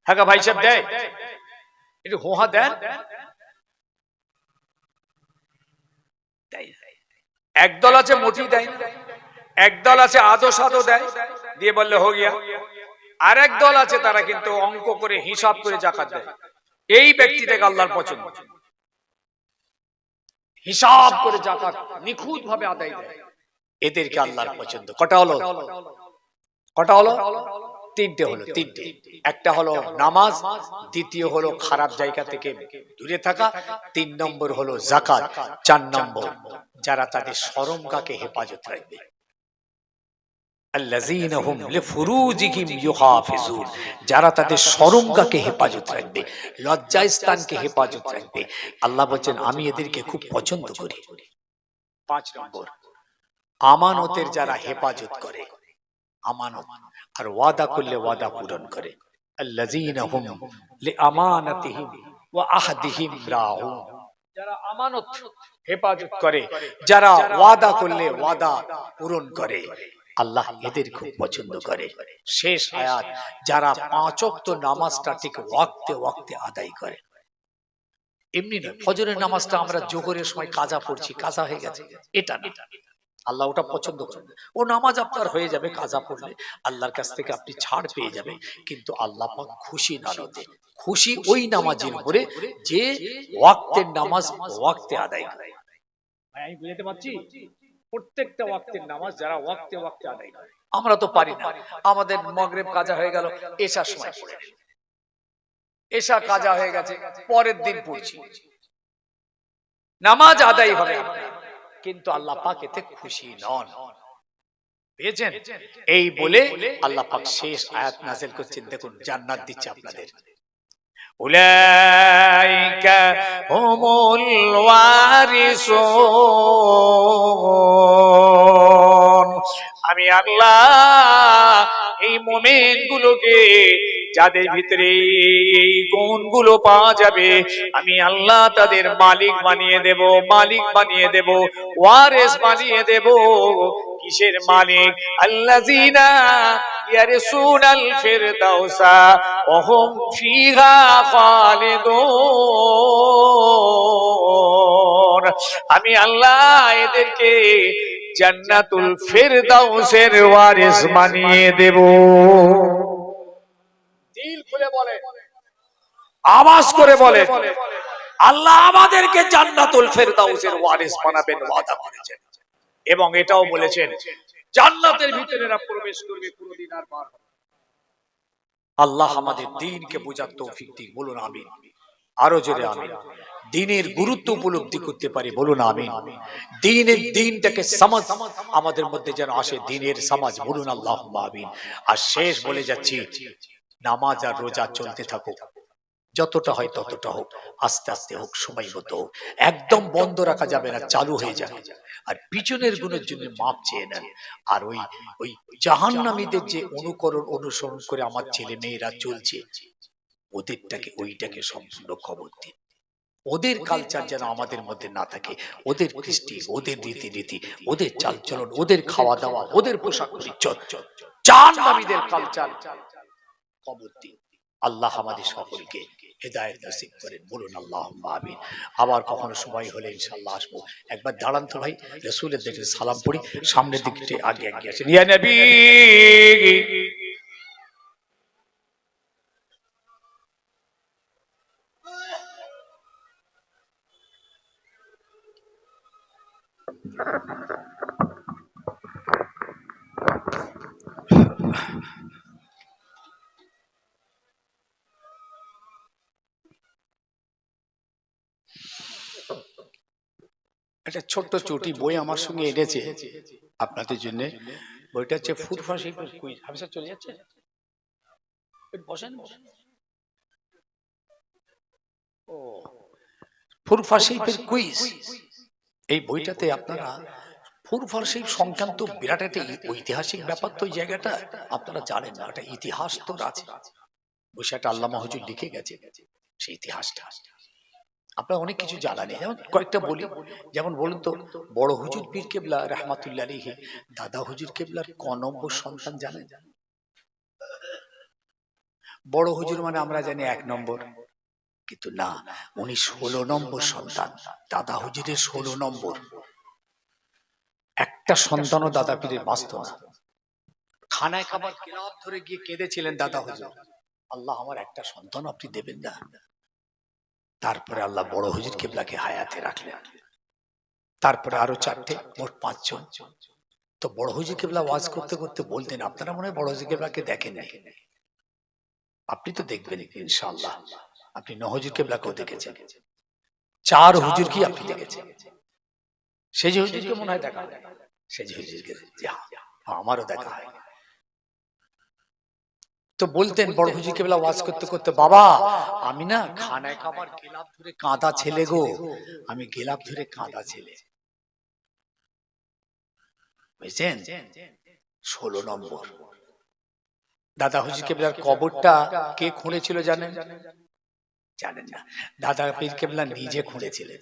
হ্যাঁ ভাই সাহেব দেয়, একটু হোহা দেন। একদল আছে মোটি দেয়, একদল আছে আদো সাদো দেয়, দিয়ে বললে হো গিয়া। আর এক দল আছে তারা কিন্তু অঙ্ক করে হিসাব করে যাকাত দেয়। এই ব্যক্তিটাকে আল্লাহর পছন্দ, হিসাব করে যাকাত নিখুঁত ভাবে আদায় দেয়, এদেরকে আল্লাহর পছন্দ। কটা হলো? কটা হলো? তিনটে হলো। তিনটে, একটা হলো নামাজ, দ্বিতীয় হলো খারাপ জায়গা থেকে দূরে থাকা, তিন নম্বর হলো যাকাত, চার নম্বর যারা তাদের শরমগাকে হেফাজত রাখবে। আল্লাযীনা হুম লিফুরুজিহিম ইউহাফিজুন, যারা তাদের শরমগাকে হেফাজত রাখবে, লজ্জাস্থানকে হেফাজত রাখবে। আল্লাহ বলেন আমি এদেরকে খুব পছন্দ করি। পাঁচ নম্বর, আমানতের যারা হেফাজত করে, আমানত আর ওয়াদা করলে ওয়াদা পূরণ করে। আল্লাযীনা হুম লিআমানাতিহিম ওয়া আহদিহিম রাউন, যারা আমানত হেফাজত করে, যারা ওয়াদা করলে ওয়াদা পূরণ করে, আল্লাহ এদের খুব পছন্দ করে। শেষ আয়াত, যারা পাঁচ ওয়াক্ত নামাজটা ঠিক ওয়াক্তে ওয়াক্তে আদায় করে। এমনি নয় ফজরের নামাজটা আমরা জোহরের সময় কাজা পড়ছি, কাজা হয়ে গেছে, এটা না, আল্লাহ ওটা পছন্দ করেন। ও নামাজ আপনার হয়ে যাবে কাজা পড়লে, আল্লাহর কাছ থেকে আপনি ছাড় পেয়ে যাবেন, কিন্তু আল্লাহ পাক খুশি না হতে, খুশি ওই নামাজের উপরে যে ওয়াক্তের নামাজ ওয়াক্তে আদায় করে। আমি বুঝতে পারছি, প্রত্যেকটা ওয়াক্তের নামাজ যারা ওয়াক্তে ওয়াক্তে আদায় করে। আমরা তো পারি না, আমাদের মাগরিব কাজা হয়ে গেল, এশার সময় পড়ে, এশা কাজা হয়ে গেছে, পরের দিন পড়ছি, নামাজ আদায় হবে, কিন্তু আল্লাহ পাক এতে খুশি নন। পেয়েছেন? এই বলে আল্লাহ পাক শেষ আয়াত নাযিল করছেন, দেখুন জান্নাত দিচ্ছে আপনাদের। উলাইকা হুমুল ওয়ারিসুন, আমি আল্লাহ এই মুমিনগুলোকে, যাদের ভিতরে এই গুণগুলো পাওয়া যাবে, আমি আল্লাহ তাদের মালিক বানিয়ে দেব, মালিক বানিয়ে দেব, ওয়ারিস বানিয়ে দেব। কিসের মালিক? আল্লাযীনা ইয়ারসুনাল ফিরদাউসা ওয়া হুম ফিহা খালিদুন, আমি আল্লাহ এদেরকে জান্নাতুল ফিরদাউসের ওয়ারিস বানিয়ে দেব। দিল খুলে বলে, আওয়াজ করে বলে, আল্লাহ আমাদেরকে জান্নাতুল ফিরদাউসের ওয়ারিস বানাবেন, ওয়াদা করেছেন। এবং এটাও বলেছেন জান্নাতের ভিতরে এরা প্রবেশ করবে, কোনদিন আর বার হবে না। আল্লাহ আমাদের দ্বীনকে বোঝার তৌফিক দিন, বলুন আমিন। আরো জোরে আমিন। দ্বীনের গুরুত্ব উপলব্ধি করতে পারি, বলুন আমিন। দ্বীনের দ্বীনটাকে সমাজ আমাদের মধ্যে যেন আসে, দ্বীনের সমাজ, বলুন আল্লাহুম্মা আমিন। আর শেষ বলে যাচ্ছি, নামাজ আর রোজা চলতে থাকুক, যতটা হয় ততটা হোক, আস্তে আস্তে হোক, সময় মতো হোক, একদম বন্ধ রাখা যাবে না, চালু হয়ে যাবে। আর পিছনের গুণের জন্য মাপ চেয়ে নেন। আর ওই জাহান্নামীদের যে অনুকরণ অনুসরণ করে আমার ছেলে মেয়েরা চলছে, ওইটাকে সম্পূর্ণ খবর দিন। ওদের কালচার যেন আমাদের মধ্যে না থাকে, ওদের কৃষ্টি, ওদের রীতিনীতি, ওদের চালচলন, ওদের খাওয়া দাওয়া, ওদের পোশাক পরিচ্ছদ, জাহান্নামীদের কালচার খবর দিন। আল্লাহ আমাদের সকলকে হেদায়েত নসিব করেন, বলুন আল্লাহুম্মা আমিন। আবার কখনো সময় হলে ইনশাআল্লাহ আসবো। একবার দাঁড়ান তো ভাই, রাসূলের দিকে সালাম পড়ি, সামনের দিকে আগে আসেন। ইয়া নবী একটা ছোট্ট চটি বই আমার সঙ্গে এনেছে আপনাদের জন্য। বইটা হচ্ছে ফুরফা শিল্পের কুইজ। হাফিজা চলে যাচ্ছে, বসেন বসেন। ও, ফুরফা শিল্পের কুইজ। এই বইটাতে আপনারা ফুরফা শিল্প সংক্রান্ত বিরাট একটা ঐতিহাসিক ব্যাপার, তো ওই জায়গাটা আপনারা জানেন না, একটা ইতিহাস তো আছে। বইটা আল্লামা হুজুর লিখে গেছে, সেই ইতিহাসটা আপনার অনেক কিছু জানা নেই। যেমন কয়েকটা বলি, যেমন বলুন তো, বড় হুজুর পীর কেবলা রহমাতুল্লাহ আলাইহি দাদা হুজুর কেবলার ক নম্বর সন্তান জানেন? বড় হুজুর মানে আমরা জানি 1 নম্বর, কিন্তু না, উনি 16 নম্বর সন্তান। দাদা হুজুরের 16 নম্বর। একটা সন্তানও দাদা পীরের বাঁচত না। খানায় খাবার গিলাফ ধরে গিয়ে কেঁদেছিলেন দাদা হুজুর, আল্লাহ আমার একটা সন্তান আপনি দেবেন না। তারপরে আল্লাহ বড় হুজুর কেবলাকে হায়াতে রাখলেন। তারপরে আরো 4টে, মোট 5 জন। তো বড় হুজুর কেবলা ওয়াজ করতে করতে বলতেন, আপনারা মনে হয় বড় হুজুর কেবলাকে দেখেননি, আপনি তো দেখবেন ইনশাআল্লাহ। আপনি 9 হুজুর কেবলাকেও দেখেছেন, 4 হুজুর কি আপনি দেখেছেন? সেই যে হুজুরকে মনে হয় দেখা হয়, সেই যে হুজুরকে আমারও দেখা হয়। তো বলতেন বড় হুজুর কেবলা ওয়াজ করতে করতে, বাবা আমি না খানায় খাবার গেলাপ ধরে কাঁদা ছেলে গো, আমি গেলাপ ধরে কাঁদা ছেলে, বুঝছেন? 16 নম্বর। দাদা হুজুর কেবলার কবরটা কে খুঁড়েছিল জানেন? জানেন না। দাদা পীর কেবলা নিজে খুঁড়েছিলেন।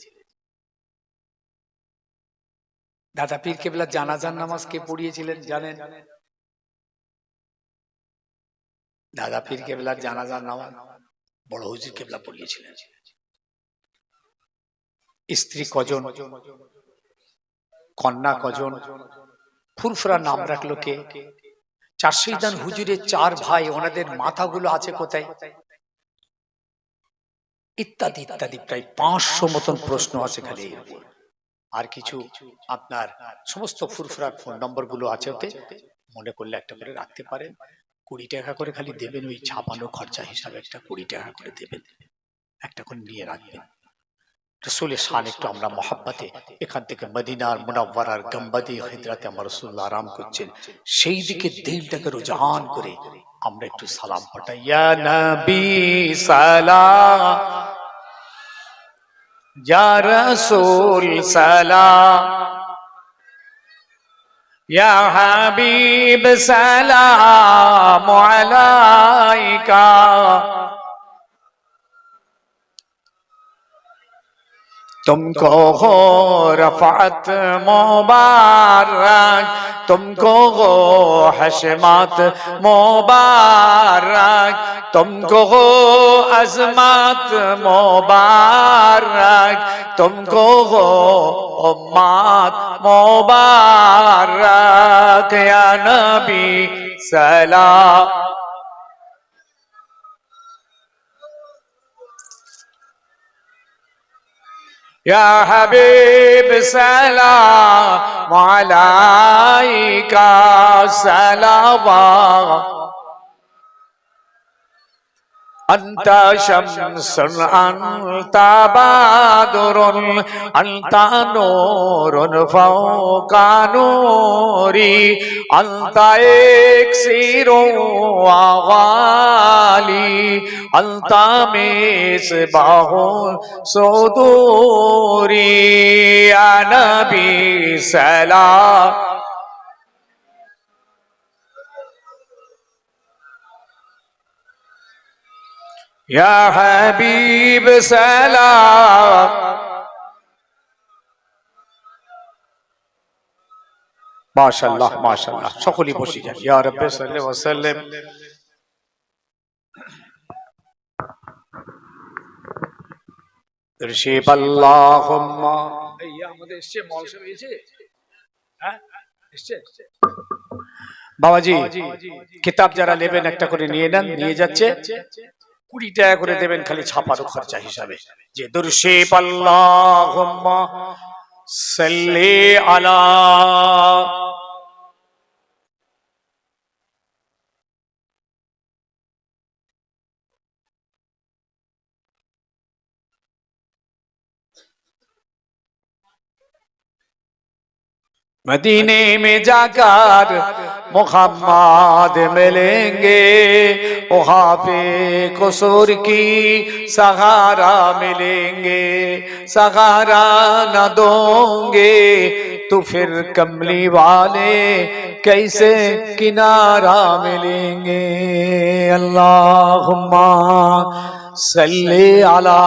দাদা পীর কেবলা জানাজার নামাজ কে পড়িয়েছিলেন জানেন? দাদা পীর কেবলার জানাজার নামাজ বড় হুজুর কেবলা পড়িয়েছিলেন। স্ত্রী কজন, কন্যা কজন, ফুরফুরা নাম রাখলো কে? 400 হুজুরের 4 ভাই, ওনাদের মাথাগুলো আছে কোথায়? ইত্যাদি ইত্যাদি, প্রায় 500 মতন প্রশ্ন আছে খালি এর উপর। আর কিছু আপনার সমস্ত ফুরফুরার ফোন নম্বর গুলো আছে ওতে, মনে করলে একটা করে রাখতে পারেন। 20 টাকা করে খালি দেবেন, ওই ছাপানো খরচা হিসাবে একটা 20 টাকা করে দেবেন, একটা করে নিয়ে রাখবেন। রসুলের শান একটু আমরা মহাব্বতে এখান থেকে মদিনার মুনাওয়ারার গম্বদে খিদরাতে আমার রাসূলুল্লাহ আরাম করছেন, সেই দিকে দিলটাকে রুজহান করে আমরা একটু সালাম পাঠাই। ইয়া নবী সালাম, ইয়া রাসূল সালাম, ইয়া হাবিব সালাম আলাইকা। तुमको हो रफ़ात मुबारक, तुमको हो हशमत मुबारक, तुमको हो अज़मत मुबारक, तुमको हो उम्मत मुबारक। या नबी सलाम, या हबीब सलाम अलैका सलावत। अंता शम्सुन अंता बादरुन अंता नूरुन फौका नूरी, अंता इक्सिरु आवाली, अंता मिसबाहु सुदूरी। या नबी सलाम, या हबीब सलाम। माशाल्लाह माशाल्लाह, সকলেই বসে যান। ইয়া রাব্বি সাল্লি ওয়া সাল্লিম। ইরশিব আল্লাহুম্মা, এই আমাদের এসে মৌল সাহেব এসে, হ্যাঁ এসে। বাবাজি কিতাব যারা নেবেন একটা করে নিয়ে নেন, নিয়ে যাচ্ছে 20 টাকা করে দেবেন খালি ছাপানো খরচা হিসাবে। যে দুরশিব আল্লাহুম্মা সাল্লি আলা, मदीने में जाकर मोहम्मद मिलेंगे, वहाँ पे कसूर की सहारा मिलेंगे, सहारा न दोगे तो फिर कमली वाले कैसे किनारा मिलेंगे। अल्लाहुम्मा सल्ली अला।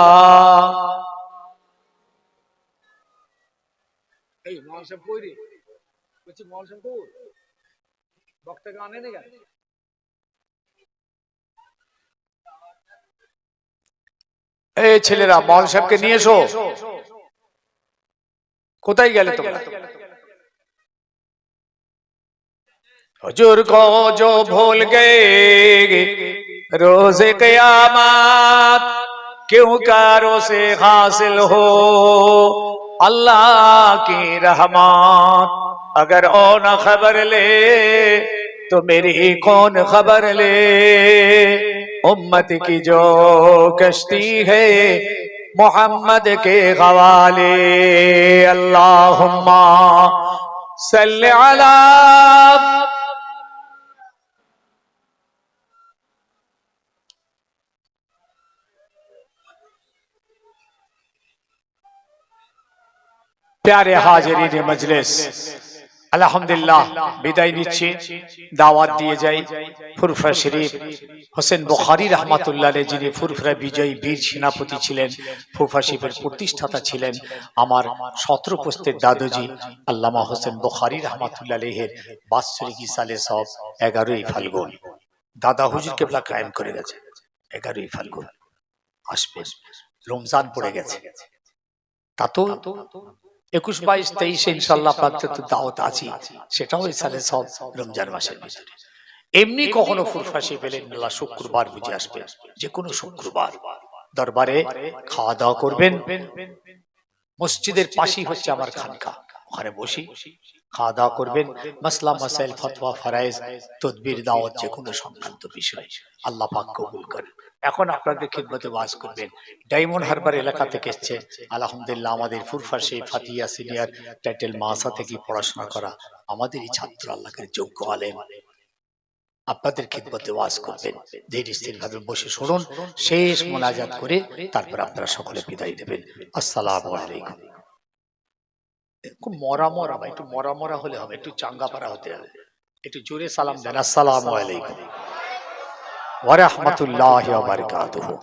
এই ছেলেরা মৌল সাহেবকে নিয়ে এসো। কোথায় গেলে তোমরা? हुजूर को जो भूल गए रोज़े क़यामत क्यों कारों से हासिल हो अल्लाह की रहमत। अगर ओ न खबर ले तो मेरी कौन खबर ले। उम्मत की जो कश्ती है मोहम्मद के हवाले। अल्लाहुम्मा सल्ली अला। प्यारे हाजिरीन मजलिस, আলহামদুলিল্লাহ বিদায় নিচ্ছি। দাওয়াত দিয়ে যাই ফুরফুরা শরীফ হোসেন বুখারী রাহমাতুল্লাহ আলাইহি, যিনি ফুরফুরা বিজয়ী বীর সেনাপতি ছিলেন, ফুরফুরা শরীফের প্রতিষ্ঠাতা ছিলেন, আমার 17 পোস্তের দাদুজি আল্লামা হোসেন বুখারী রাহমাতুল্লাহ আলাইহির বাৎসরিক ইসালে সব 11ই ফাল্গুন দাদা হুজুর কেবলা কায়েম করে গেছে। 11ই ফাল্গুন আসবে, রমজান পড়ে গেছে, তা তো 21, 22, 23 ইনশাআল্লাহ আপনাদের তো দাওয়াত আছে, সেটাও ইসালে সব রমজান মাসের ভিতরে। এমনি কখনো ফুরফুরা শরীফ এলেন আল্লাহ শুক্রবার বুঝে আসবে, যে কোনো শুক্রবার দরবারে খাওয়া দাওয়া করবেন। মসজিদের পাশেই হচ্ছে আমার খানকা, ওখানে বসি খাওয়া দাওয়া করবেন। মাসলা মাসাইল ফতোয়া ফরায়েজ তদবির দাওয়াত যে কোনো সংক্রান্ত বিষয় আল্লাহ পাক কবুল করেন। এখন আপনাদের খিদমতে ওয়াজ করবেন। ডায়মন্ড হারবার এলাকা থেকে এসেছেন আলহামদুলিল্লাহ আমাদের ফুরফুরা শরীফ ফাতিয়া সিনিয়র টাইটেল মাসা থেকে পড়াশোনা করা আমাদেরই ছাত্র, আল্লাহর যোগ্য আলেম। আপনাদের খিদমতে ওয়াজ করবেন, ধীরে স্থির ভাবে বসে শুনুন, শেষ মোনাজাত করে তারপর আপনারা সকলে বিদায় দেবেন। আসসালামু আলাইকুম। খুব মরা মরা বা একটু মরা মরা হলে হবে, একটু চাঙ্গা পারা হতে হবে, একটু জোরে সালাম দেন। আসসালামু আলাইকুম ওয়া রাহমাতুল্লাহি ওয়া বারাকাতুহু।